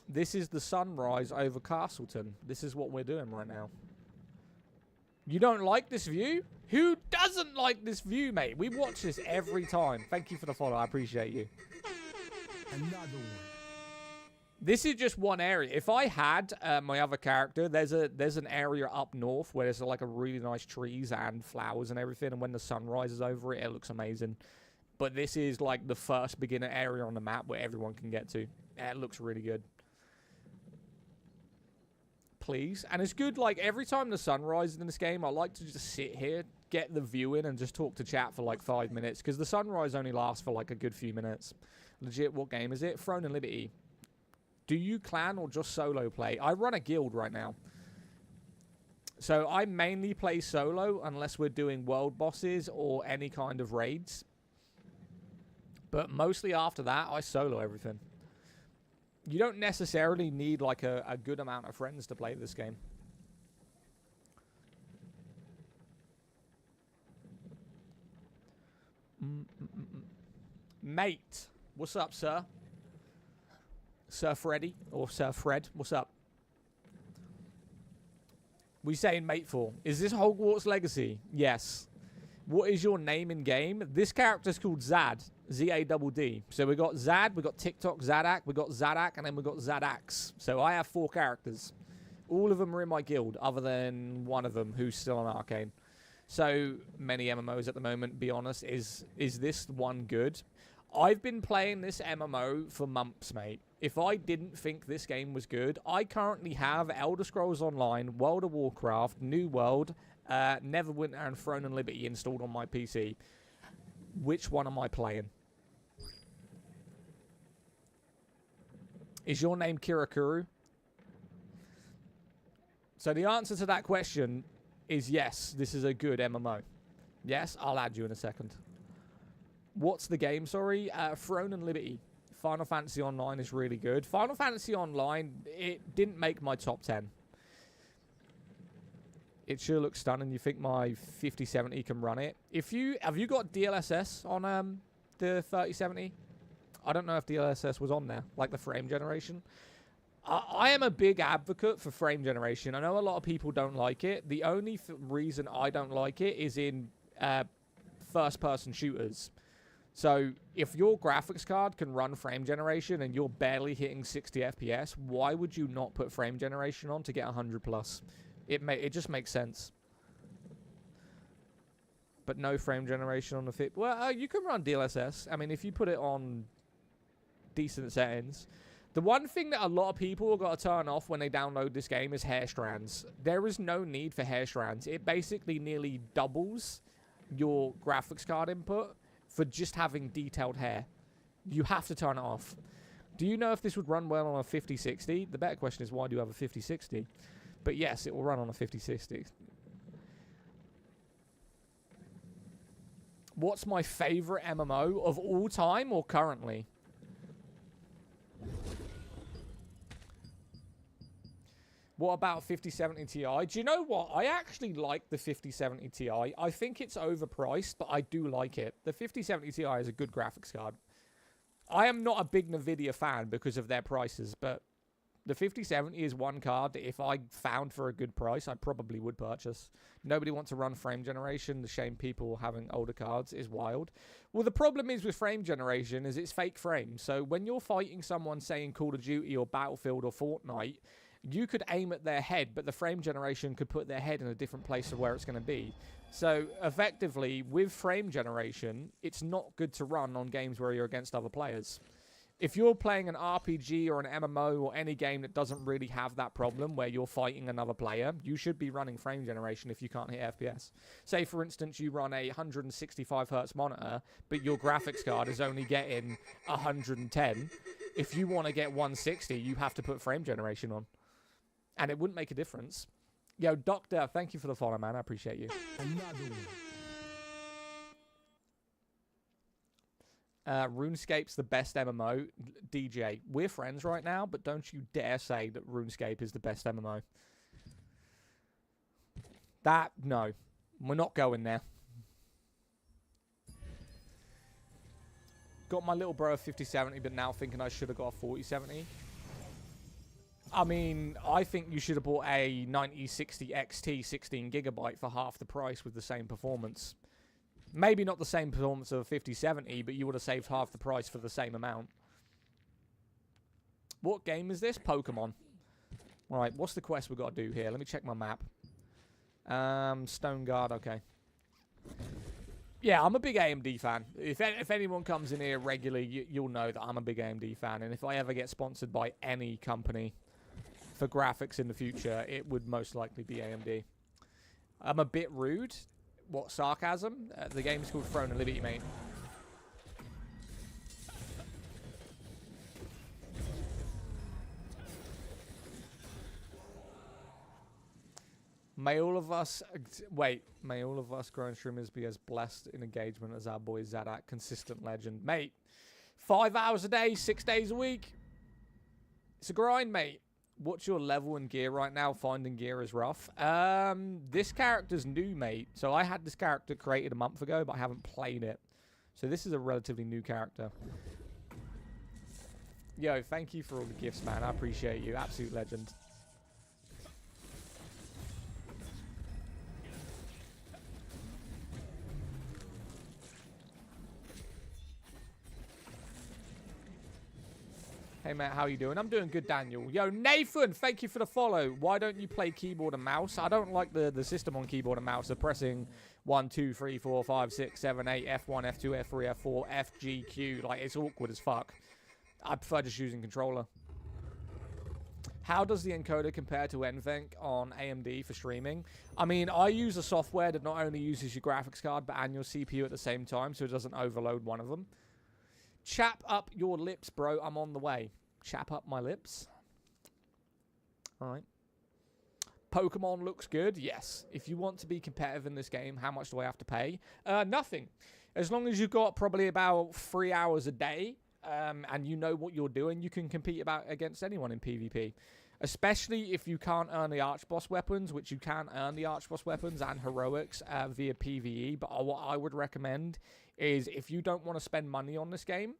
This is the sunrise over Castleton. This is what we're doing right now. You don't like this view? Who doesn't like this view, mate? We watch this every time. Thank you for the follow. I appreciate you. Another one. This is just one area. If I had my other character, there's an area up north where there's like a really nice trees and flowers and everything. And when the sun rises over it, it looks amazing. But this is like the first beginner area on the map where everyone can get to. It looks really good. Please. And it's good, like, every time the sun rises in this game, I like to just sit here, get the view in, and just talk to chat for, like, 5 minutes. Because the sunrise only lasts for, like, a good few minutes. Legit, what game is it? Throne and Liberty. Do you clan or just solo play? I run a guild right now. So I mainly play solo unless we're doing world bosses or any kind of raids. But mostly after that, I solo everything. You don't necessarily need like a good amount of friends to play this game. Mate, what's up, sir? Sir Freddy or Sir Fred, what's up? We saying mate for? Is this Hogwarts Legacy? Yes. What is your name in game? This character's called Zad. Z-A-D-D. So we got Zad, we got TikTok Zaddak, we got Zaddak, and then we got Zaddaks. So I have 4 characters. All of them are in my guild, other than one of them who's still on Arcane. So many MMOs at the moment, be honest. Is this one good? I've been playing this MMO for months, mate. If I didn't think this game was good, I currently have Elder Scrolls Online, World of Warcraft, New World, Neverwinter, and Throne and Liberty installed on my PC. Which one am I playing? Is your name Kirakuru? So the answer to that question is yes, this is a good MMO. Yes, I'll add you in a second. What's the game, sorry? Throne and Liberty. Final Fantasy Online is really good. Final Fantasy Online, it didn't make my top 10. It sure looks stunning. You think my 5070 can run it? Have you got DLSS on the 3070? I don't know if DLSS was on there, like the frame generation. I am a big advocate for frame generation. I know a lot of people don't like it. The only reason I don't like it is in first-person shooters. So if your graphics card can run frame generation and you're barely hitting 60 FPS, why would you not put frame generation on to get 100 plus? It just makes sense. But no frame generation on the fit. Well, you can run DLSS. I mean, if you put it on decent settings. The one thing that a lot of people have got to turn off when they download this game is hair strands. There is no need for hair strands. It basically nearly doubles your graphics card input for just having detailed hair. You have to turn it off. Do you know if this would run well on a 5060? The better question is, why do you have a 5060? But yes, it will run on a 5060. What's my favorite MMO of all time or currently? What about 5070 Ti? Do you know what? I actually like the 5070 Ti. I think it's overpriced, but I do like it. The 5070 Ti is a good graphics card. I am not a big NVIDIA fan because of their prices, but The 5070 is one card that if I found for a good price, I probably would purchase. Nobody wants to run frame generation. The shame people having older cards is wild. Well, the problem is with frame generation is it's fake frames. So when you're fighting someone, say in Call of Duty or Battlefield or Fortnite, you could aim at their head, but the frame generation could put their head in a different place of where it's going to be. So effectively, with frame generation, it's not good to run on games where you're against other players. If you're playing an RPG or an MMO or any game that doesn't really have that problem where you're fighting another player, you should be running frame generation if you can't hit FPS. Say, for instance, you run a 165 hertz monitor, but your graphics card is only getting 110. If you want to get 160, you have to put frame generation on. And it wouldn't make a difference. Yo, Doctor, thank you for the follow, man. I appreciate you. RuneScape's the best MMO. DJ, we're friends right now, but don't you dare say that RuneScape is the best MMO. No. We're not going there. Got my little bro a 5070, but now thinking I should have got a 4070. I mean, I think you should have bought a 9060 XT 16GB for half the price with the same performance. Maybe not the same performance of a 5070, but you would have saved half the price for the same amount. What game is this? Pokemon. Alright, what's the quest we've got to do here? Let me check my map. Stone Guard, okay. Yeah, I'm a big AMD fan. If anyone comes in here regularly, you'll know that I'm a big AMD fan. And if I ever get sponsored by any company for graphics in the future, it would most likely be AMD. I'm a bit rude. What, sarcasm? The game's called Throne and Liberty, mate. May all of us growing streamers be as blessed in engagement as our boy Zaddak, consistent legend. Mate, 5 hours a day, 6 days a week. It's a grind, mate. What's your level in gear right now? Finding gear is rough. This character's new, mate. So I had this character created a month ago, but I haven't played it. So this is a relatively new character. Yo, thank you for all the gifts, man. I appreciate you. Absolute legend. Hey, Matt, how you doing? I'm doing good, Daniel. Yo, Nathan, thank you for the follow. Why don't you play keyboard and mouse? I don't like the system on keyboard and mouse. They're pressing 1, 2, 3, 4, 5, 6, 7, 8, F1, F2, F3, F4, F, G, Q. Like, it's awkward as fuck. I prefer just using controller. How does the encoder compare to NVENC on AMD for streaming? I mean, I use a software that not only uses your graphics card, but and your CPU at the same time, so it doesn't overload one of them. Chap up your lips, bro. I'm on the way. Chap up my lips. All right. Pokemon looks good. Yes. If you want to be competitive in this game, how much do I have to pay? Nothing. As long as you've got probably about 3 hours a day and you know what you're doing, you can compete against anyone in PvP. Especially if you can't earn the Archboss weapons, which you can earn the Archboss weapons and heroics via PvE. But what I would recommend is if you don't want to spend money on this game,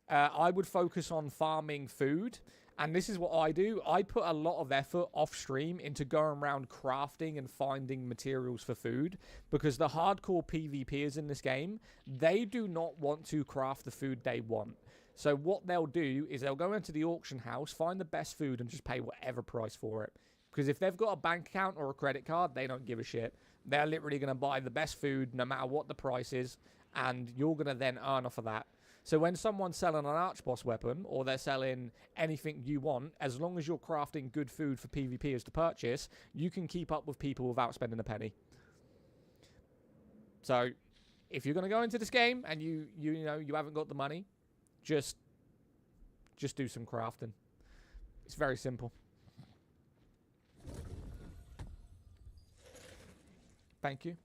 I would focus on farming food. And this is what I do. I put a lot of effort off stream into going around crafting and finding materials for food. Because the hardcore PvPers in this game, they do not want to craft the food they want. So what they'll do is they'll go into the auction house, find the best food, and just pay whatever price for it. Because if they've got a bank account or a credit card, they don't give a shit. They're literally going to buy the best food no matter what the price is, and you're going to then earn off of that. So when someone's selling an Archboss weapon, or they're selling anything you want, as long as you're crafting good food for PvPers to purchase, you can keep up with people without spending a penny. So if you're going to go into this game and you know you haven't got the money, just do some crafting. It's very simple. Thank you.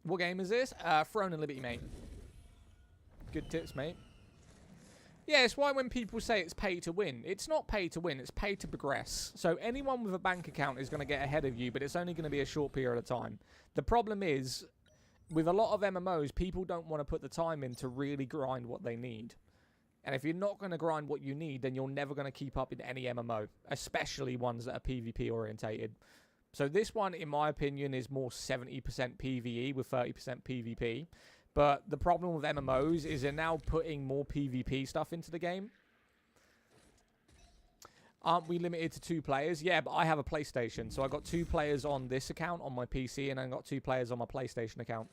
What game is this? Throne and Liberty, mate. Good tips, mate. Yeah, it's why when people say it's pay to win, it's not pay to win, it's pay to progress. So anyone with a bank account is going to get ahead of you, but it's only going to be a short period of time. The problem is, with a lot of MMOs, people don't want to put the time in to really grind what they need. And if you're not going to grind what you need, then you're never going to keep up in any MMO, especially ones that are PvP orientated. So this one, in my opinion, is more 70% PvE with 30% PvP. But the problem with MMOs is they're now putting more PvP stuff into the game. Aren't we limited to 2 players? Yeah, but I have a PlayStation. So I got 2 players on this account on my PC, and I got 2 players on my PlayStation account.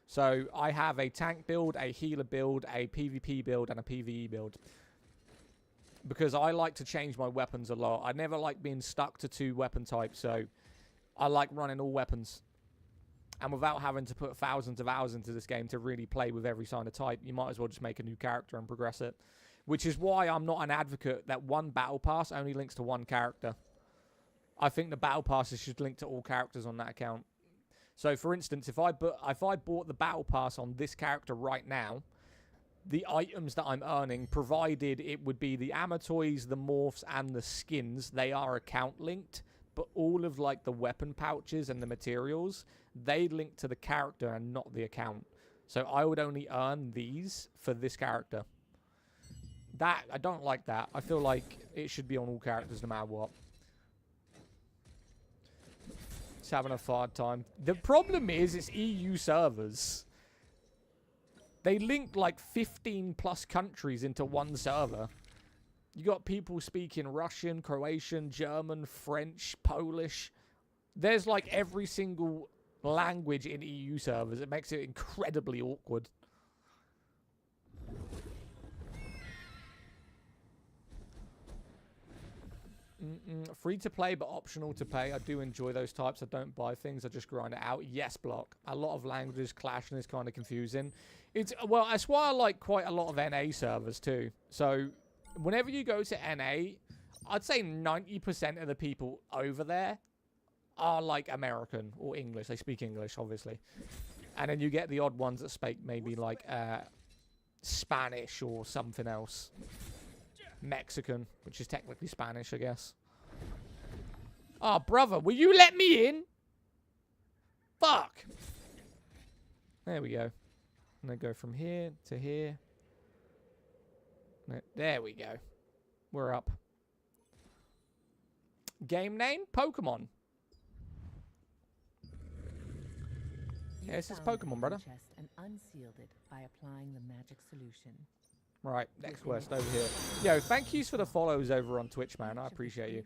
So I have a tank build, a healer build, a PvP build, and a PvE build. Because I like to change my weapons a lot. I never like being stuck to 2 weapon types, so I like running all weapons. And without having to put thousands of hours into this game to really play with every kind of type, you might as well just make a new character and progress it. Which is why I'm not an advocate that one battle pass only links to one character. I think the battle passes should link to all characters on that account. So, for instance, if I bought the battle pass on this character right now, the items that I'm earning, provided it would be the Amatoys, the morphs, and the skins, they are account linked. But all of like the weapon pouches and the materials, they link to the character and not the account. So I would only earn these for this character. That, I don't like that. I feel like it should be on all characters no matter what. It's having a hard time. The problem is it's EU servers. They link like 15 plus countries into one server. You got people speaking Russian, Croatian, German, French, Polish. There's like every single language in EU servers. It makes it incredibly awkward. Free to play but optional to pay. I do enjoy those types. I don't buy things. I just grind it out. Yes, Block. A lot of languages clash and it's kind of confusing. Well, that's why I like quite a lot of NA servers too. So whenever you go to NA, I'd say 90% of the people over there are like American or English. They speak English, obviously. And then you get the odd ones that speak maybe like Spanish or something else. Mexican, which is technically Spanish, I guess. Oh, brother, will you let me in? Fuck. There we go. And then go from here to here. There we go. We're up. Game name? Pokemon. Yeah, this is Pokemon, brother. And unsealed it by applying the magic solution. Right, next quest over here. Yo, thank yous for the follows over on Twitch, man. I appreciate you.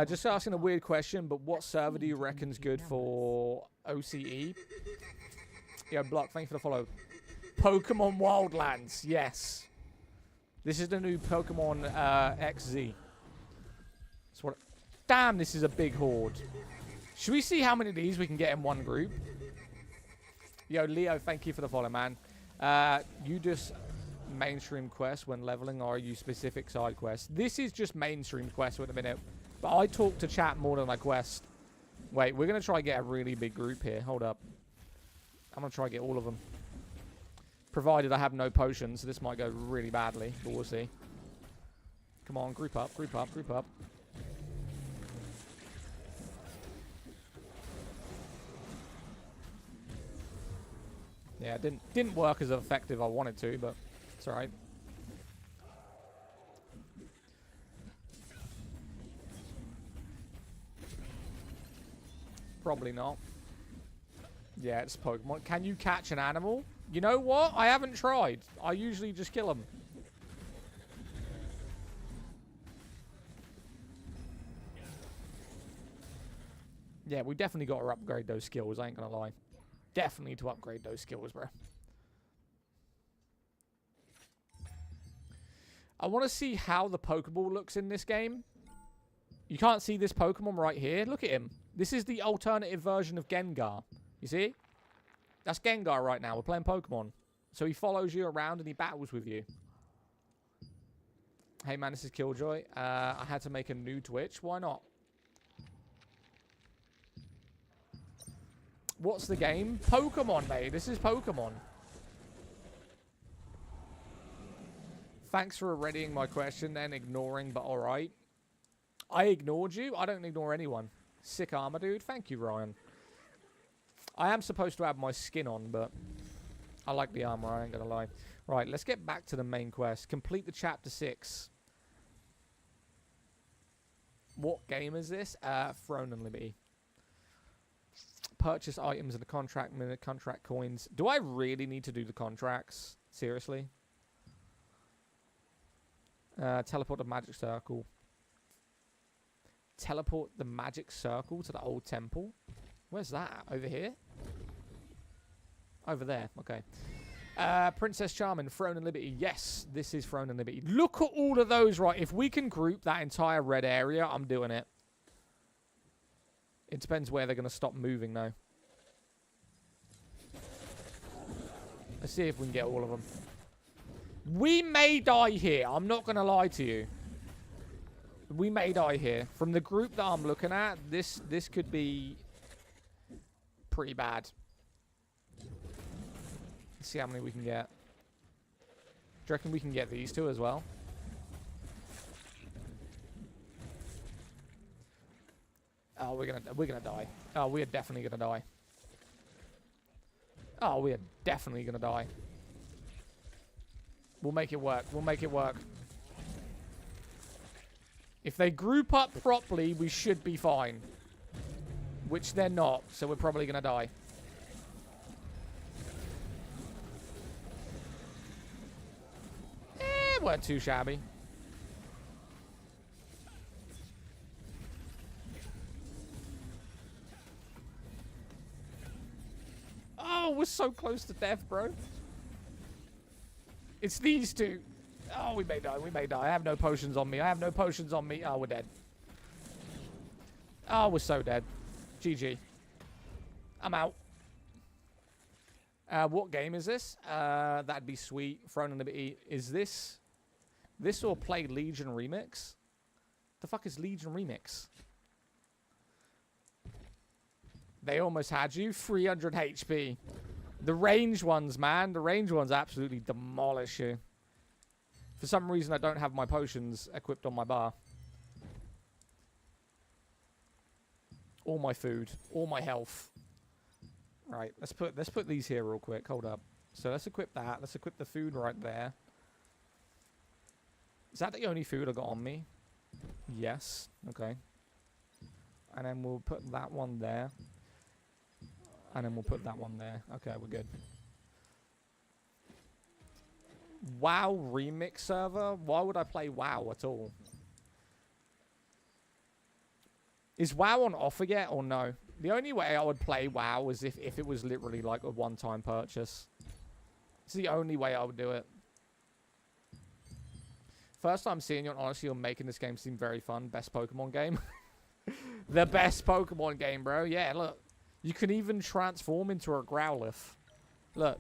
Just asking a weird question, but what server do you reckon's good for OCE? Yo, Block, thank you for the follow. Pokemon Wildlands, yes. This is the new Pokemon XZ. That's what. Damn, this is a big horde. Should we see how many of these we can get in one group? Yo, Leo, thank you for the follow, man. You just mainstream quests when leveling, or are you specific side quests? This is just mainstream quests at the minute. But I talk to chat more than I quest. Wait, we're going to try and get a really big group here. Hold up. I'm going to try and get all of them. Provided I have no potions, so this might go really badly, but we'll see. Come on, group up, group up, group up. Yeah, it didn't work as effective as I wanted to, but it's alright. Probably not. Yeah, it's Pokemon. Can you catch an animal? You know what? I haven't tried. I usually just kill them. Yeah, we definitely got to upgrade those skills. I ain't gonna lie. Definitely to upgrade those skills, bro. I want to see how the Pokeball looks in this game. You can't see this Pokemon right here. Look at him. This is the alternative version of Gengar. You see? That's Gengar right now. We're playing Pokemon. So he follows you around and he battles with you. Hey man, this is Killjoy. I had to make a new Twitch. Why not? What's the game? Pokemon, mate. This is Pokemon. Thanks for readying my question, then ignoring, but alright. I ignored you? I don't ignore anyone. Sick armor, dude. Thank you, Ryan. I am supposed to have my skin on, but I like the armor, I ain't gonna lie. Right, let's get back to the main quest. Complete the chapter 6. What game is this? Throne and Liberty. Purchase items in the contract, minute contract coins. Do I really need to do the contracts? Seriously? Teleport the magic circle. Teleport the magic circle to the old temple? Where's that? Over here? Over there. Okay. Princess Charming, Throne and Liberty. Yes, this is Throne and Liberty. Look at all of those, right? If we can group that entire red area, I'm doing it. It depends where they're going to stop moving, though. Let's see if we can get all of them. We may die here. I'm not going to lie to you. We may die here. From the group that I'm looking at, this could be pretty bad. Let's see how many we can get. Do you reckon we can get these two as well? Oh, we're gonna die. Oh, we are definitely gonna die. Oh, we are definitely gonna die. We'll make it work. We'll make it work. If they group up properly, we should be fine. Which they're not, so we're probably gonna die. Weren't too shabby. Oh, we're so close to death, bro. It's these two. Oh, we may die. We may die. I have no potions on me. I have no potions on me. Oh, we're dead. Oh, we're so dead. GG. I'm out. What game is this? That'd be sweet. Throne and Liberty. Is this or play Legion Remix? The fuck is Legion Remix? They almost had you. 300 HP. The range ones, man. The range ones absolutely demolish you. For some reason, I don't have my potions equipped on my bar. All my food. All my health. Right, let's put these here real quick. Hold up. So let's equip that. Let's equip the food right there. Is that the only food I got on me? Yes. Okay. And then we'll put that one there. And then we'll put that one there. Okay, we're good. WoW remix server? Why would I play WoW at all? Is WoW on offer yet or no? The only way I would play WoW is if it was literally like a one-time purchase. It's the only way I would do it. First time seeing you, and honestly, you're making this game seem very fun. Best Pokemon game. The best Pokemon game, bro. Yeah, look. You can even transform into a Growlithe. Look.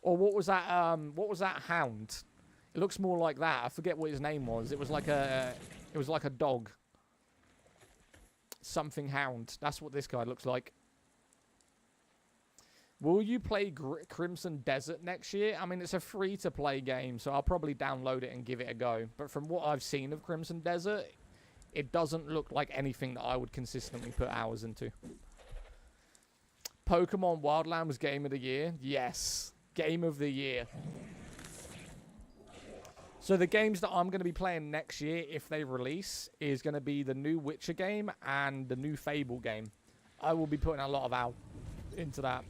Or what was that hound? It looks more like that. I forget what his name was. It was like a dog. Something hound. That's what this guy looks like. Will you play Crimson Desert next year? I mean, it's a free-to-play game, so I'll probably download it and give it a go. But from what I've seen of Crimson Desert, it doesn't look like anything that I would consistently put hours into. Pokemon Wildland was Game of the Year? Yes. Game of the Year. So the games that I'm going to be playing next year, if they release, is going to be the new Witcher game and the new Fable game. I will be putting a lot of out into that.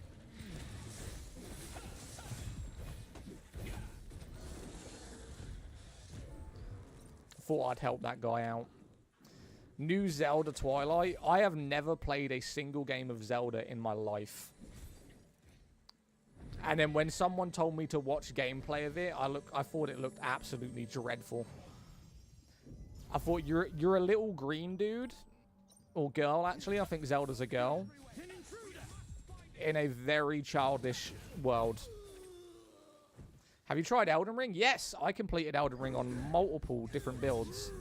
Thought I'd help that guy out. New Zelda Twilight. I have never played a single game of Zelda in my life. And then when someone told me to watch gameplay of it, I thought it looked absolutely dreadful. I thought you're a little green dude. Or girl, actually. I think Zelda's a girl. In a very childish world. Have you tried Elden Ring? Yes, I completed Elden Ring on multiple different builds.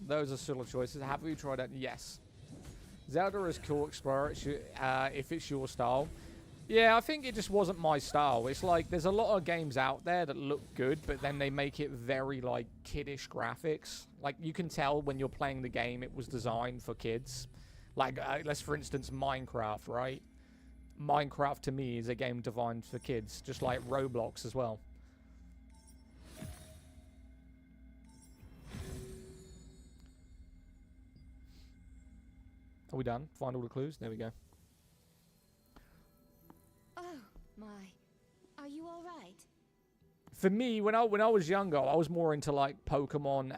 Those are still choices. Have you tried it? Yes. Zelda is cool, Explorer, if it's your style. Yeah, I think it just wasn't my style. It's like there's a lot of games out there that look good, but then they make it very like kiddish graphics. Like you can tell when you're playing the game it was designed for kids. Like let's for instance Minecraft, right? Minecraft to me is a game designed for kids, just like Roblox as well. Are we done? Find all the clues? There we go. Oh, my. Are you alright? For me, when I was younger, I was more into like Pokemon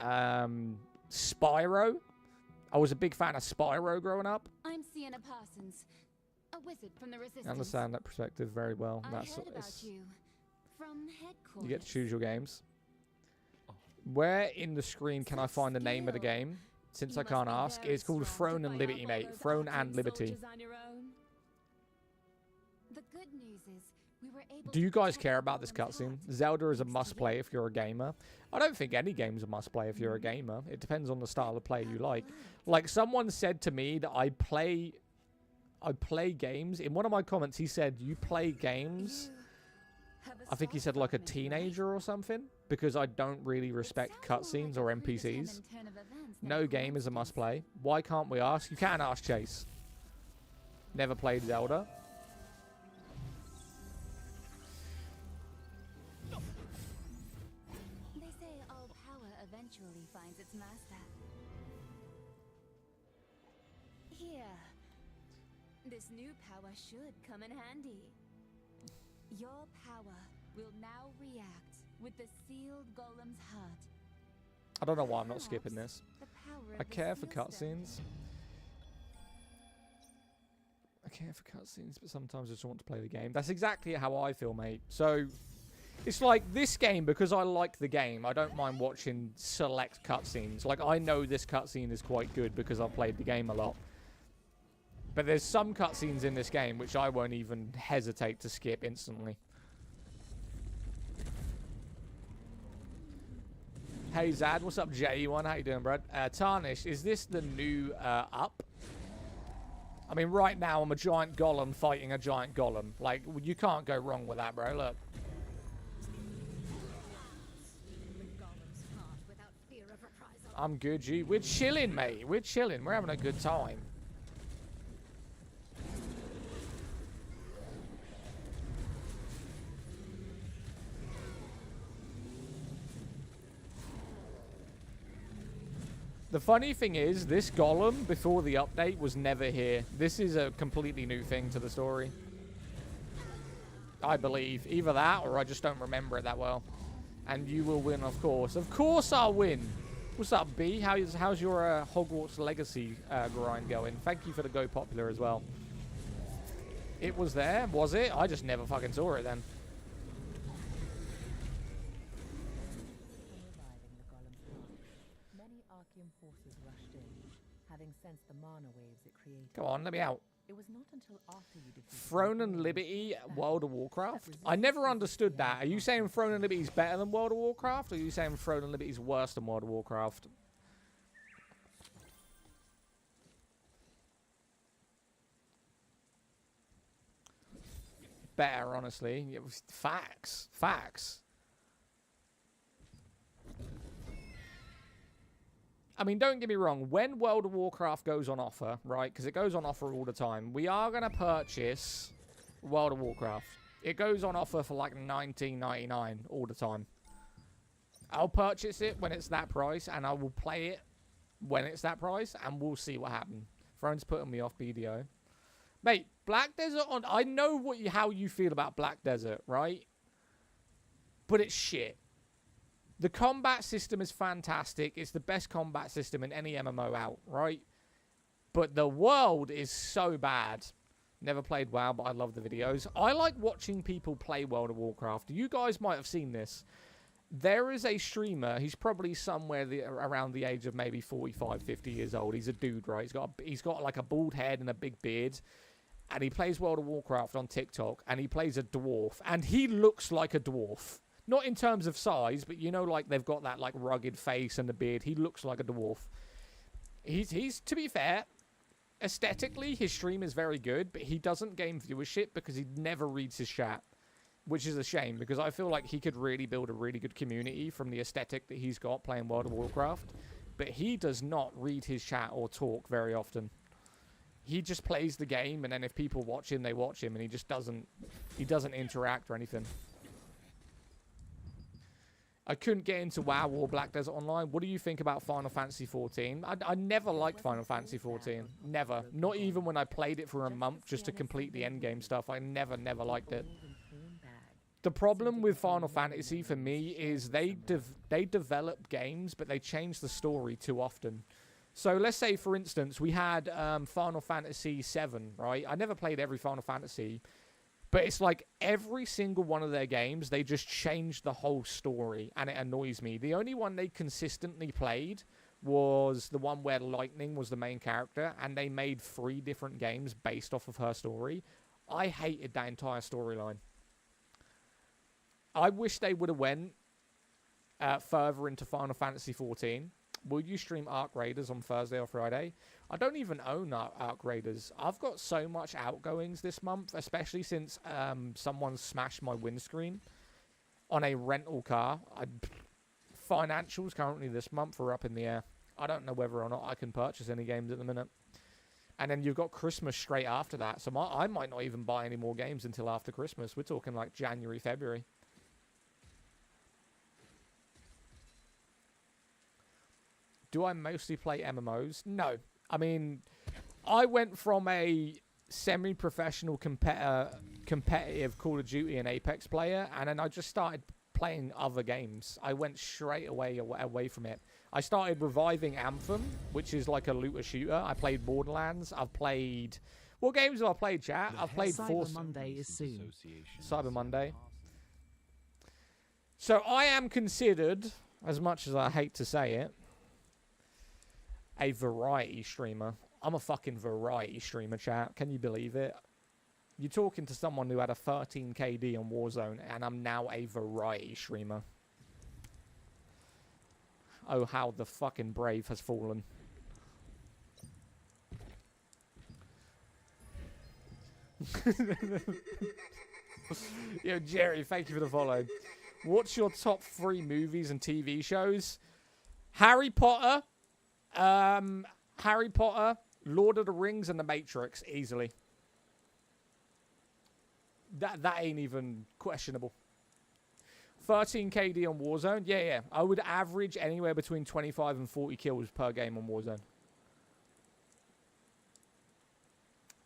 Spyro. I was a big fan of Spyro growing up. I'm Sienna Parsons, a wizard from the Resistance. I understand that perspective very well. I heard about you from headquarters. You get to choose your games. Where in the screen can I find the name of the game? Since I can't ask, it's called Throne and Liberty, mate. Throne and Liberty. The good news is we were able Do you to guys protect care about this everyone's cutscene? heart. Zelda is a must-play if you're a gamer. I don't think any game's a must-play if you're a gamer. It depends on the style of play you like. Like, someone said to me that I play games. In one of my comments, he said, you play games... I think he said like a teenager or something, because I don't really respect cutscenes or NPCs. No game is a must-play. Why can't we ask? You can't ask Chase. Never played Zelda. They say all power eventually finds its master. Here. This new power should come in handy. Your power will now react with the sealed golem's heart. I don't know why I'm not skipping this. The power I of the care for seal stone. cutscenes. I care for cutscenes, but sometimes I just want to play the game. That's exactly how I feel, mate. So, it's like this game, because I like the game, I don't mind watching select cutscenes. Like, I know this cutscene is quite good because I've played the game a lot. But there's some cutscenes in this game which I won't even hesitate to skip instantly. Hey Zad, what's up J1? How you doing, bro? Tarnish, is this the new up? I mean, right now I'm a giant golem fighting a giant golem. Like, you can't go wrong with that, bro. Look. I'm good, G. We're chilling, mate. We're chilling. We're having a good time. The funny thing is, this golem, before the update, was never here. This is a completely new thing to the story. I believe. Either that, or I just don't remember it that well. And you will win, of course. Of course I'll win! What's up, B? How's your Hogwarts Legacy grind going? Thank you for the Go Popular as well. It was there, was it? I just never fucking saw it then. Forces rushed in, having sensed the mana waves it created. Come on, let me out. It was not until after you defeated Throne and Liberty, World of Warcraft? I never understood that. Are you saying Throne and Liberty is better than World of Warcraft? Or are you saying Throne and Liberty is worse than World of Warcraft? Better, honestly. It was facts. Facts. I mean, don't get me wrong. When World of Warcraft goes on offer, right, because it goes on offer all the time, we are going to purchase World of Warcraft. It goes on offer for like $19.99 all the time. I'll purchase it when it's that price, and I will play it when it's that price, and we'll see what happens. Throne's putting me off BDO. Mate, Black Desert on... I know how you feel about Black Desert, right? But it's shit. The combat system is fantastic. It's the best combat system in any MMO out, right? But the world is so bad. Never played WoW, but I love the videos. I like watching people play World of Warcraft. You guys might have seen this. There is a streamer. He's probably somewhere around the age of maybe 45, 50 years old. He's a dude, right? He's got like a bald head and a big beard. And he plays World of Warcraft on TikTok. And he plays a dwarf. And he looks like a dwarf. Not in terms of size, but you know, like they've got that like rugged face and the beard. He looks like a dwarf. He's to be fair, aesthetically, his stream is very good, but he doesn't gain viewership because he never reads his chat, which is a shame because I feel like he could really build a really good community from the aesthetic that he's got playing World of Warcraft. But he does not read his chat or talk very often. He just plays the game, and then if people watch him, they watch him, and he just doesn't interact or anything. I couldn't get into WoW or Black Desert Online. What do you think about Final Fantasy XIV? I never liked Final Fantasy XIV. Never. Not even when I played it for a month just to complete the endgame stuff. I never liked it. The problem with Final Fantasy for me is they develop games, but they change the story too often. So let's say, for instance, we had Final Fantasy VII, right? I never played every Final Fantasy, but it's like every single one of their games, they just changed the whole story, and it annoys me. The only one they consistently played was the one where Lightning was the main character, and they made 3 different games based off of her story. I hated that entire storyline. I wish they would have went further into Final Fantasy XIV. Will you stream Arc Raiders on Thursday or Friday? I don't even own Arc Raiders. I've got so much outgoings this month, especially since someone smashed my windscreen on a rental car. Financials currently this month are up in the air. I don't know whether or not I can purchase any games at the minute. And then you've got Christmas straight after that. So I might not even buy any more games until after Christmas. We're talking like January, February. Do I mostly play MMOs? No. I mean, I went from a semi-professional competitive Call of Duty and Apex player, and then I just started playing other games. I went straight away from it. I started reviving Anthem, which is like a looter shooter. I played Borderlands. I've played... What games have I played, chat? I've played Cyber Monday is soon. Cyber Monday. So I am considered, as much as I hate to say it, a variety streamer. I'm a fucking variety streamer, chat. Can you believe it? You're talking to someone who had a 13 KD on Warzone, and I'm now a variety streamer. Oh, how the fucking brave has fallen. Yo, Jerry, thank you for the follow. What's your top 3 movies and TV shows? Harry Potter, Lord of the Rings, and The Matrix, easily. That ain't even questionable. 13 KD on Warzone, yeah. I would average anywhere between 25 and 40 kills per game on Warzone.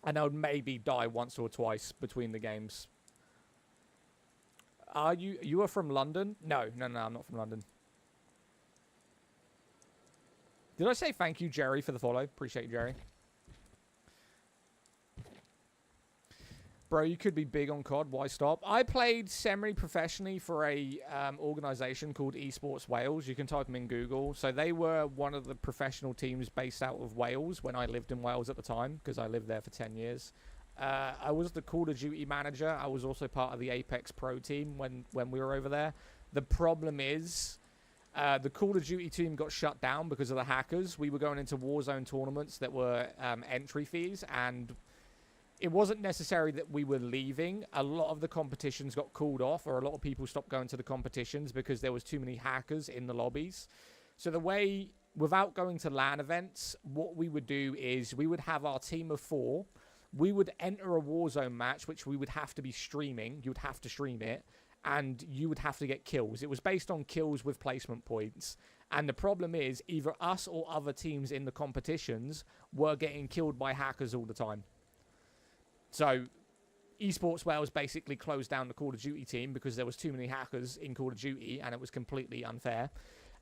And I would maybe die once or twice between the games. You are from London? No, I'm not from London. Did I say thank you, Jerry, for the follow? Appreciate you, Jerry. Bro, you could be big on COD. Why stop? I played semi-professionally for a organisation called Esports Wales. You can type them in Google. So they were one of the professional teams based out of Wales when I lived in Wales at the time, because I lived there for 10 years. I was the Call of Duty manager. I was also part of the Apex Pro team when we were over there. The problem is... the Call of Duty team got shut down because of the hackers. We were going into Warzone tournaments that were entry fees, and it wasn't necessary that we were leaving. A lot of the competitions got called off, or a lot of people stopped going to the competitions because there was too many hackers in the lobbies. So the way, without going to LAN events, what we would do is we would have our team of 4. We would enter a Warzone match, which we would have to be streaming. You would have to stream it. And you would have to get kills. It was based on kills with placement points. And the problem is, either us or other teams in the competitions were getting killed by hackers all the time. So, Esports Wales basically closed down the Call of Duty team because there was too many hackers in Call of Duty, and it was completely unfair.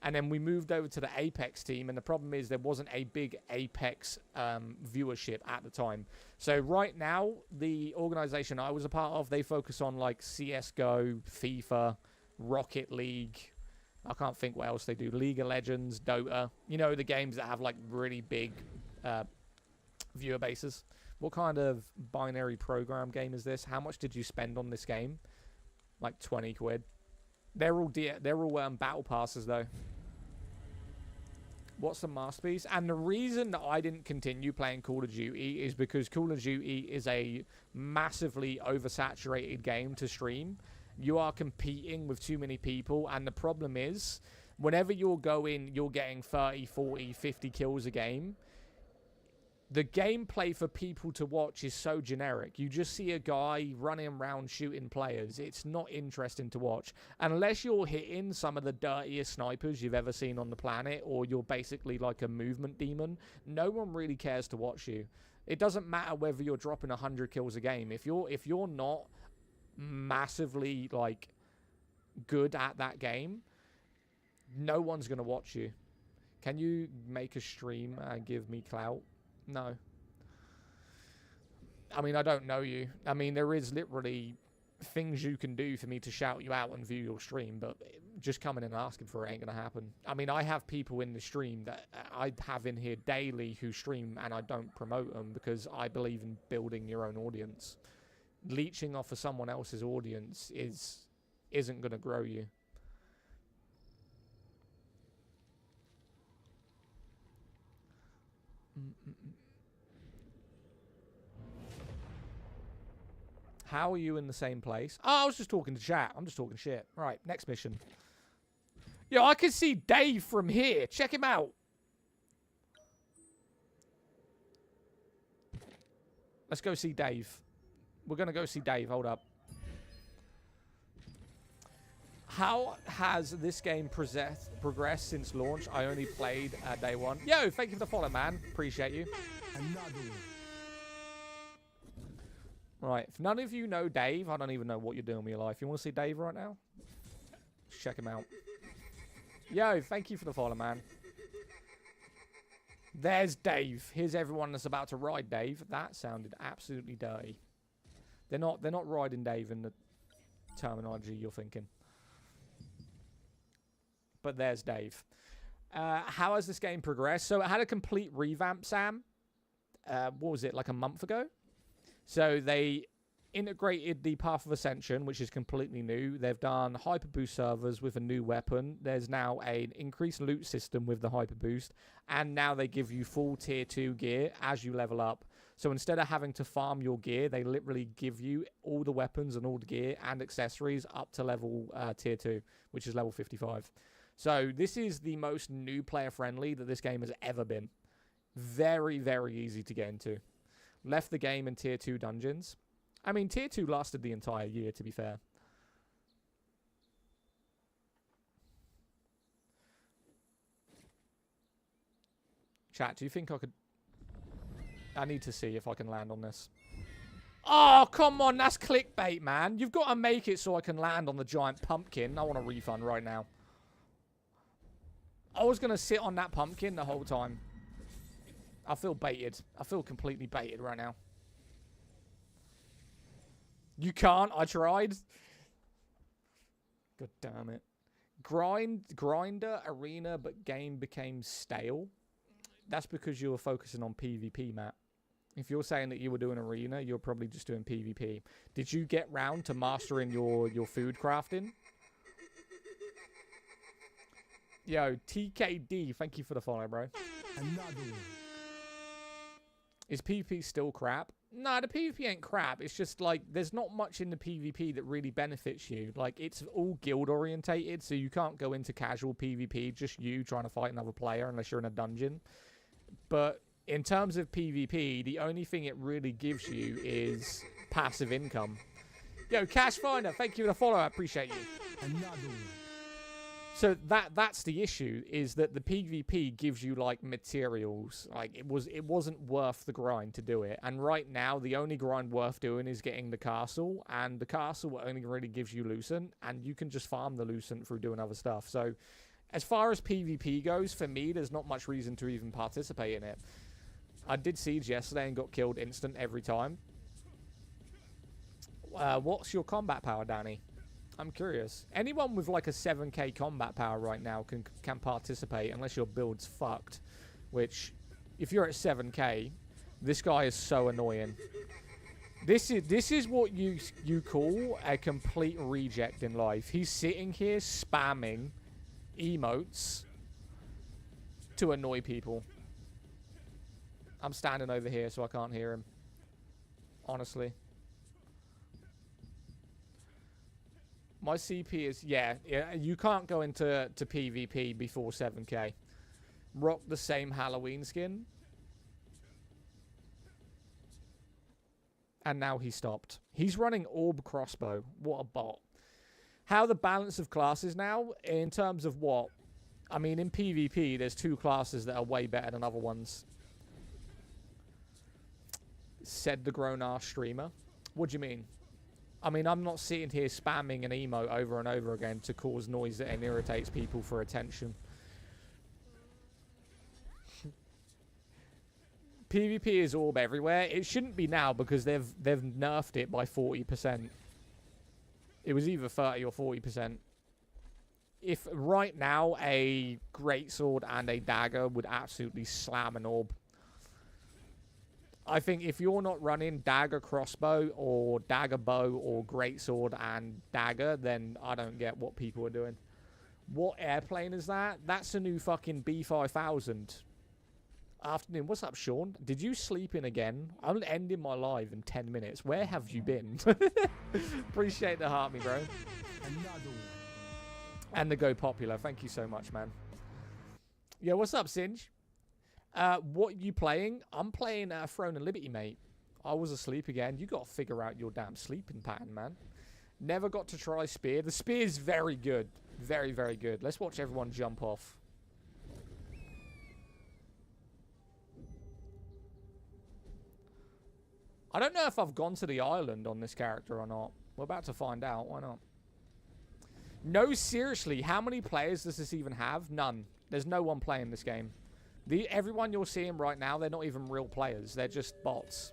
And then we moved over to the Apex team, and the problem is there wasn't a big Apex viewership at the time. So right now, the organization I was a part of, they focus on like CSGO, FIFA, Rocket League. I can't think what else they do. League of Legends, Dota. You know, the games that have like really big viewer bases. What kind of binary program game is this? How much did you spend on this game? Like 20 quid. They're all battle passes though. What's the masterpiece? And the reason that I didn't continue playing Call of Duty is because Call of Duty is a massively oversaturated game to stream. You are competing with too many people, and the problem is, whenever you're getting 30, 40, 50 kills a game. The gameplay for people to watch is so generic. You just see a guy running around shooting players. It's not interesting to watch. Unless you're hitting some of the dirtiest snipers you've ever seen on the planet, or you're basically like a movement demon, no one really cares to watch you. It doesn't matter whether you're dropping 100 kills a game. If you're not massively like good at that game, no one's going to watch you. Can you make a stream and give me clout? No. I mean, I don't know you. I mean, there is literally things you can do for me to shout you out and view your stream, but just coming in and asking for it ain't going to happen. I mean, I have people in the stream that I have in here daily who stream, and I don't promote them because I believe in building your own audience. Leeching off of someone else's audience isn't going to grow you. How are you in the same place? Oh, I was just talking to chat. I'm just talking shit. Right, next mission. Yo, I can see Dave from here. Check him out. Let's go see Dave. We're going to go see Dave. Hold up. How has this game progressed since launch? I only played day one. Yo, thank you for the follow, man. Appreciate you. Another one. Right, if none of you know Dave, I don't even know what you're doing with your life. You want to see Dave right now? Just check him out. Yo, thank you for the follow, man. There's Dave. Here's everyone that's about to ride Dave. That sounded absolutely dirty. They're not riding Dave in the terminology you're thinking. But there's Dave. How has this game progressed? So it had a complete revamp, Sam. What was it, like a month ago? So they integrated the Path of Ascension, which is completely new. They've done Hyper Boost servers with a new weapon. There's now an increased loot system with the Hyper Boost. And now they give you full Tier 2 gear as you level up. So instead of having to farm your gear, they literally give you all the weapons and all the gear and accessories up to level Tier 2, which is level 55. So this is the most new player friendly that this game has ever been. Very, very easy to get into. Left the game in Tier 2 dungeons. I mean, Tier 2 lasted the entire year, to be fair. Chat, do you think I could... I need to see if I can land on this. Oh, come on, that's clickbait, man. You've got to make it so I can land on the giant pumpkin. I want a refund right now. I was going to sit on that pumpkin the whole time. I feel baited. I feel completely baited right now. You can't. I tried. God damn it. Grinder, arena, but game became stale. That's because you were focusing on PvP, Matt. If you're saying that you were doing arena, you're probably just doing PvP. Did you get round to mastering your food crafting? Yo, TKD, thank you for the follow, bro. Another one. Is PvP still crap? Nah, the PvP ain't crap. It's just, like, there's not much in the PvP that really benefits you. Like, it's all guild-orientated, so you can't go into casual PvP, just you trying to fight another player unless you're in a dungeon. But in terms of PvP, the only thing it really gives you is passive income. Yo, Cash Finder, thank you for the follow. I appreciate you. Another one. So that's the issue, is that the PvP gives you, like, materials. Like, it wasn't worth the grind to do it. And right now, the only grind worth doing is getting the castle. And the castle only really gives you Lucent. And you can just farm the Lucent through doing other stuff. So, as far as PvP goes, for me, there's not much reason to even participate in it. I did Siege yesterday and got killed instant every time. What's your combat power, Danny? I'm curious. Anyone with like a 7k combat power right now can participate unless your build's fucked. Which, if you're at 7k, this guy is so annoying. This is what you call a complete reject in life. He's sitting here spamming emotes to annoy people. I'm standing over here so I can't hear him. Honestly. My CP is... Yeah, you can't go into PvP before 7k. Rock the same Halloween skin. And now he stopped. He's running Orb Crossbow. What a bot. How the balance of classes now, in terms of what? I mean, in PvP, there's 2 classes that are way better than other ones. Said the grown-ass streamer. What do you mean? I mean, I'm not sitting here spamming an emote over and over again to cause noise that irritates people for attention. PvP is orb everywhere. It shouldn't be now because they've nerfed it by 40%. It was either 30 or 40%. If right now a greatsword and a dagger would absolutely slam an orb. I think if you're not running dagger crossbow or dagger bow or greatsword and dagger, then I don't get what people are doing. What airplane is that? That's a new fucking B5000. Afternoon. What's up, Sean? Did you sleep in again? I'm ending my live in 10 minutes. Where have you been? Appreciate the heart, me bro. And the Go Popular. Thank you so much, man. Yo, what's up, Singe? What you playing? I'm playing Throne and Liberty, mate. I was asleep again. You got to figure out your damn sleeping pattern, man. Never got to try Spear. The Spear is very good. Very, very good. Let's watch everyone jump off. I don't know if I've gone to the island on this character or not. We're about to find out. Why not? No, seriously. How many players does this even have? None. There's no one playing this game. Everyone you're seeing right now, they're not even real players. They're just bots.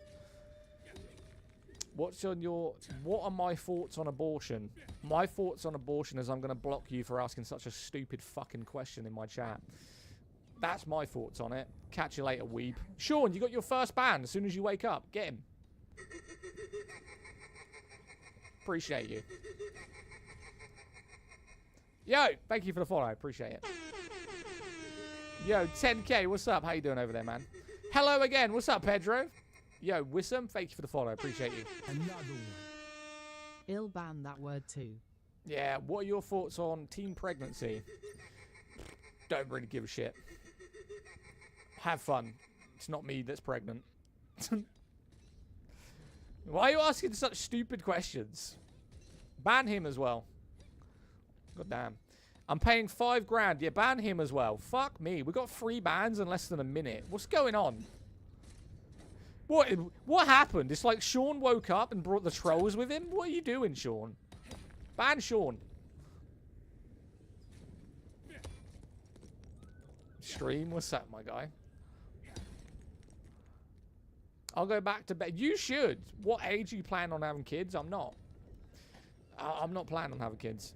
What are my thoughts on abortion? My thoughts on abortion is I'm going to block you for asking such a stupid fucking question in my chat. That's my thoughts on it. Catch you later, weeb. Sean, you got your first ban as soon as you wake up. Get him. Appreciate you. Yo, thank you for the follow. Appreciate it. Yo, 10k, what's up? How you doing over there, man? Hello again. What's up, Pedro? Yo, Wissam, thank you for the follow. Appreciate you. Another one. Ill ban that word too. Yeah, what are your thoughts on teen pregnancy? Don't really give a shit. Have fun. It's not me that's pregnant. Why are you asking such stupid questions? Ban him as well. God damn. I'm paying $5 grand. Yeah, ban him as well. Fuck me. We got 3 bans in less than a minute. What's going on? What happened? It's like Sean woke up and brought the trolls with him? What are you doing, Sean? Ban Sean. Stream, what's up, my guy? I'll go back to bed. You should. What age are you planning on having kids? I'm not. I'm not planning on having kids.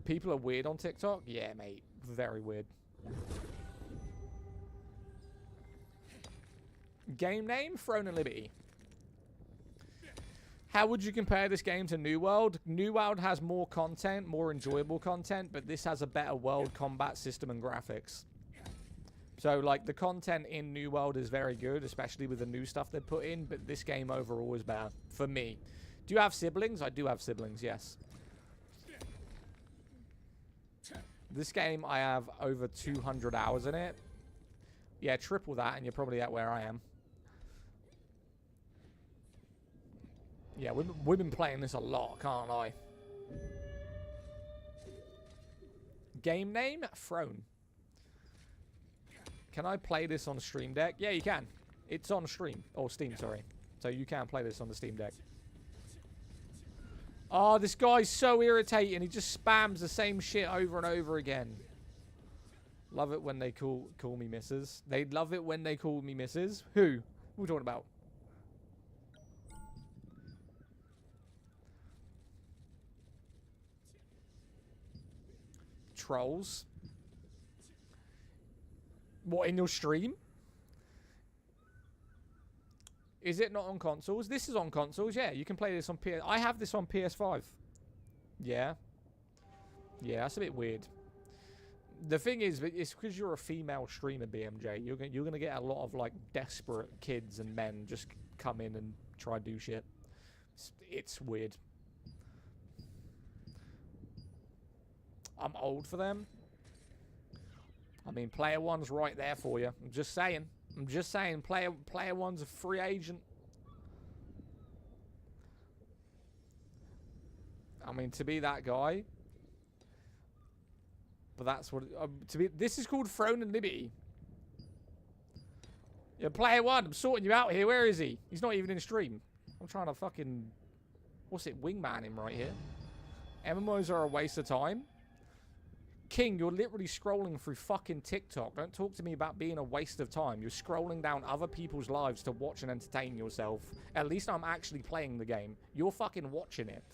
People are weird on TikTok? Yeah, mate. Very weird. Game name? Throne and Liberty. How would you compare this game to New World? New World has more content, more enjoyable content, but this has a better world combat system and graphics. So, like, the content in New World is very good, especially with the new stuff they put in, but this game overall is better, for me. Do you have siblings? I do have siblings, yes. This game, I have over 200 hours in it. Yeah, triple that, and you're probably at where I am. Yeah, we've been playing this a lot, can't I? Game name? Throne. Can I play this on Stream Deck? Yeah, you can. It's on stream. Or Steam, sorry. So you can play this on the Steam Deck. Oh, this guy's so irritating. He just spams the same shit over and over again. Love it when they call me Mrs. They love it when they call me Mrs. Who? What are we talking about? Trolls. What, in your stream? Is it not on consoles? This is on consoles, yeah. You can play this on PS... I have this on PS5. Yeah. Yeah, that's a bit weird. The thing is, it's because you're a female streamer, BMJ. You're gonna get a lot of like desperate kids and men just come in and try to do shit. It's weird. I'm old for them. I mean, player one's right there for you. I'm just saying. Player one's a free agent. I mean, to be that guy. But that's what to be. This is called Throne and Liberty. Yeah, player one. I'm sorting you out here. Where is he? He's not even in stream. I'm trying to fucking what's it? Wingman him right here. MMOs are a waste of time. King, you're literally scrolling through fucking TikTok. Don't talk to me about being a waste of time. You're scrolling down other people's lives to watch and entertain yourself. At least I'm actually playing the game. You're fucking watching it.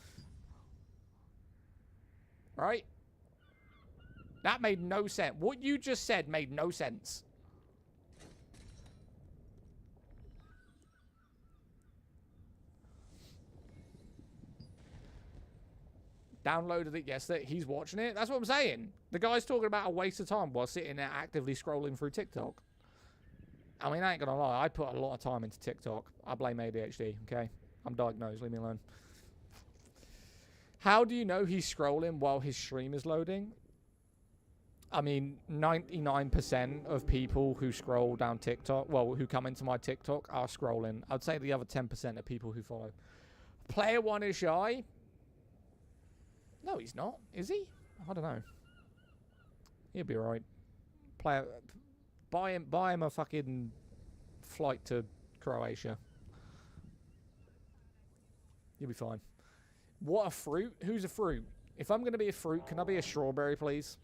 Right? That made no sense. What you just said made no sense. Downloaded it yesterday. He's watching it. That's what I'm saying. The guy's talking about a waste of time while sitting there actively scrolling through TikTok. I mean, I ain't gonna lie. I put a lot of time into TikTok. I blame ADHD, okay? I'm diagnosed. Leave me alone. How do you know he's scrolling while his stream is loading? I mean, 99% of people who scroll down TikTok, well, who come into my TikTok are scrolling. I'd say the other 10% are people who follow. Player one is shy. No, he's not. Is he? I don't know. He'll be alright. Buy him a fucking flight to Croatia. You'll be fine. What a fruit? Who's a fruit? If I'm going to be a fruit, can I be a strawberry, please?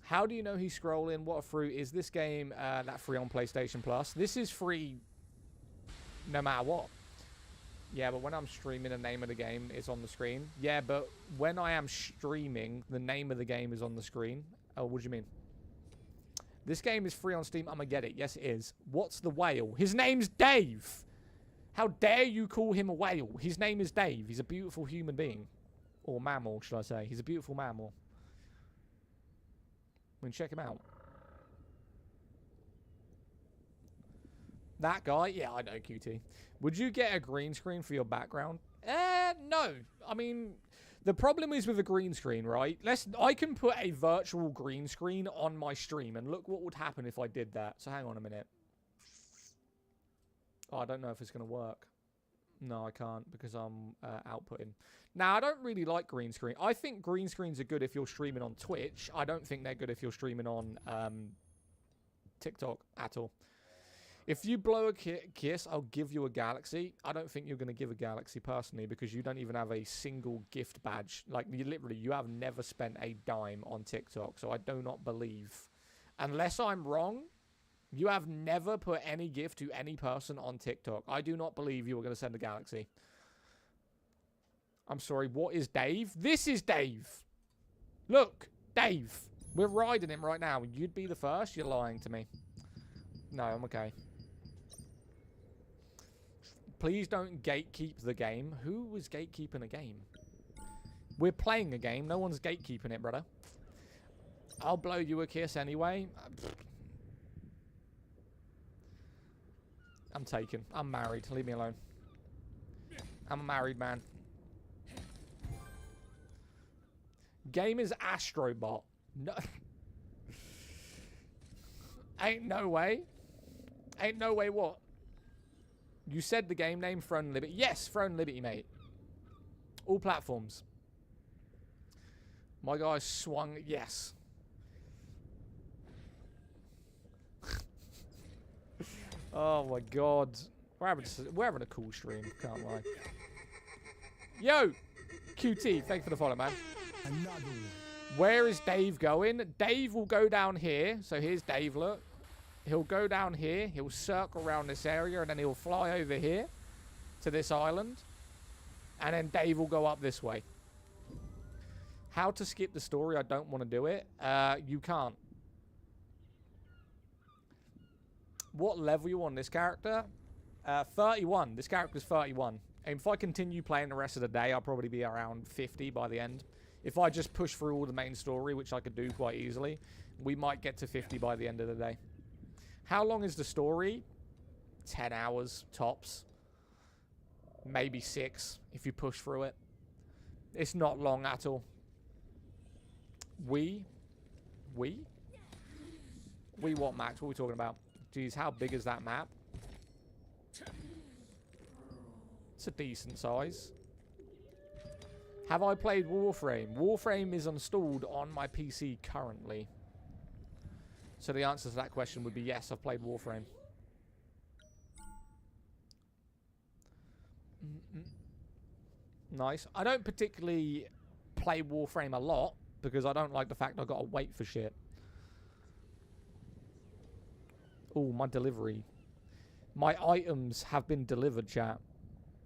How do you know he's scrolling? What a fruit. Is this game that free on PlayStation Plus? This is free no matter what. Yeah, but when I'm streaming, the name of the game is on the screen. Yeah, but when I am streaming, the name of the game is on the screen. Oh, what do you mean? This game is free on Steam. I'm going to get it. Yes, it is. What's the whale? His name's Dave. How dare you call him a whale? His name is Dave. He's a beautiful human being. Or mammal, should I say. He's a beautiful mammal. I mean, check him out. That guy? Yeah, I know, QT. Would you get a green screen for your background? No. I mean, the problem is with a green screen, right? I can put a virtual green screen on my stream, and look what would happen if I did that. So hang on a minute. Oh, I don't know if it's going to work. No, I can't because I'm outputting. Now, I don't really like green screen. I think green screens are good if you're streaming on Twitch. I don't think they're good if you're streaming on TikTok at all. If you blow a kiss, I'll give you a galaxy. I don't think you're going to give a galaxy personally because you don't even have a single gift badge. Like, you have never spent a dime on TikTok. So I do not believe, unless I'm wrong, you have never put any gift to any person on TikTok. I do not believe you were going to send a galaxy. I'm sorry, what is Dave? This is Dave. Look, Dave. We're riding him right now. You'd be the first? You're lying to me. No, I'm okay. Please don't gatekeep the game. Who was gatekeeping a game? We're playing a game. No one's gatekeeping it, brother. I'll blow you a kiss anyway. I'm taken. I'm married. Leave me alone. I'm a married man. Game is Astrobot. No. Ain't no way. Ain't no way what? You said the game name, Throne and Liberty. Yes, Throne and Liberty, mate. All platforms. My guy swung. Yes. Oh my god. We're having a cool stream. Can't lie. Yo! QT, thanks for the follow, man. Another one. Where is Dave going? Dave will go down here. So here's Dave, look. He'll go down here. He'll circle around this area. And then he'll fly over here to this island. And then Dave will go up this way. How to skip the story? I don't want to do it. You can't. What level you on this character? 31. This character's 31. And if I continue playing the rest of the day, I'll probably be around 50 by the end. If I just push through all the main story, which I could do quite easily, we might get to 50 by the end of the day. How long is the story? 10 hours, tops. Maybe 6, if you push through it. It's not long at all. We what, Max? What are we talking about? Jeez, how big is that map? It's a decent size. Have I played Warframe? Warframe is installed on my PC currently. So the answer to that question would be yes, I've played Warframe. Nice. I don't particularly play Warframe a lot because I don't like the fact I've got to wait for shit. Oh, my delivery. My items have been delivered, chat.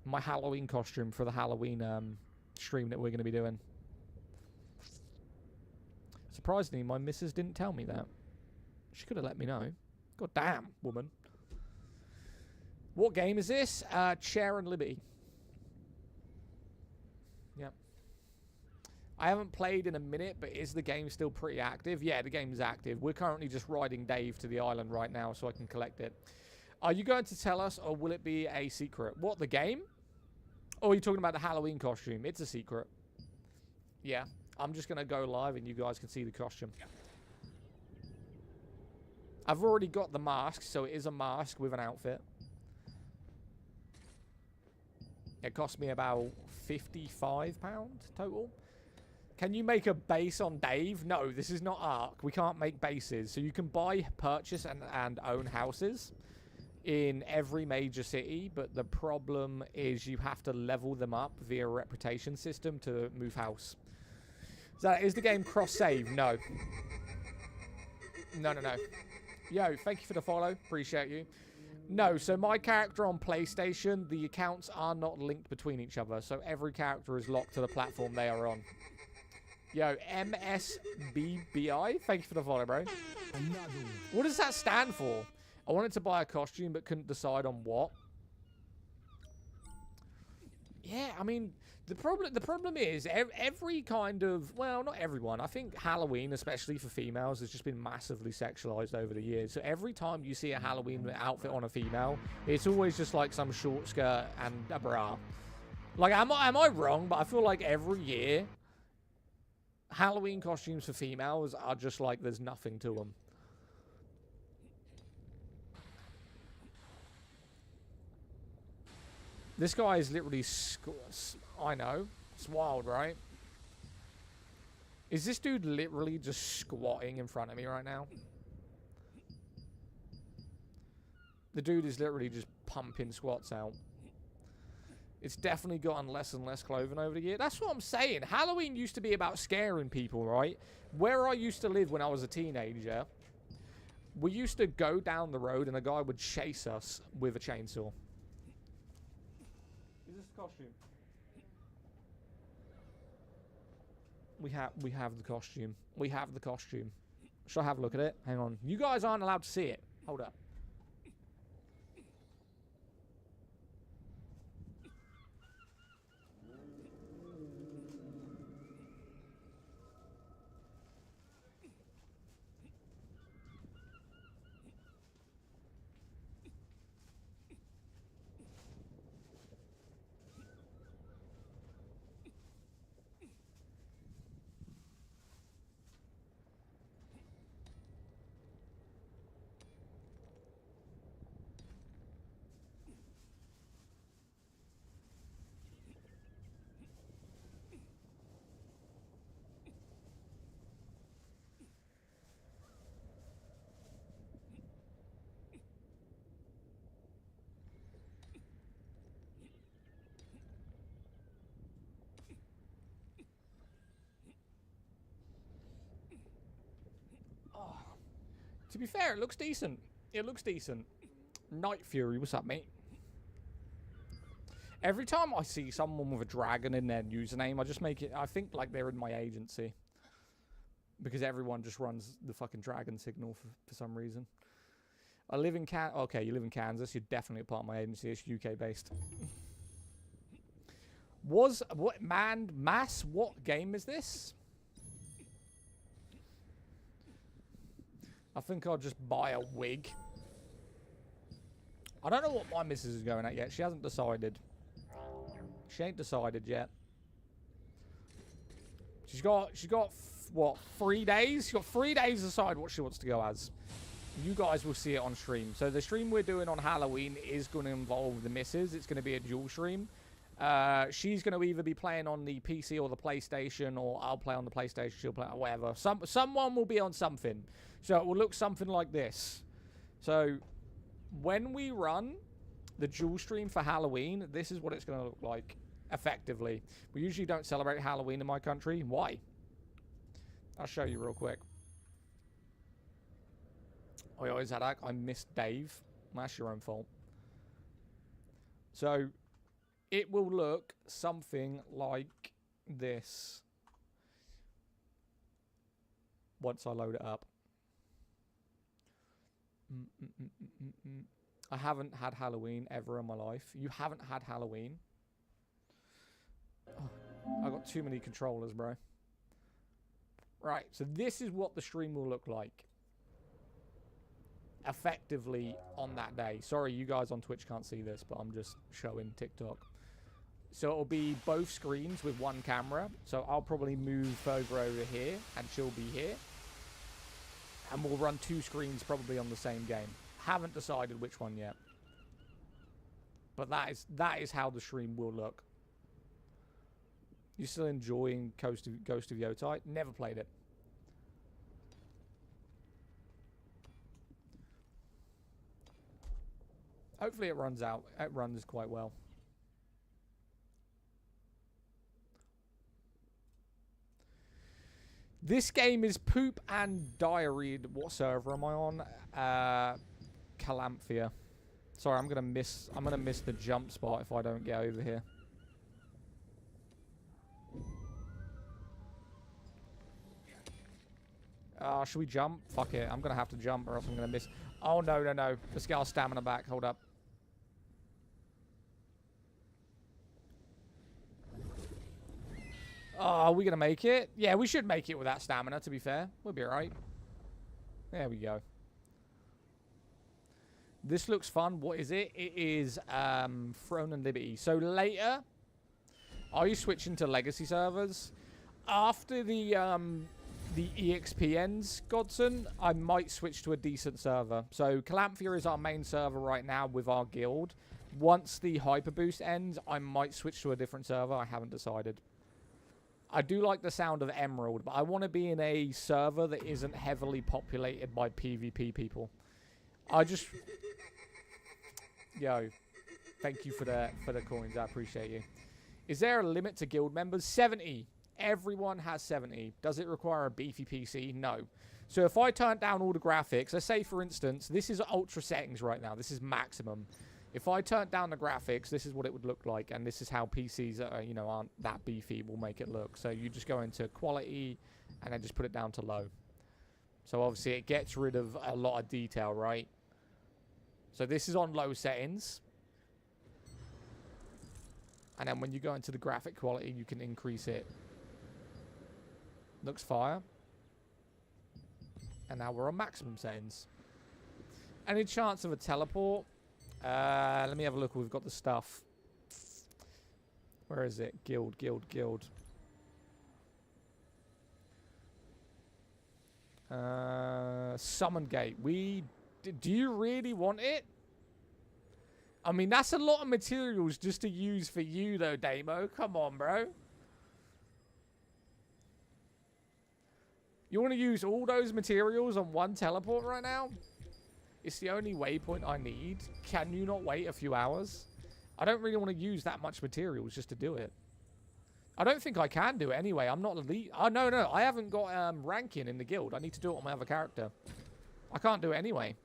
My Halloween costume for the Halloween stream that we're going to be doing. Surprisingly, my missus didn't tell me that. She could have let me know. God damn, woman. What game is this? Chair and Liberty. Yep. I haven't played in a minute, but is the game still pretty active? Yeah, the game's active. We're currently just riding Dave to the island right now so I can collect it. Are you going to tell us, or will it be a secret? What, the game? Or are you talking about the Halloween costume? It's a secret. Yeah, I'm just going to go live and you guys can see the costume. I've already got the mask, so it is a mask with an outfit. It cost me about £55 total. Can you make a base on Dave? No, this is not Ark. We can't make bases. So you can buy, purchase, and own houses in every major city, but the problem is you have to level them up via a reputation system to move house. So is the game cross-save? No. No. Yo, thank you for the follow. Appreciate you. No, so my character on PlayStation, the accounts are not linked between each other, so every character is locked to the platform they are on. Yo, MSBBI, thank you for the follow, bro. What does that stand for? I wanted to buy a costume, but couldn't decide on what. Yeah, I mean, the problem is every kind of, well, not everyone. I think Halloween, especially for females, has just been massively sexualized over the years. So every time you see a Halloween outfit on a female, it's always just like some short skirt and a bra. Like, am I wrong? But I feel like every year, Halloween costumes for females are just like there's nothing to them. This guy is literally... I know. It's wild, right? Is this dude literally just squatting in front of me right now? The dude is literally just pumping squats out. It's definitely gotten less and less clothing over the year. That's what I'm saying. Halloween used to be about scaring people, right? Where I used to live when I was a teenager, we used to go down the road and a guy would chase us with a chainsaw. Is this the costume? We have the costume. We have the costume. Shall I have a look at it? Hang on. You guys aren't allowed to see it. Hold up. To be fair, it looks decent. It looks decent. Night Fury, what's up, mate? Every time I see someone with a dragon in their username, I just make it... I think like they're in my agency. Because everyone just runs the fucking dragon signal for some reason. I live in Okay, you live in Kansas. You're definitely a part of my agency. It's UK-based. What mass? What game is this? I think I'll just buy a wig. I don't know what my missus is going at yet. She hasn't decided. She ain't decided yet. She's got what, 3 days? She's got 3 days to decide what she wants to go as. You guys will see it on stream. So the stream we're doing on Halloween is going to involve the missus. It's going to be a dual stream. She's going to either be playing on the PC or the PlayStation, or I'll play on the PlayStation, she'll play whatever. Someone will be on something. So it will look something like this. So when we run the dual stream for Halloween, this is what it's going to look like, effectively. We usually don't celebrate Halloween in my country. Why? I'll show you real quick. Oi, Zaddak, I missed Dave. That's your own fault. So it will look something like this once I load it up. I haven't had Halloween ever in my life. You haven't had Halloween? Oh, I got too many controllers, bro. Right, so this is what the stream will look like effectively on that day. Sorry, you guys on Twitch can't see this, but I'm just showing TikTok. So it'll be both screens with one camera. So I'll probably move over here, and she'll be here. And we'll run 2 screens probably on the same game. Haven't decided which one yet. But that is how the stream will look. You still enjoying Ghost of Yotei? Never played it. Hopefully it runs out. It runs quite well. This game is poop and diarrhea. What server am I on? Calamphia. Sorry, I'm gonna miss the jump spot if I don't get over here. Should we jump? Fuck it. I'm gonna have to jump or else I'm gonna miss. Oh no. Let's get our stamina back. Hold up. Oh, are we gonna make it? Yeah, we should make it with that stamina, to be fair. We'll be alright. There we go. This looks fun. What is it? It is Throne and Liberty. So later, are you switching to legacy servers? After the EXP ends, Godson, I might switch to a decent server. So Calamphia is our main server right now with our guild. Once the Hyper Boost ends, I might switch to a different server. I haven't decided. I do like the sound of Emerald, but I want to be in a server that isn't heavily populated by PvP people. I just... Yo, thank you for the coins. I appreciate you. Is there a limit to guild members? 70. Everyone has 70. Does it require a beefy PC? No. So if I turn down all the graphics, let's say, for instance, this is ultra settings right now. This is maximum. If I turn down the graphics, this is what it would look like, and this is how PCs that are, aren't that beefy will make it look. So you just go into quality, and then just put it down to low. So obviously it gets rid of a lot of detail, right? So this is on low settings. And then when you go into the graphic quality, you can increase it. Looks fire. And now we're on maximum settings. Any chance of a teleport? Let me have a look. We've got the stuff. Where is it? Guild. Summon gate. Do you really want it? I mean, that's a lot of materials just to use for you, though, Damo. Come on, bro. You want to use all those materials on one teleport right now? It's the only waypoint I need. Can you not wait a few hours? I don't really want to use that much materials just to do it. I don't think I can do it anyway. I'm not elite. Oh, no. I haven't got ranking in the guild. I need to do it on my other character. I can't do it anyway.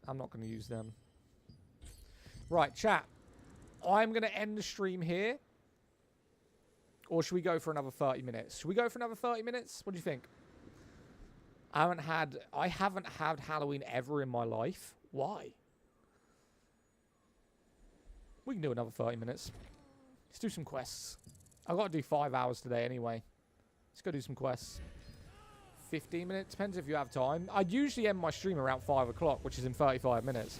I'm not going to use them. Right, chat. I'm going to end the stream here. Or should we go for another 30 minutes? Should we go for another 30 minutes? What do you think? I haven't had Halloween ever in my life. Why? We can do another 30 minutes. Let's do some quests. I've got to do 5 hours today anyway. Let's go do some quests. 15 minutes, depends if you have time. I usually end my stream around 5 o'clock, which is in 35 minutes.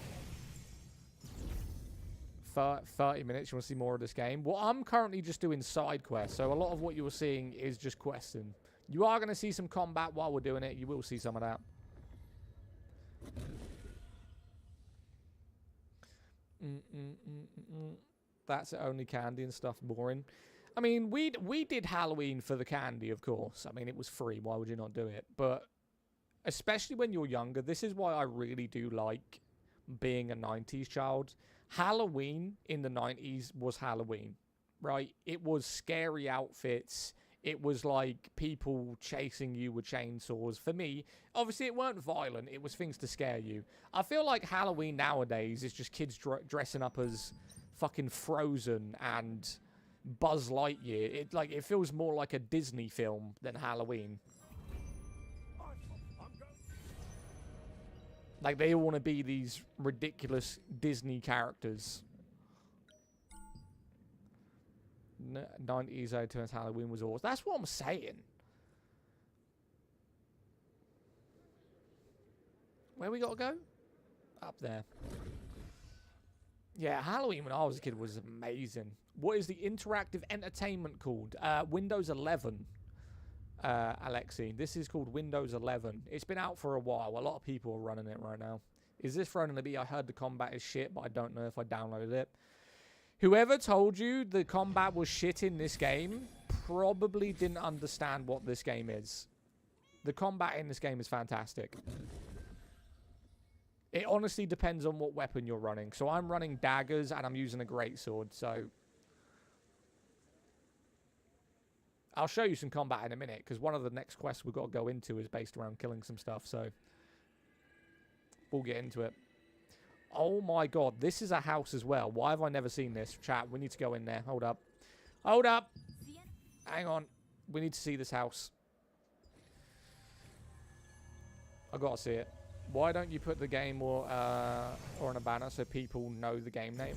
30 minutes, you want to see more of this game? Well, I'm currently just doing side quests, so a lot of what you're seeing is just questing. You are going to see some combat while we're doing it. You will see some of that. That's only candy and stuff. Boring. I mean, we did Halloween for the candy, of course. I mean, it was free. Why would you not do it? But especially when you're younger, this is why I really do like being a 90s child. Halloween in the 90s was Halloween, right? It was scary outfits. It was like people chasing you with chainsaws. For me, obviously it weren't violent. It was things to scare you. I feel like Halloween nowadays is just kids dressing up as fucking Frozen and Buzz Lightyear. It feels more like a Disney film than Halloween. Like, they all want to be these ridiculous Disney characters. 90s turns Halloween was awesome. That's what I'm saying. Where we got to go? Up there. Yeah, Halloween when I was a kid was amazing. What is the interactive entertainment called? Windows 11. Alexi, this is called Windows 11. It's been out for a while. A lot of people are running it right now. Is this running to be? I heard the combat is shit, but I don't know if I downloaded it. Whoever told you the combat was shit in this game probably didn't understand what this game is. The combat in this game is fantastic. It honestly depends on what weapon you're running. So I'm running daggers and I'm using a greatsword, so I'll show you some combat in a minute, because one of the next quests we've got to go into is based around killing some stuff, so we'll get into it. Oh my god, this is a house as well. Why have I never seen this? Chat, we need to go in there. Hold up. Hold up! Hang on. We need to see this house. I gotta see it. Why don't you put the game or on a banner so people know the game name?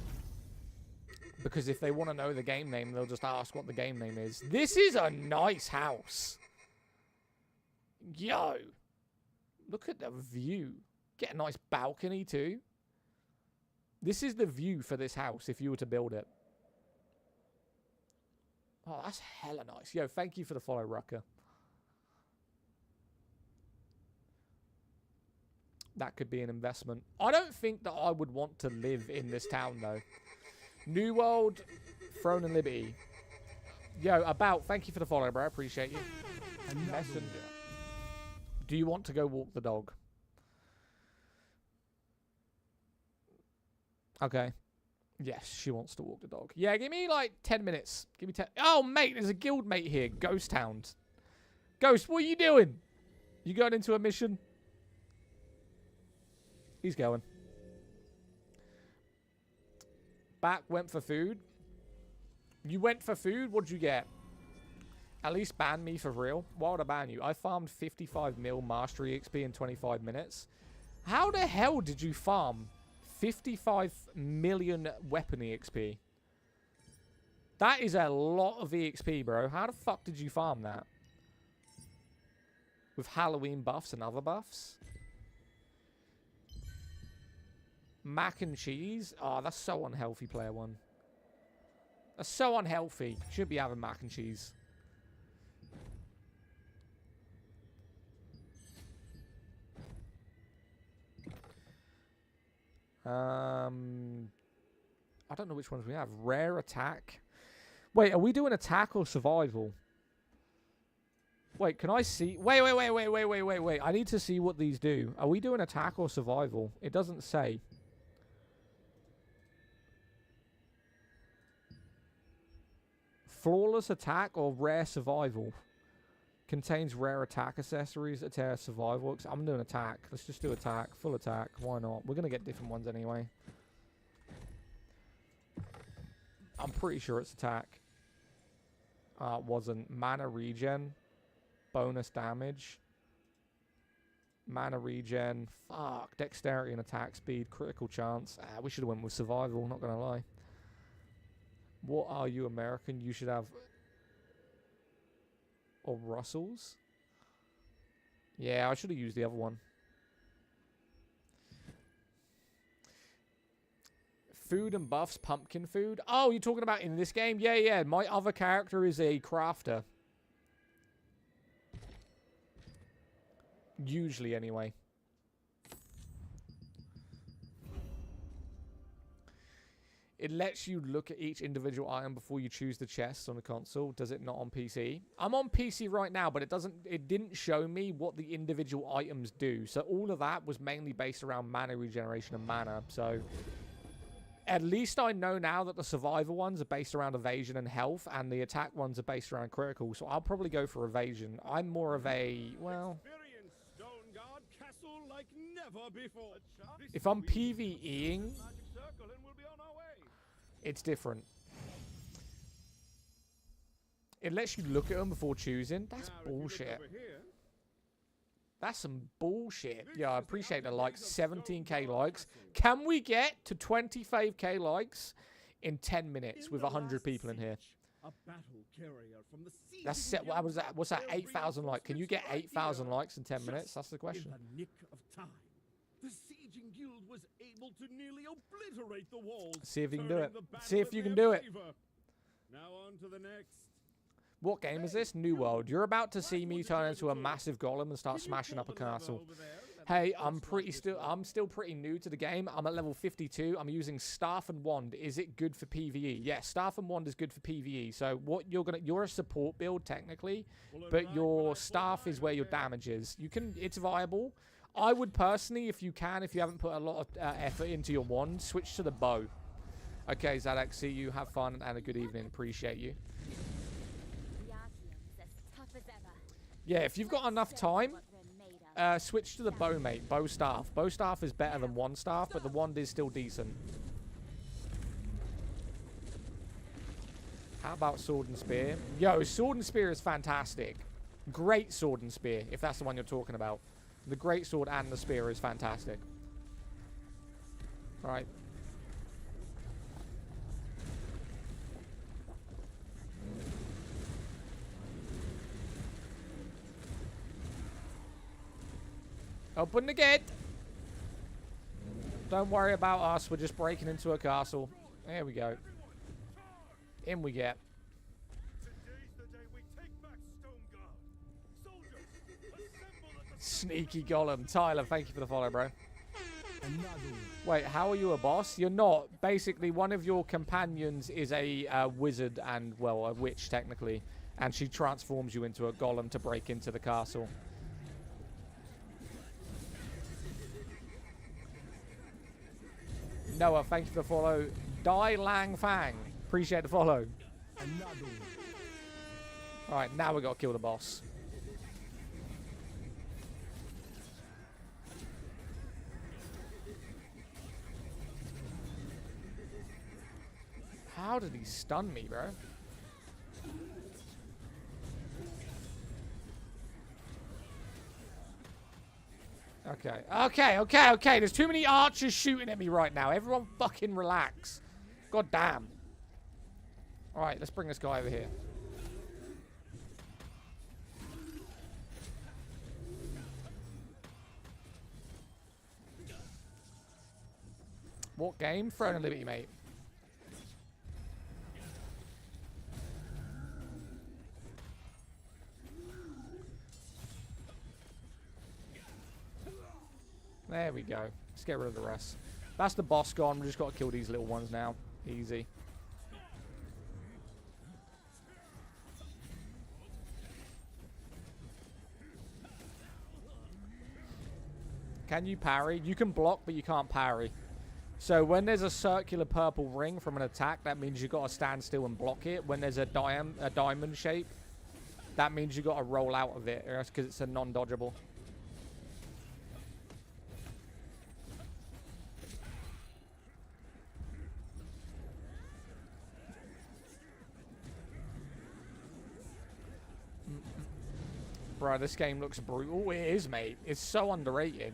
Because if they want to know the game name, they'll just ask what the game name is. This is a nice house. Yo. Look at the view. Get a nice balcony too. This is the view for this house if you were to build it. Oh, that's hella nice. Yo, thank you for the follow, Rucker. That could be an investment. I don't think that I would want to live in this town, though. New World, Throne and Liberty. Yo, thank you for the follow, bro. I appreciate you. Messenger. Do you want to go walk the dog? Okay. Yes, she wants to walk the dog. Yeah, give me like 10 minutes. Give me 10. Oh, mate, there's a guild mate here. Ghost Hound. Ghost, what are you doing? You going into a mission? He's going. Back went for food. You went for food? What'd you get? At least ban me for real. Why would I ban you? I farmed 55 mil mastery XP in 25 minutes. How the hell did you farm 55 million weapon EXP? That is a lot of EXP, bro. How the fuck did you farm that? With Halloween buffs and other buffs? Mac and cheese? Oh, that's so unhealthy, player one. That's so unhealthy. Should be having mac and cheese. I don't know which ones we have. Rare attack. Wait, are we doing attack or survival? Wait, can I see? Wait. I need to see what these do. Are we doing attack or survival? It doesn't say. Flawless attack or rare survival? Contains rare attack accessories, attack survival. I'm doing attack. Let's just do attack. Full attack. Why not? We're going to get different ones anyway. I'm pretty sure it's attack. It wasn't. Mana regen. Bonus damage. Mana regen. Fuck. Dexterity and attack speed. Critical chance. We should have went with survival, not going to lie. What are you, American? You should have... Or Russell's? Yeah, I should have used the other one. Food and buffs, pumpkin food. Oh, you're talking about in this game? Yeah, yeah. My other character is a crafter. Usually, anyway. It lets you look at each individual item before you choose the chest on the console. Does it not on PC? I'm on PC right now, but it didn't show me what the individual items do. So all of that was mainly based around mana regeneration and mana. So at least I know now that the survivor ones are based around evasion and health, and the attack ones are based around critical. So I'll probably go for evasion. I'm more of a, well... If I'm PvEing... It's different. It lets you look at them before choosing. That's bullshit. That's some bullshit. Yeah, I appreciate the likes. 17k likes. Can we get to 25k likes in 10 minutes with 100 people in here? That's set. What was that? What's that? 8,000 likes. Can you get 8,000 likes in 10 minutes? That's the question. The sieging guild was able to nearly obliterate the walls. See if you can do it. See if you can do it. Now on to the next. What game is this? New World. You're about to see me turn into a massive golem and start smashing up a castle. Hey, I'm still pretty new to the game. I'm at level 52. I'm using staff and wand. Is it good for PvE? Yes, staff and wand is good for PvE. So what you're a support build technically, but your staff is where your damage is. It's viable. I would personally, if you haven't put a lot of effort into your wand, switch to the bow. Okay, Zaddak, see you. Have fun and a good evening. Appreciate you. Yeah, if you've got enough time, switch to the bow, mate. Bow staff. Bow staff is better than wand staff, but the wand is still decent. How about sword and spear? Yo, sword and spear is fantastic. Great sword and spear, if that's the one you're talking about. The greatsword and the spear is fantastic. Alright. Open the gate. Don't worry about us. We're just breaking into a castle. There we go. In we get. Sneaky golem. Tyler, thank you for the follow, bro. Wait, how are you a boss? You're not. Basically, one of your companions is a wizard and, well, a witch, technically. And she transforms you into a golem to break into the castle. Noah, thank you for the follow. Dai Lang Fang. Appreciate the follow. Alright, now we got to kill the boss. How did he stun me, bro? Okay. There's too many archers shooting at me right now. Everyone fucking relax. God damn. Alright, let's bring this guy over here. What game? Throne of Liberty, mate. There we go. Let's get rid of the rest. That's the boss gone. We just got to kill these little ones now. Easy. Can you parry? You can block, but you can't parry. So when there's a circular purple ring from an attack, that means you got to stand still and block it. When there's a diamond shape, that means you got to roll out of it because it's a non-dodgeable. Bro, this game looks brutal. It is, mate. It's so underrated.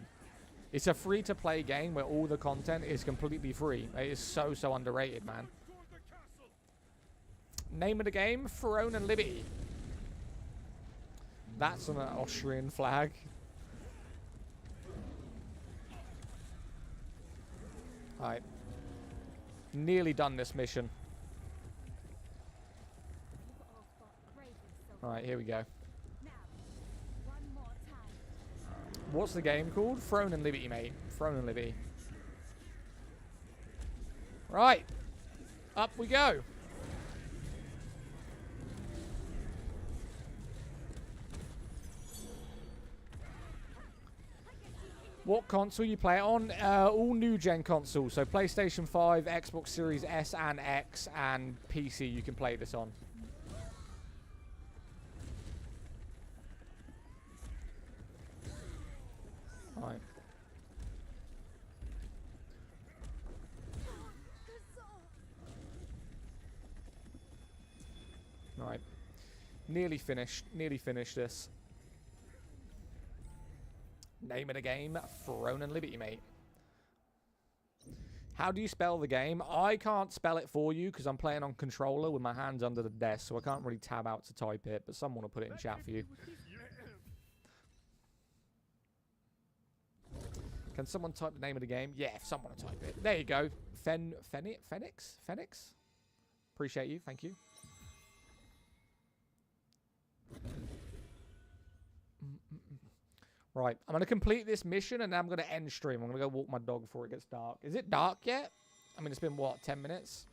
It's a free-to-play game where all the content is completely free. It is so, so underrated, man. Name of the game, Throne and Liberty. That's an Austrian flag. Alright. Nearly done this mission. Alright, here we go. What's the game called? Throne and Liberty, mate. Throne and Liberty. Right. Up we go. What console you play it on? All new gen consoles. So PlayStation 5, Xbox Series S and X, and PC you can play this on. Right. Right. Nearly finished. Nearly finished this. Name of the game, Throne and Liberty, mate. How do you spell the game? I can't spell it for you because I'm playing on controller with my hands under the desk, so I can't really tab out to type it, but someone will put it in chat for you. Can someone type the name of the game? Yeah, if someone will type it. There you go. Phoenix? Appreciate you. Thank you. Right, I'm going to complete this mission and then I'm going to end stream. I'm going to go walk my dog before it gets dark. Is it dark yet? I mean, it's been, what, 10 minutes?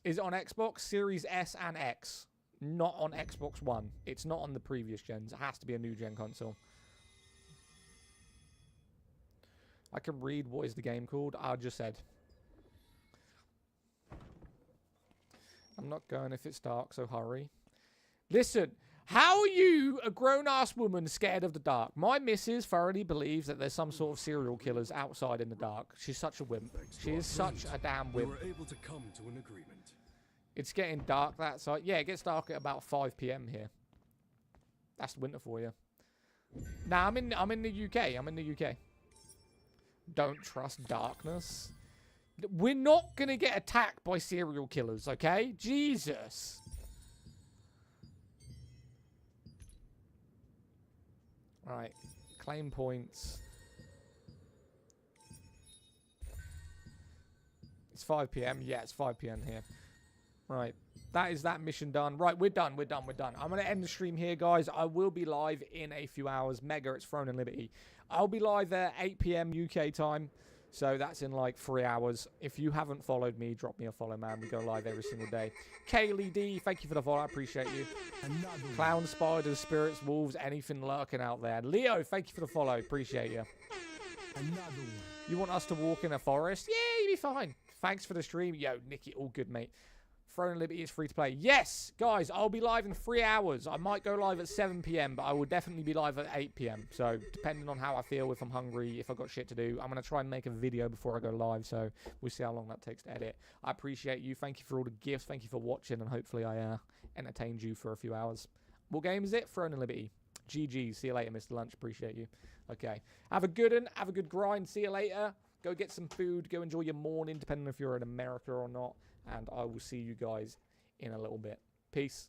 Is it on Xbox Series S and X? Not on Xbox One. It's not on the previous gens. It has to be a new gen console. I can read what is the game called. I just said. I'm not going if it's dark, so hurry. Listen. How are you, a grown-ass woman, scared of the dark? My missus thoroughly believes that there's some sort of serial killers outside in the dark. She's such a wimp. She is such a damn wimp. We were able to come to an agreement. It's getting dark that side. Yeah, it gets dark at about 5 PM here. That's winter for you. Nah, I'm in the UK. I'm in the UK. Don't trust darkness. We're not going to get attacked by serial killers, okay? Jesus. Right, claim points. It's 5 PM. Yeah, it's 5 PM here. Right, that is that mission done. Right, we're done. I'm going to end the stream here, guys. I will be live in a few hours. Mega, it's Throne and Liberty. I'll be live at 8 PM UK time. So that's in like 3 hours. If you haven't followed me, drop me a follow, man. We go live every single day. Kaylee D, thank you for the follow. I appreciate you. Clown, spiders, spirits, wolves, anything lurking out there. Leo, thank you for the follow. Appreciate you. You want us to walk in a forest? Yeah, you'll be fine. Thanks for the stream. Yo, Nikki, all good, mate. Throne and Liberty is free to play. Yes, guys, I'll be live in 3 hours. I might go live at 7 PM, but I will definitely be live at 8 PM. So, depending on how I feel, if I'm hungry, if I've got shit to do, I'm going to try and make a video before I go live. So, we'll see how long that takes to edit. I appreciate you. Thank you for all the gifts. Thank you for watching, and hopefully I entertained you for a few hours. What game is it? Throne and Liberty. GG. See you later, Mr. Lunch. Appreciate you. Okay. Have a good one. Have a good grind. See you later. Go get some food. Go enjoy your morning, depending if you're in America or not. And I will see you guys in a little bit. Peace.